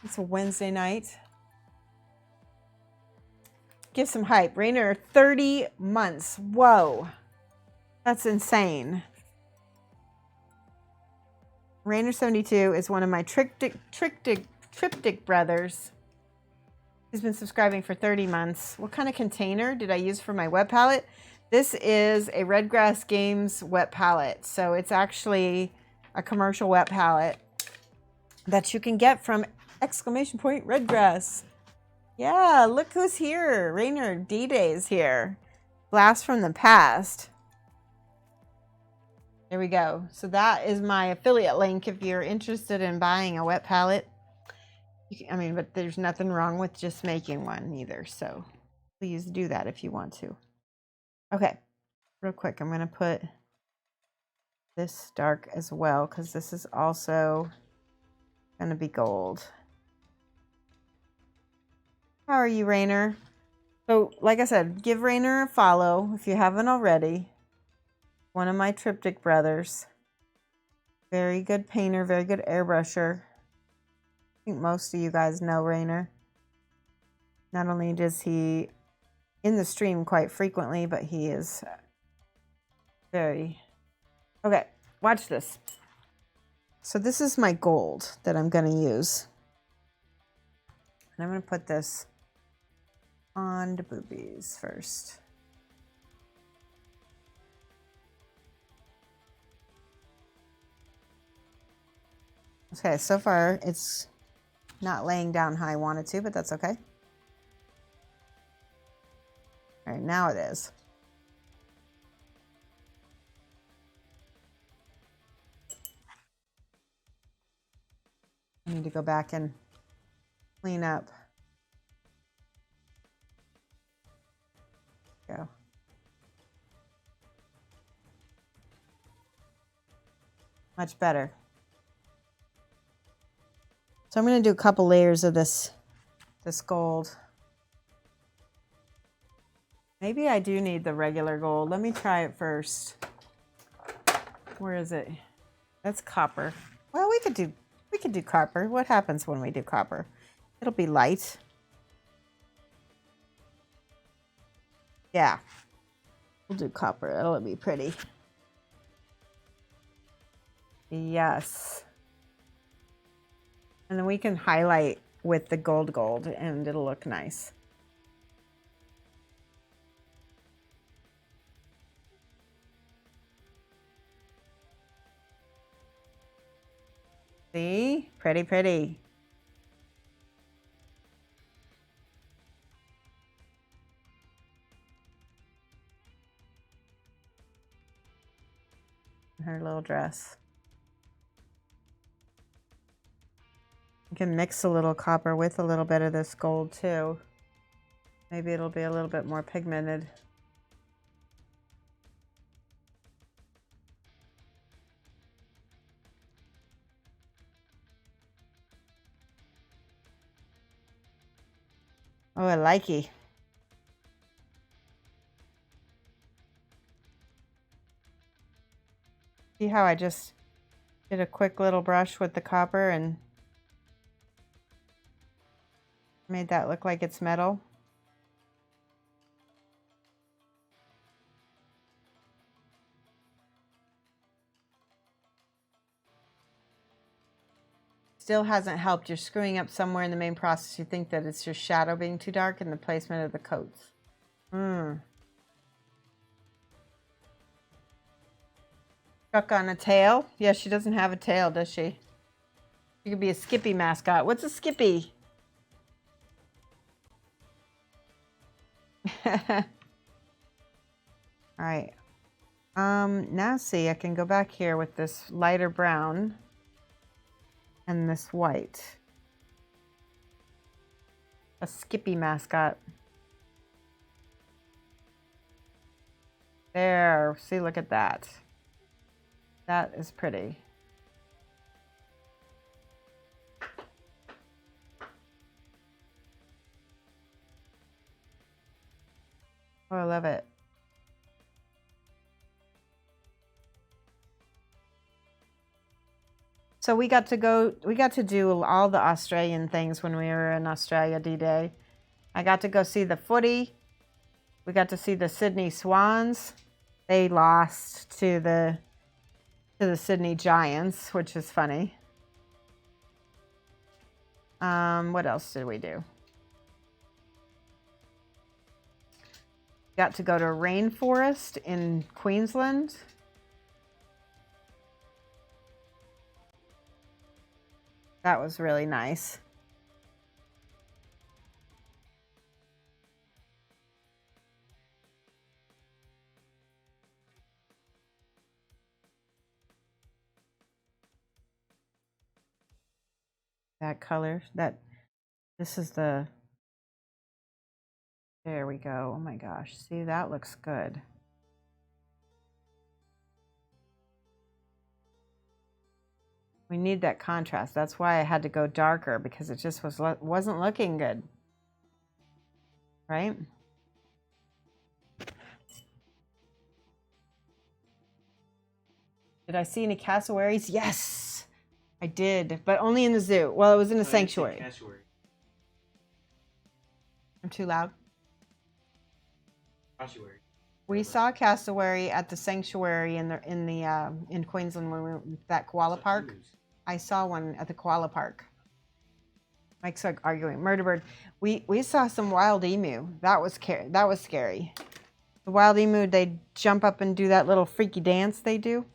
[SPEAKER 2] It's a Wednesday night. Give some hype. Rainer, 30 months. Whoa. That's insane. Rainer72 is one of my triptych brothers. He's been subscribing for 30 months. What kind of container did I use for my wet palette? This is a Redgrass Games wet palette. So it's actually a commercial wet palette that you can get from !Redgrass. Yeah, look who's here. Rainer D-Day is here. Blast from the past. There we go. So that is my affiliate link if you're interested in buying a wet palette. But there's nothing wrong with just making one either. So please do that if you want to. Okay, real quick, I'm going to put this dark as well because this is also going to be gold. How are you, Rainer? So, like I said, give Rainer a follow if you haven't already. One of my triptych brothers. Very good painter, very good airbrusher. think most of you guys know Rainer. Not only does he in the stream quite frequently, but he is very... Okay, watch this. So this is my gold that I'm going to use. And I'm going to put this on the boobies first. Okay, so far it's not laying down how I want it to, but that's okay. All right, now it is. I need to go back and clean up. Go. Much better. So I'm going to do a couple layers of this gold. Maybe I do need the regular gold. Let me try it first. Where is it? That's copper. Well, we could do copper. What happens when we do copper? It'll be light. Yeah. We'll do copper. That'll be pretty. Yes. And then we can highlight with the gold and it'll look nice. See? Pretty, pretty. Her little dress. You can mix a little copper with a little bit of this gold too. Maybe it'll be a little bit more pigmented. Oh, I like it. See how I just did a quick little brush with the copper and made that look like it's metal? Still hasn't helped. You're screwing up somewhere in the main process. You think that it's your shadow being too dark and the placement of the coats. Stuck on a tail? Yeah, she doesn't have a tail, does she? She could be a Skippy mascot. What's a Skippy? All right. Now see, I can go back here with this lighter brown and this white. A Skippy mascot. There, see, look at that. That is pretty. Oh, I love it. So we got to do all the Australian things when we were in Australia D-Day. I got to go see the footy. We got to see the Sydney Swans. They lost to the Sydney Giants, which is funny. What else did we do? Got to go to a rainforest in Queensland. That was really nice. That color, this is the, there we go. Oh my gosh, see, that looks good. We need that contrast. That's why I had to go darker, because it just wasn't looking good. Right? Did I see any cassowaries? Yes! I did, but only in the zoo. Well, it was in a
[SPEAKER 3] No, I didn't say
[SPEAKER 2] sanctuary.
[SPEAKER 3] Cassowary.
[SPEAKER 2] I'm too loud.
[SPEAKER 3] Cassowary.
[SPEAKER 2] We saw cassowary at the sanctuary in Queensland when we were at that koala park. I saw one at the koala park. Mike's like arguing. Murder bird. We saw some wild emu. That was scary. The wild emu, they jump up and do that little freaky dance they do.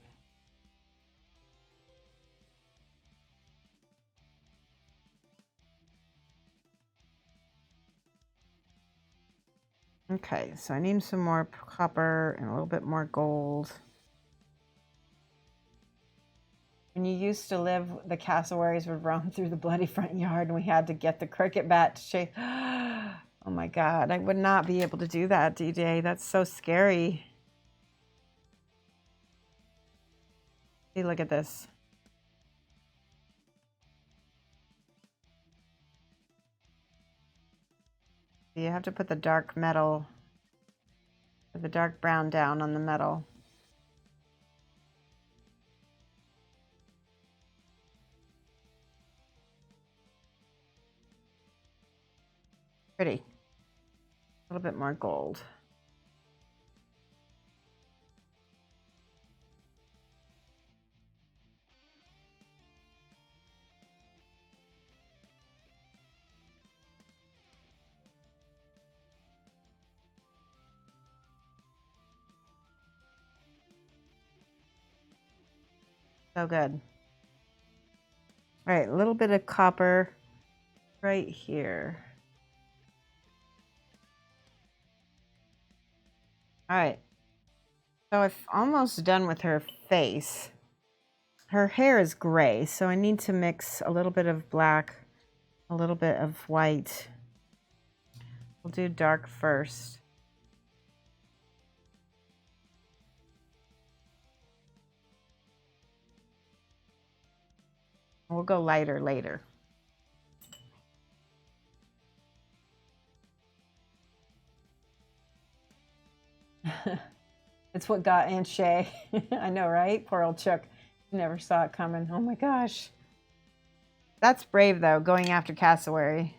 [SPEAKER 2] Okay, so I need some more copper and a little bit more gold. When you used to live, the cassowaries would roam through the bloody front yard and we had to get the cricket bat to chase. Oh my God, I would not be able to do that, DJ. That's so scary. See, look at this. You have to put the dark metal, the dark brown down on the metal. Pretty. A little bit more gold. So good. All right, a little bit of copper right here. All right. So I've almost done with her face. Her hair is gray, so I need to mix a little bit of black, a little bit of white. We'll do dark first. We'll go lighter later. It's what got Aunt Shay. I know, right? Poor old Chuck. Never saw it coming. Oh my gosh. That's brave, though, going after cassowary.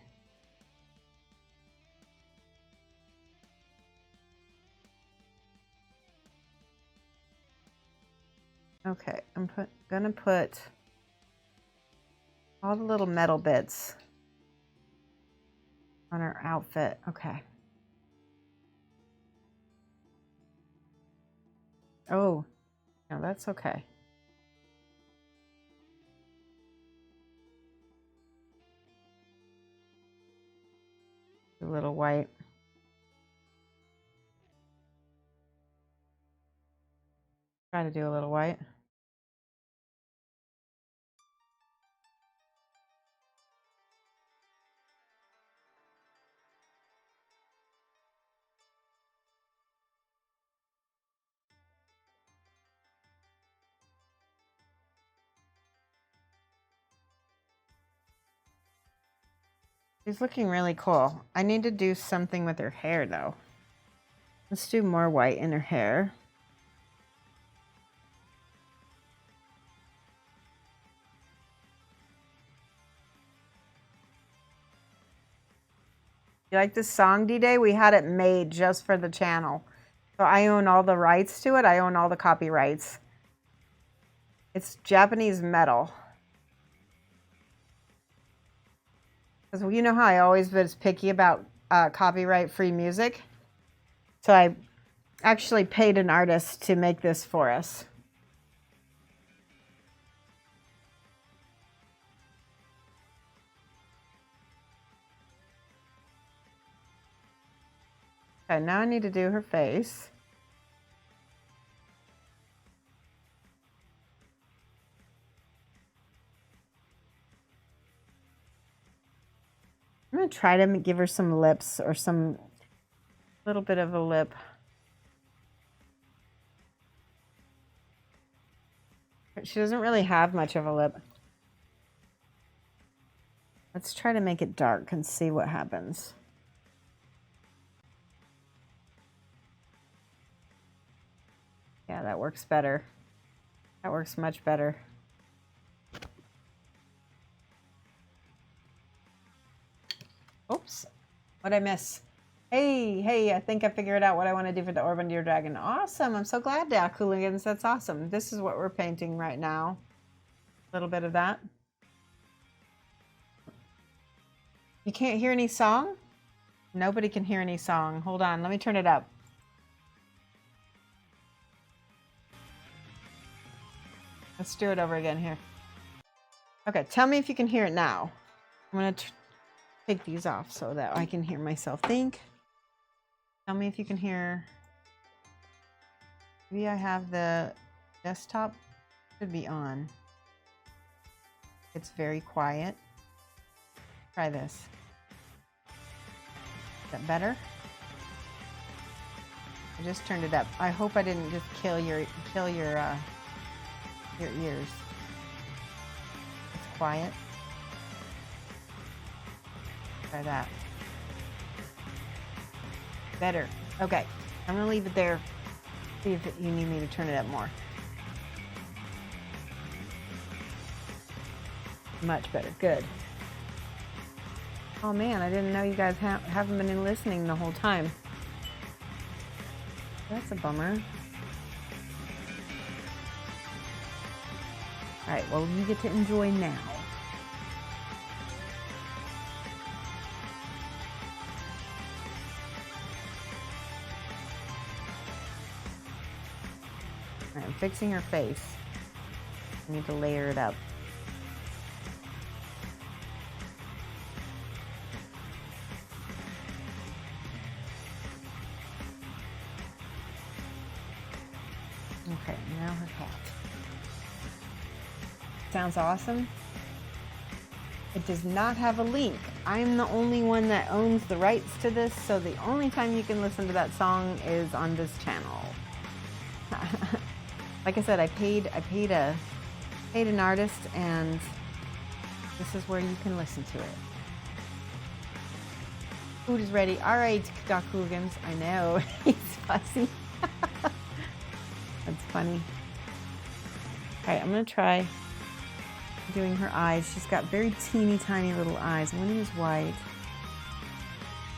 [SPEAKER 2] Okay, I'm gonna put all the little metal bits on her outfit. Okay. Oh, no, that's okay. A little white. Try to do a little white. She's looking really cool. I need to do something with her hair, though. Let's do more white in her hair. You like this song, D-Day? We had it made just for the channel. So I own all the rights to it. I own all the copyrights. It's Japanese metal. Because you know how I always was picky about copyright-free music? So I actually paid an artist to make this for us. Okay, now I need to do her face. I'm going to try to give her some lips or some little bit of a lip. She doesn't really have much of a lip. Let's try to make it dark and see what happens. Yeah, that works better. That works much better. What'd I miss? Hey, I think I figured out what I want to do for the Orban Deer Dragon. Awesome. I'm so glad, Hooligans. That's awesome. This is what we're painting right now. A little bit of that. You can't hear any song? Nobody can hear any song. Hold on. Let me turn it up. Let's do it over again here. Okay, tell me if you can hear it now. I'm going to take these off so that I can hear myself think. Tell me if you can hear. Maybe I have the desktop. Should be on. It's very quiet. Try this. Is that better? I just turned it up. I hope I didn't just kill your ears. It's quiet. Try that. Better. Okay. I'm gonna leave it there. See if you need me to turn it up more. Much better. Good. Oh man, I didn't know you guys haven't been listening the whole time. That's a bummer. All right, well, you get to enjoy now. All right, I'm fixing her face. I need to layer it up. Okay, now her hat. Sounds awesome. It does not have a link. I'm the only one that owns the rights to this, so the only time you can listen to that song is on this channel. Like I said, I paid an artist, and this is where you can listen to it. Food is ready. All right, Doc Hooligans. I know he's fussy. That's funny. All right, I'm gonna try doing her eyes. She's got very teeny tiny little eyes. I'm gonna use white.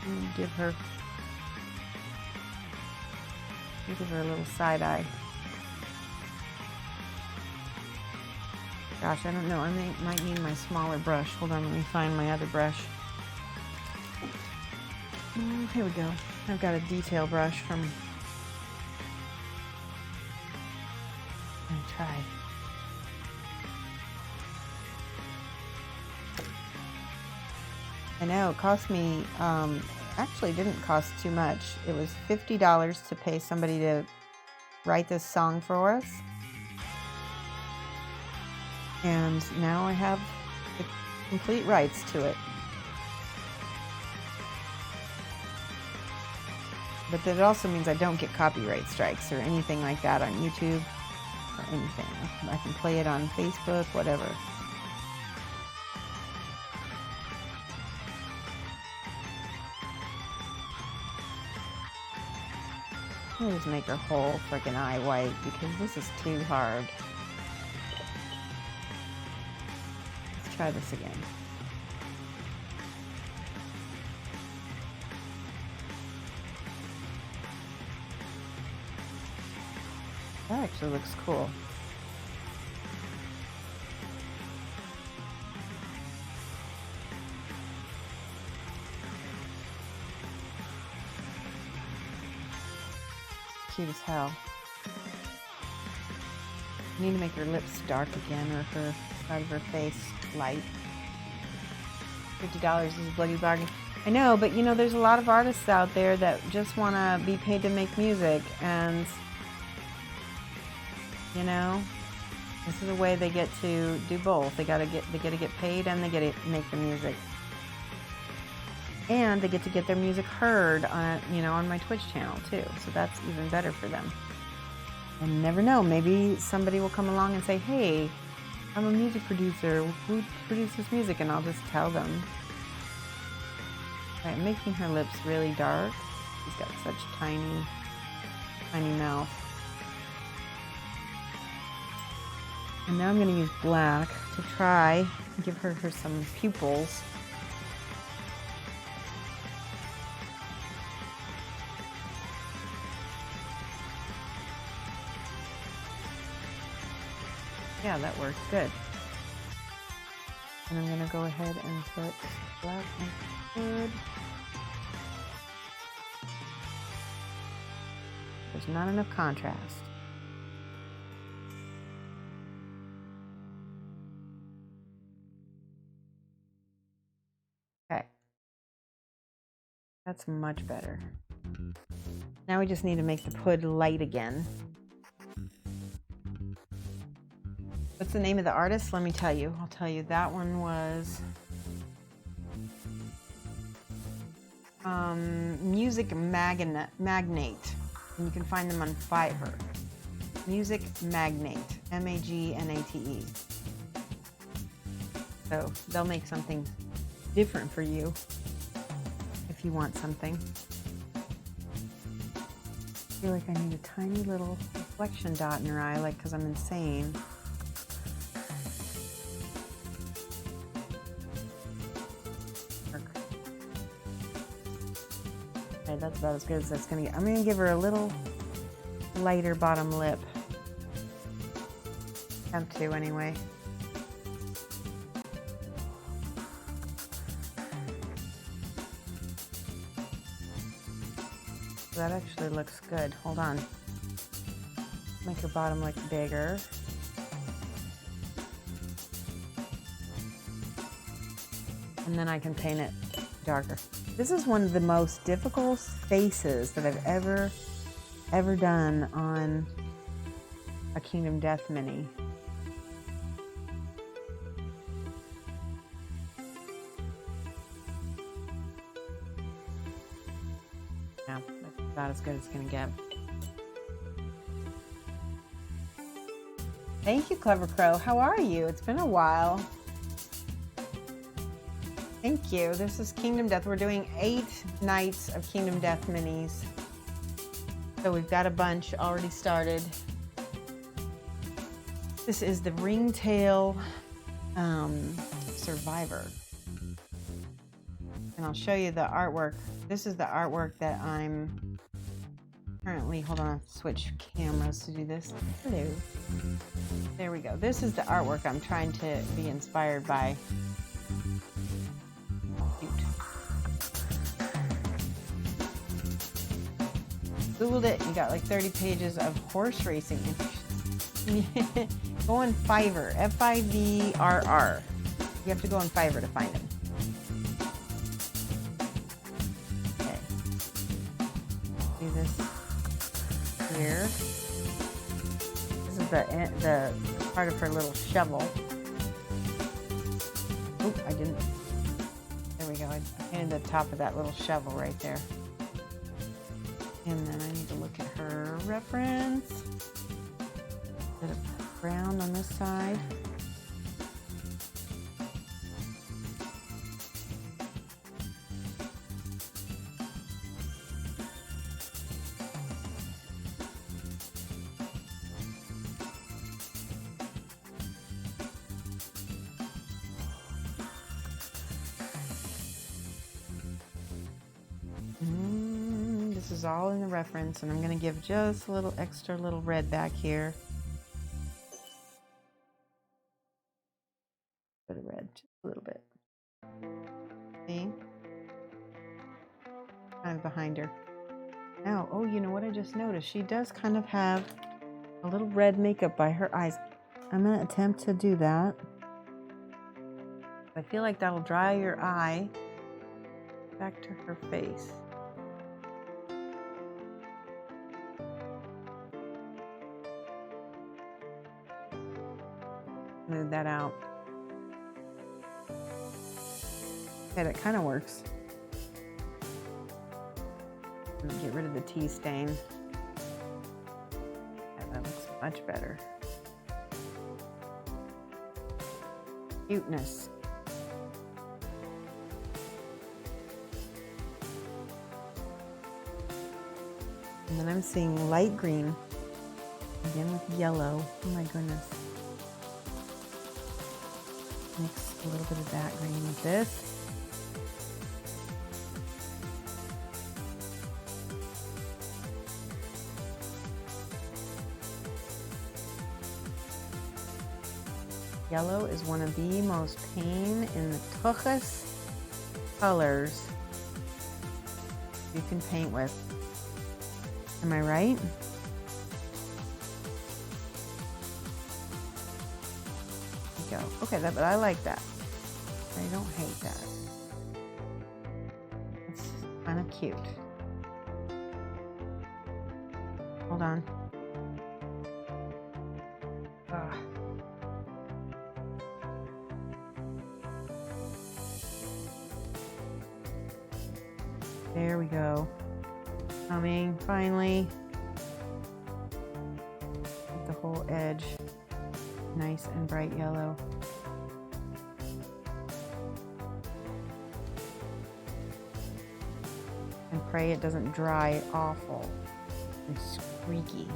[SPEAKER 2] I'm gonna give her a little side eye. Gosh, I don't know. I might need my smaller brush. Hold on, let me find my other brush. Oh, here we go. I've got a detail brush from. I'm gonna try. I know it cost me. Actually, didn't cost too much. It was $50 to pay somebody to write this song for us. And now I have the complete rights to it. But that also means I don't get copyright strikes or anything like that on YouTube or anything. I can play it on Facebook, whatever. I'll just make her whole freaking eye white because this is too hard. Let's try this again. That actually looks cool. Cute as hell. I need to make her lips dark again, or her side of her face light. $50 is a bloody bargain. I know, but you know, there's a lot of artists out there that just want to be paid to make music, and you know, this is a way they get to do both. They get to get paid, and they get to make the music, and they get to get their music heard on, you know, on my Twitch channel too. So that's even better for them. And never know, maybe somebody will come along and say, "Hey, I'm a music producer. Who produces music?" And I'll just tell them. All right, I'm making her lips really dark. She's got such tiny mouth. And now I'm going to use black to try and give her some pupils. Yeah, that works good. And I'm gonna go ahead and put black on the hood. There's not enough contrast. Okay. That's much better. Now we just need to make the hood light again. What's the name of the artist? Let me tell you. I'll tell you. That one was Music Magnate. And you can find them on Fiverr. Music Magnate. Magnate. So they'll make something different for you if you want something. I feel like I need a tiny little reflection dot in her eye, like, because I'm insane. Okay, that's about as good as that's gonna get. I'm gonna give her a little lighter bottom lip. Attempt to, anyway. That actually looks good. Hold on. Make her bottom look bigger. And then I can paint it darker. This is one of the most difficult faces that I've ever done on a Kingdom Death mini. Yeah, that's about as good as it's gonna get. Thank you, Clever Crow. How are you? It's been a while. Thank you. This is Kingdom Death. We're doing 8 nights of Kingdom Death minis. So we've got a bunch already started. This is the Ringtail Survivor. And I'll show you the artwork. This is the artwork that I'm currently, hold on, switch cameras to do this. Hello. There we go. This is the artwork I'm trying to be inspired by. Googled it, you got like 30 pages of horse racing. Go on Fiverr, Fiverr. You have to go on Fiverr to find them. Okay. Do this here. This is the part of her little shovel. Oh, I didn't. There we go. I painted the top of that little shovel right there. And then I need to look at her reference. Bit of brown on this side. This is all in the reference, and I'm going to give just a little extra little red back here. Bit of red, just a little bit. See? Kind of behind her. Now, oh, you know what I just noticed? She does kind of have a little red makeup by her eyes. I'm going to attempt to do that. I feel like that'll dry your eye back to her face. Move that out. Okay, that kind of works. Get rid of the tea stain. Yeah, that looks much better. Cuteness. And then I'm seeing light green again with yellow. Oh my goodness. Mix a little bit of that green with this. Yellow is one of the most pain in the tuchus colors you can paint with. Am I right? There you go. Okay, but I like that. I don't hate that. It's kind of cute. Hold on. Ugh. There we go. Coming finally. Get the whole edge nice and bright yellow. And pray it doesn't dry awful and squeaky.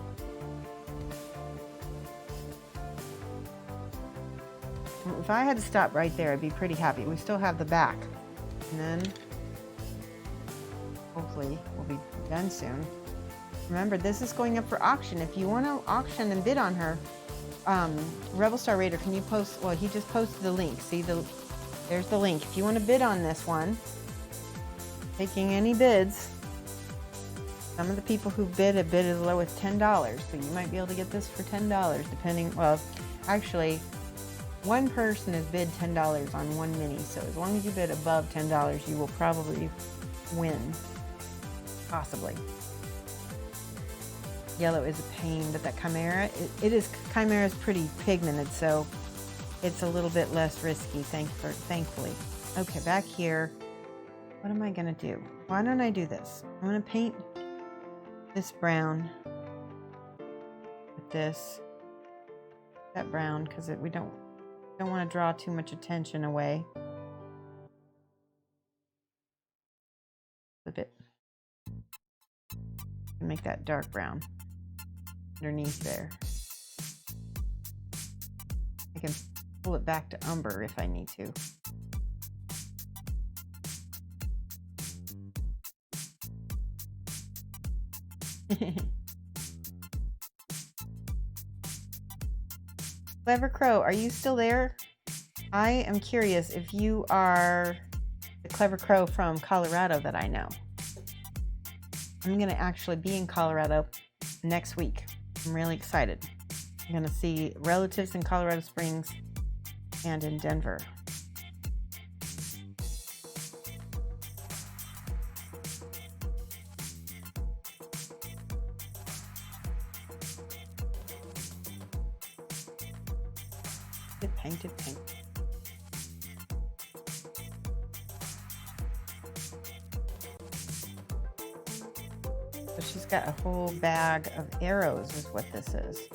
[SPEAKER 2] If I had to stop right there, I'd be pretty happy. We still have the back. And then hopefully we'll be done soon. Remember, this is going up for auction. If you want to auction and bid on her, Rebel Star Raider, can you post? Well, he just posted the link. See, there's the link. If you want to bid on this one, taking any bids. Some of the people who bid have bid as low as $10, so you might be able to get this for $10, depending. Well, actually, one person has bid $10 on one mini, so as long as you bid above $10, you will probably win. Possibly. Yellow is a pain, but that Chimera, Chimera is pretty pigmented, so it's a little bit less risky, thankfully. Okay, back here, what am I gonna do? Why don't I do this? I'm gonna paint this brown with that brown, because we don't want to draw too much attention away. A bit. Make that dark brown underneath there. I can pull it back to umber if I need to. Clever Crow, are you still there? I am curious if you are the Clever Crow from Colorado that I know. I'm going to actually be in Colorado next week. I'm really excited. I'm going to see relatives in Colorado Springs and in Denver. Painted pink. So she's got a whole bag of arrows is what this is.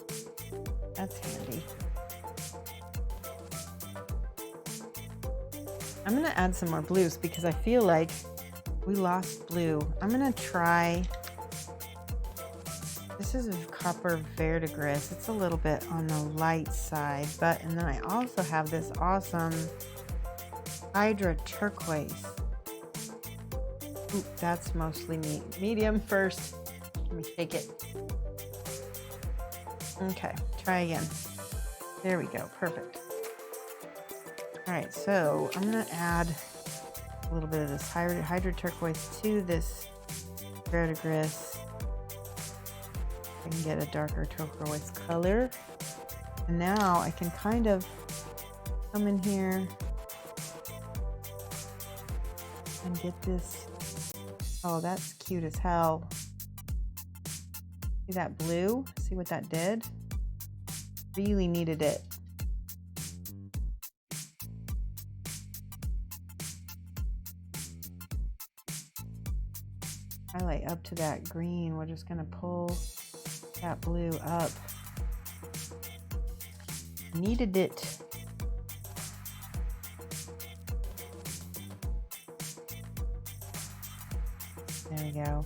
[SPEAKER 2] That's handy. I'm going to add some more blues because I feel like we lost blue. I'm going to try, this is a copper verdigris. It's a little bit on the light side, and then I also have this awesome Hydra turquoise. Ooh, that's mostly medium first. Let me shake it. Okay, try again. There we go, perfect. All right, so I'm gonna add a little bit of this Hydra turquoise to this verdigris. I can get a darker turquoise color. And now I can kind of come in here and get this. Oh, that's cute as hell. See that blue? See what that did? Really needed it. Highlight up to that green. We're just gonna pull that blue up. Needed it. There we go.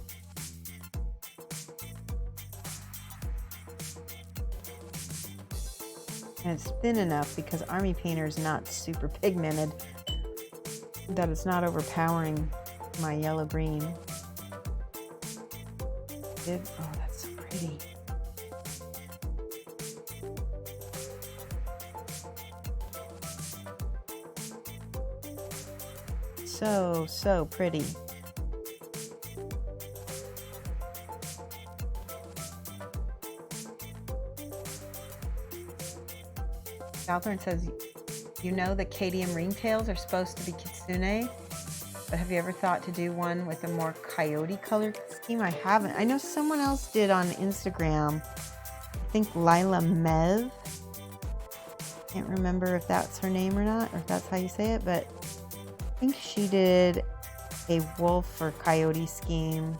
[SPEAKER 2] And it's thin enough because Army Painter is not super pigmented that it's not overpowering my yellow green. Oh, that's so pretty. so pretty. Catherine says, you know the KDM ringtails are supposed to be kitsune, but have you ever thought to do one with a more coyote color scheme? I haven't. I know someone else did on Instagram. I think Lila Mev. Can't remember if that's her name or not, or if that's how you say it, but I think she did a wolf or coyote scheme.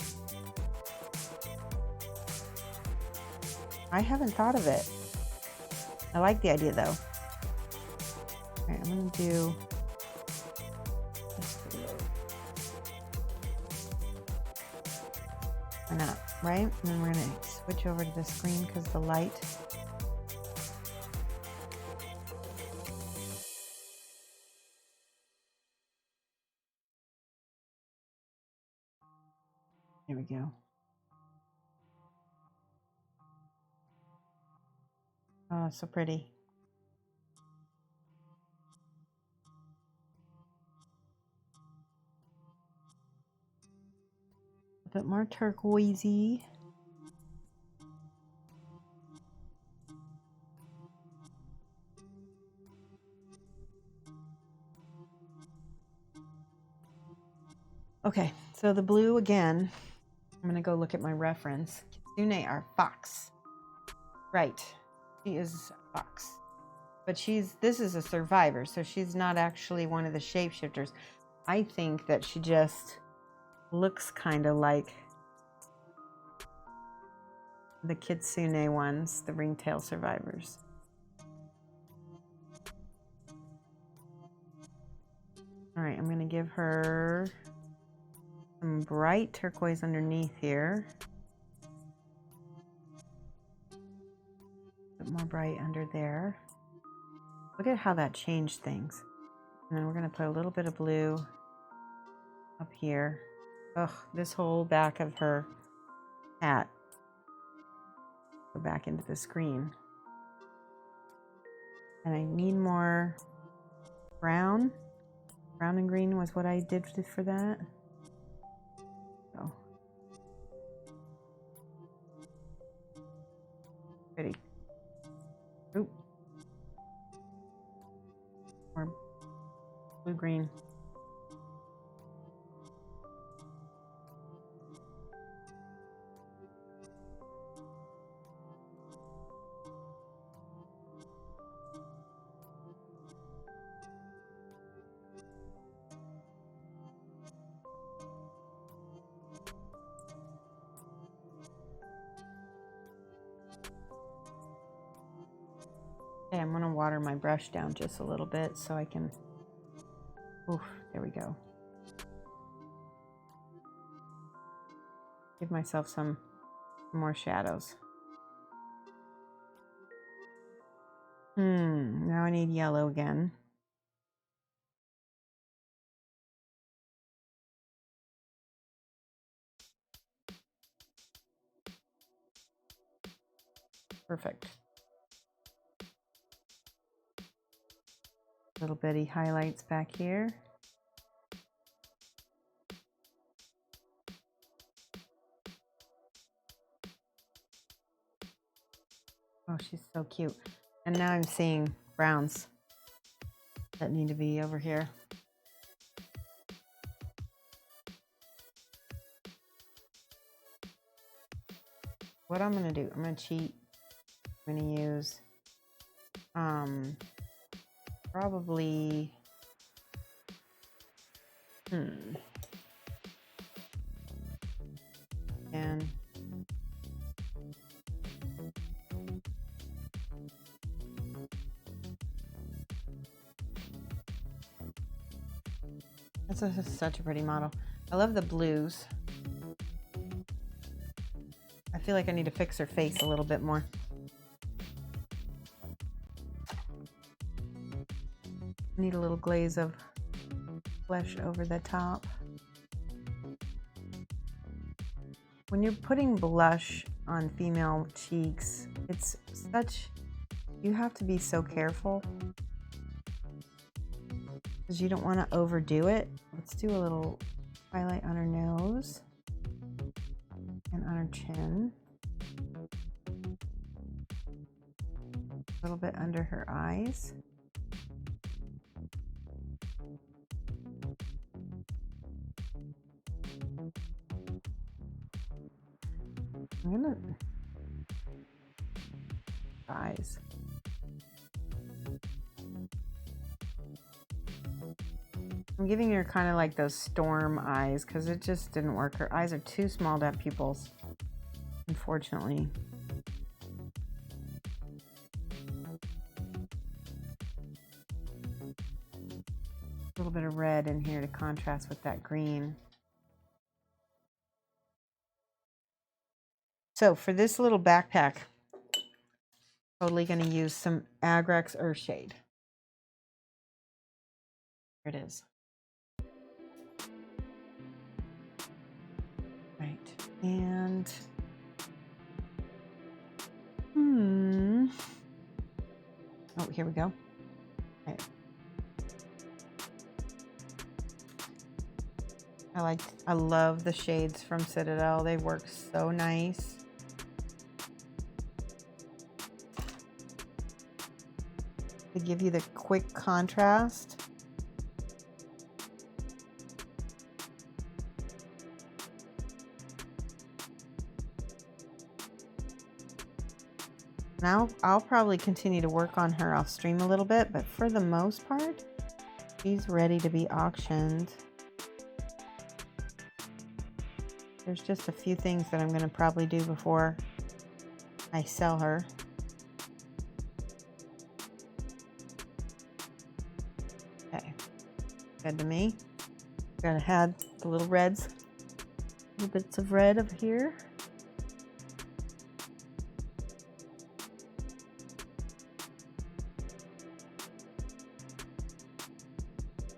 [SPEAKER 2] I haven't thought of it. I like the idea though. All right, I'm gonna do this video. Why not, right? And then we're gonna switch over to the screen because the light. There we go. Oh, so pretty. A bit more turquoisey. Okay, so the blue again. I'm gonna go look at my reference. Kitsune are fox. Right, she is a fox. But this is a survivor, so she's not actually one of the shapeshifters. I think that she just looks kind of like the kitsune ones, the ringtail survivors. All right, I'm gonna give her some bright turquoise underneath here. A bit more bright under there. Look at how that changed things. And then we're gonna put a little bit of blue up here. Ugh, this whole back of her hat. Go back into the screen. And I need more brown. Brown and green was what I did for that. So pretty. Oop. Or blue green. Okay, I'm gonna water my brush down just a little bit so I can, oof, there we go. Give myself some more shadows. Now I need yellow again. Perfect. Little bitty highlights back here. Oh, she's so cute. And now I'm seeing browns that need to be over here. What I'm gonna do, I'm gonna cheat. I'm gonna use probably and this is such a pretty model. I love the blues. I feel like I need to fix her face a little bit more. Need a little glaze of flesh over the top. When you're putting blush on female cheeks, it's such, you have to be so careful because you don't want to overdo it. Let's do a little highlight on her nose and on her chin. A little bit under her eyes. I'm gonna eyes. I'm giving her kind of like those storm eyes because it just didn't work. Her eyes are too small to have pupils, unfortunately. A little bit of red in here to contrast with that green. So for this little backpack, totally going to use some Agrax Earthshade. Here it is. Right, and oh, here we go. Okay. I love the shades from Citadel. They work so nice. They give you the quick contrast. Now I'll probably continue to work on her. I'll stream a little bit, but for the most part, she's ready to be auctioned. There's just a few things that I'm going to probably do before I sell her. Okay, good to me. Gotta add the little reds, little bits of red up here.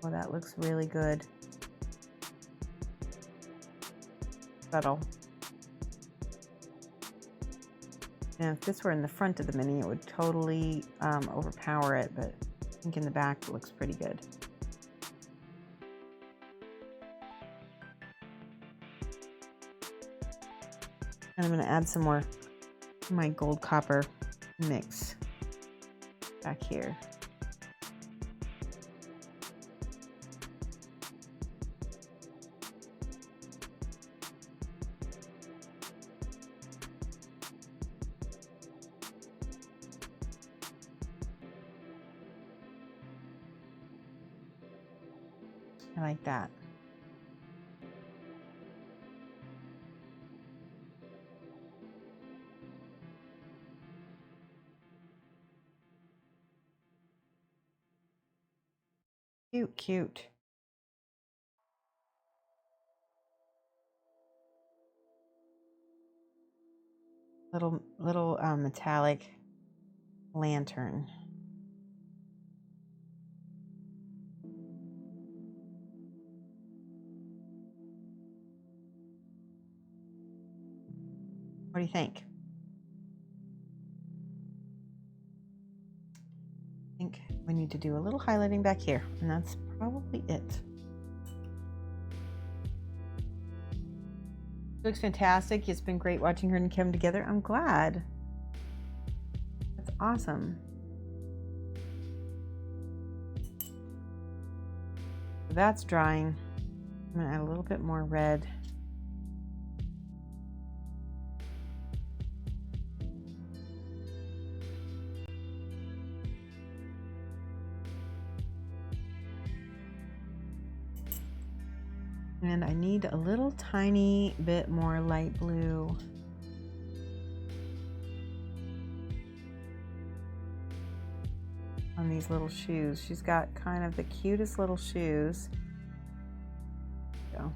[SPEAKER 2] Oh, that looks really good. Subtle. Now, if this were in the front of the mini, it would totally overpower it, but I think in the back it looks pretty good. And I'm going to add some more of my gold copper mix back here. I like that. Cute, cute. Little metallic lantern. What do you think? I think we need to do a little highlighting back here, and that's probably it. Looks fantastic. It's been great watching her and Kim together. I'm glad. That's awesome. So that's drying. I'm gonna add a little bit more red. And I need a little tiny bit more light blue. On these little shoes. She's got kind of the cutest little shoes. So.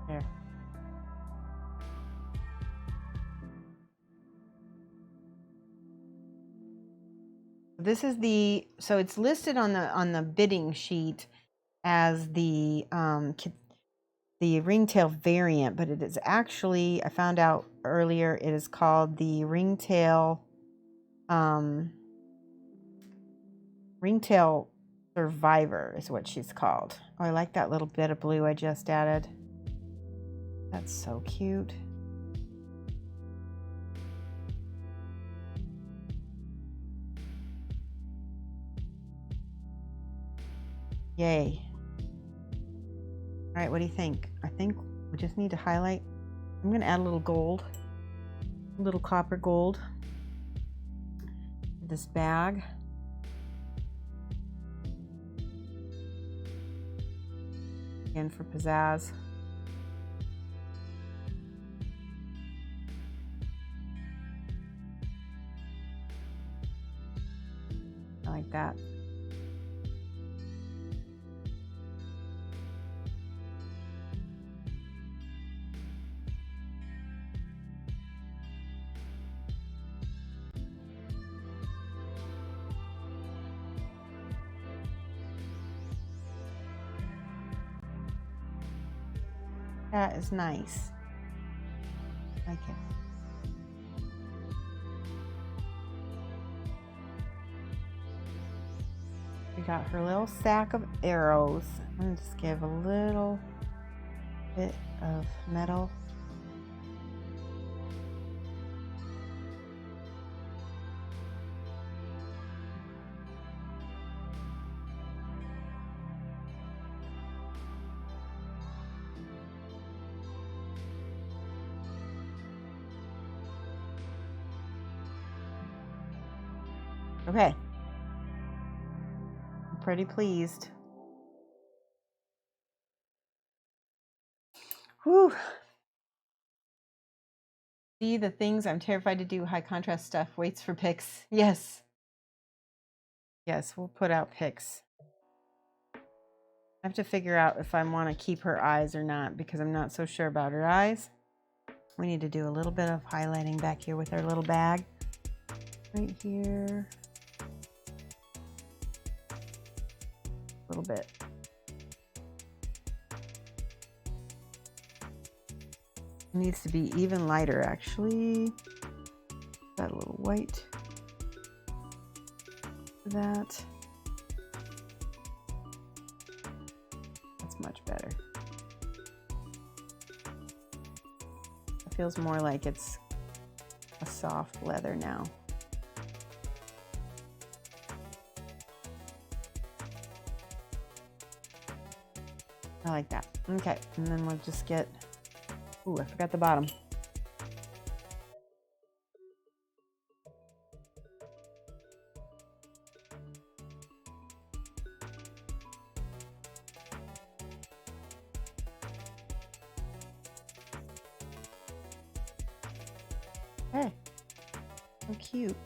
[SPEAKER 2] There. This is so it's listed on the bidding sheet as the Ringtail variant, but it is actually, I found out earlier, it is called the Ringtail Ringtail Survivor is what she's called. Oh, I like that little bit of blue I just added. That's so cute. Yay. All right, what do you think? I think we just need to highlight. I'm going to add a little gold, a little copper gold to this bag. Again for pizzazz. I like that. That is nice. I like it. We got her little sack of arrows. I'm gonna just give a little bit of metal. Okay. I'm pretty pleased. Whew. See the things I'm terrified to do, high contrast stuff, waits for pics. Yes. Yes, we'll put out pics. I have to figure out if I want to keep her eyes or not because I'm not so sure about her eyes. We need to do a little bit of highlighting back here with our little bag. Right here. A little bit. It needs to be even lighter, actually. Got a little white. That. That's much better. It feels more like it's a soft leather now. I like that. Okay, and then we'll just get, ooh, I forgot the bottom. Hey, so cute.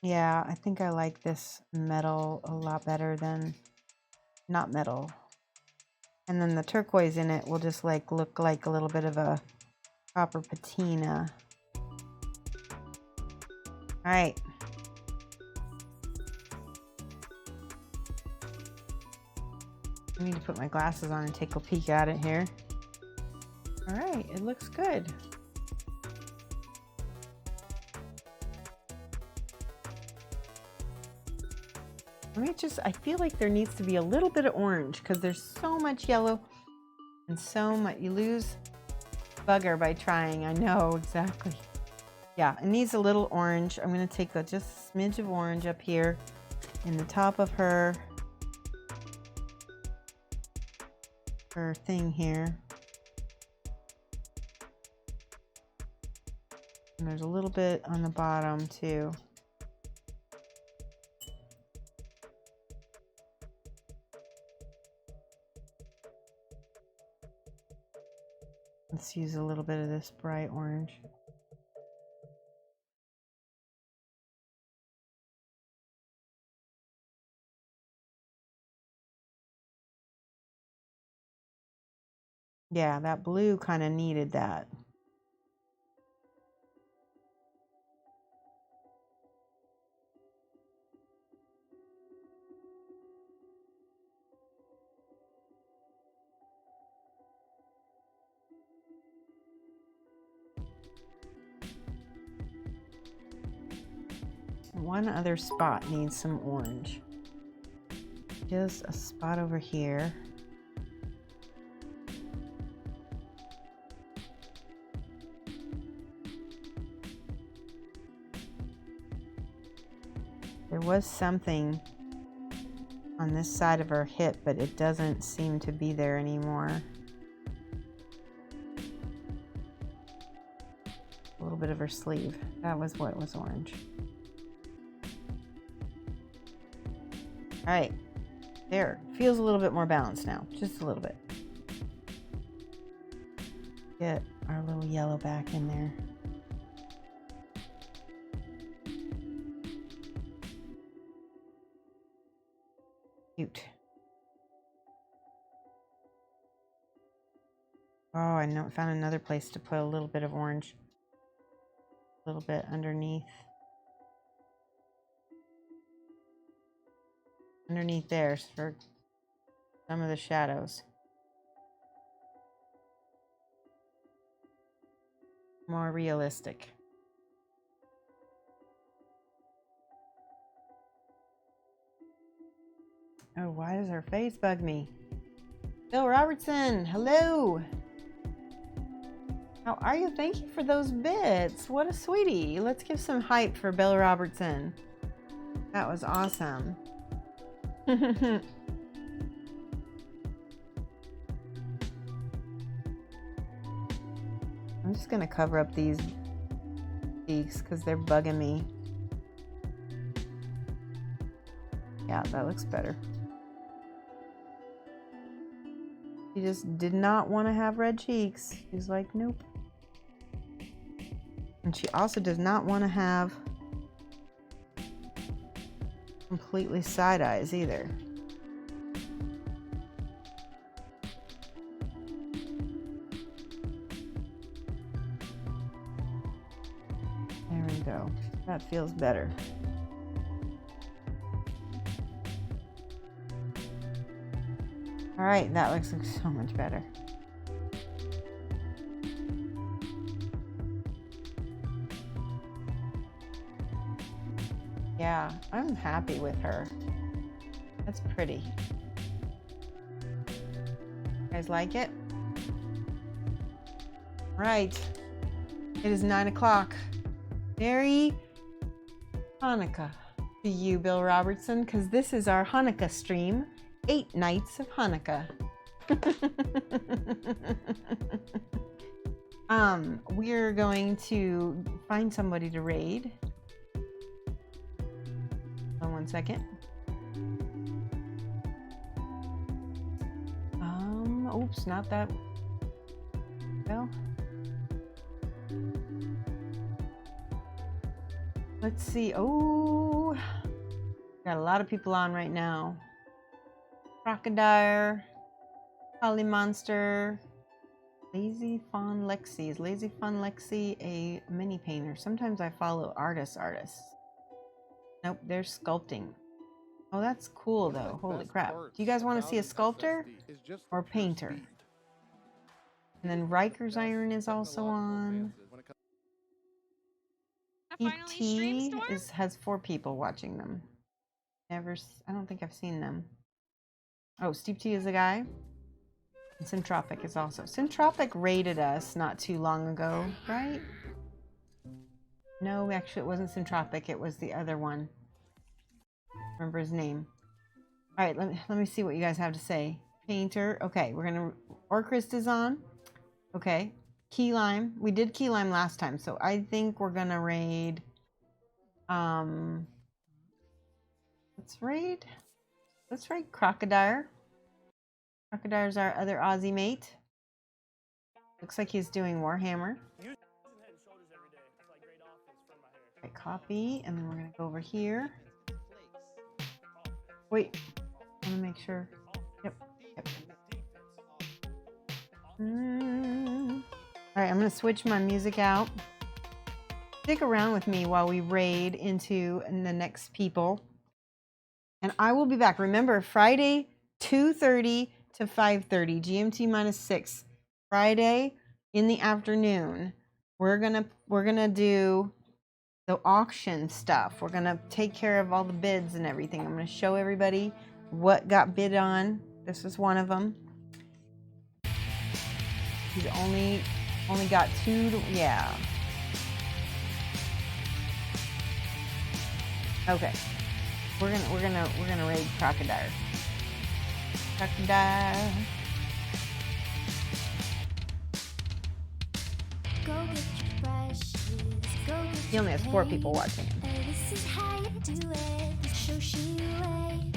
[SPEAKER 2] Yeah, I think I like this metal a lot better than not metal. And then the turquoise in it will just like look like a little bit of a copper patina. All right. I need to put my glasses on and take a peek at it here. All right, it looks good. I feel like there needs to be a little bit of orange because there's so much yellow and so much, you lose bugger by trying. I know, exactly. Yeah, it needs a little orange. I'm gonna take just a smidge of orange up here in the top of her thing here. And there's a little bit on the bottom too. Let's use a little bit of this bright orange. Yeah, that blue kind of needed that. One other spot needs some orange. Just a spot over here. There was something on this side of her hip, but it doesn't seem to be there anymore. A little bit of her sleeve. That was what was orange. All right, there. Feels a little bit more balanced now, just a little bit. Get our little yellow back in there. Cute. Oh, I know, found another place to put a little bit of orange. A little bit underneath. Underneath there for some of the shadows. More realistic. Oh, why does her face bug me? Bill Robertson, hello. How are you? Thank you for those bits. What a sweetie. Let's give some hype for Bill Robertson. That was awesome. I'm just gonna cover up these cheeks because they're bugging me. Yeah, that looks better. She just did not want to have red cheeks. She's like, nope. And she also does not want to have completely side eyes either. There we go. That feels better. All right, that looks so much better. Yeah, I'm happy with her. That's pretty. You guys like it? Right. It is 9 o'clock. Merry Hanukkah to you, Bill Robertson, because this is our Hanukkah stream. 8 nights of Hanukkah. We're going to find somebody to raid. Hold on 1 second. Oops, not that. No. Let's see. Oh, got a lot of people on right now. Crocodile, Holly Monster, Lazy Fun Lexi. Is Lazy Fun Lexi a mini painter? Sometimes I follow artists. Nope, they're sculpting. Oh, that's cool though. Holy crap. Do you guys want to see a sculptor or painter? And then Riker's Iron is also on. T has 4 people watching them. I don't think I've seen them. Oh, Steep T is a guy. And Syntropic is also. Syntropic raided us not too long ago, right? No, actually it wasn't Syntropic, it was the other one. Remember his name. Alright, let me see what you guys have to say. Painter. Okay, we're gonna Orcrist is on. Okay. Key Lime. We did Key Lime last time, so I think we're gonna raid. Let's raid Crocodile. Crocodile's our other Aussie mate. Looks like he's doing Warhammer. Right, copy, and then we're gonna go over here. Wait, I wanna make sure. Yep. All right, I'm gonna switch my music out. Stick around with me while we raid into the next people. And I will be back. Remember, Friday, 2:30 to 5:30, GMT -6. Friday in the afternoon, we're gonna do the auction stuff. We're gonna take care of all the bids and everything. I'm gonna show everybody what got bid on. This is one of them. He's only got 2 to, yeah. Okay. We're gonna raid Crocodile. Crocodile.
[SPEAKER 1] Go get your brushes, go get
[SPEAKER 2] He only has 4 people watching him.
[SPEAKER 1] This is how you do it, the Shoshie way.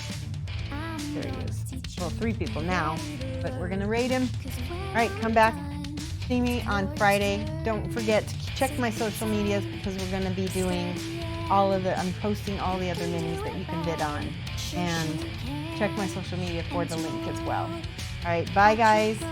[SPEAKER 1] I'm
[SPEAKER 2] There he
[SPEAKER 1] gonna
[SPEAKER 2] is.
[SPEAKER 1] teach
[SPEAKER 2] Well,
[SPEAKER 1] you
[SPEAKER 2] 3 people now, but we're gonna raid him.
[SPEAKER 1] 'cause when
[SPEAKER 2] All right, come back. See me on Friday. Don't forget to check my social medias because we're gonna be doing I'm posting all the other minis that you can bid on. And check my social media for the link as well. All right, bye guys.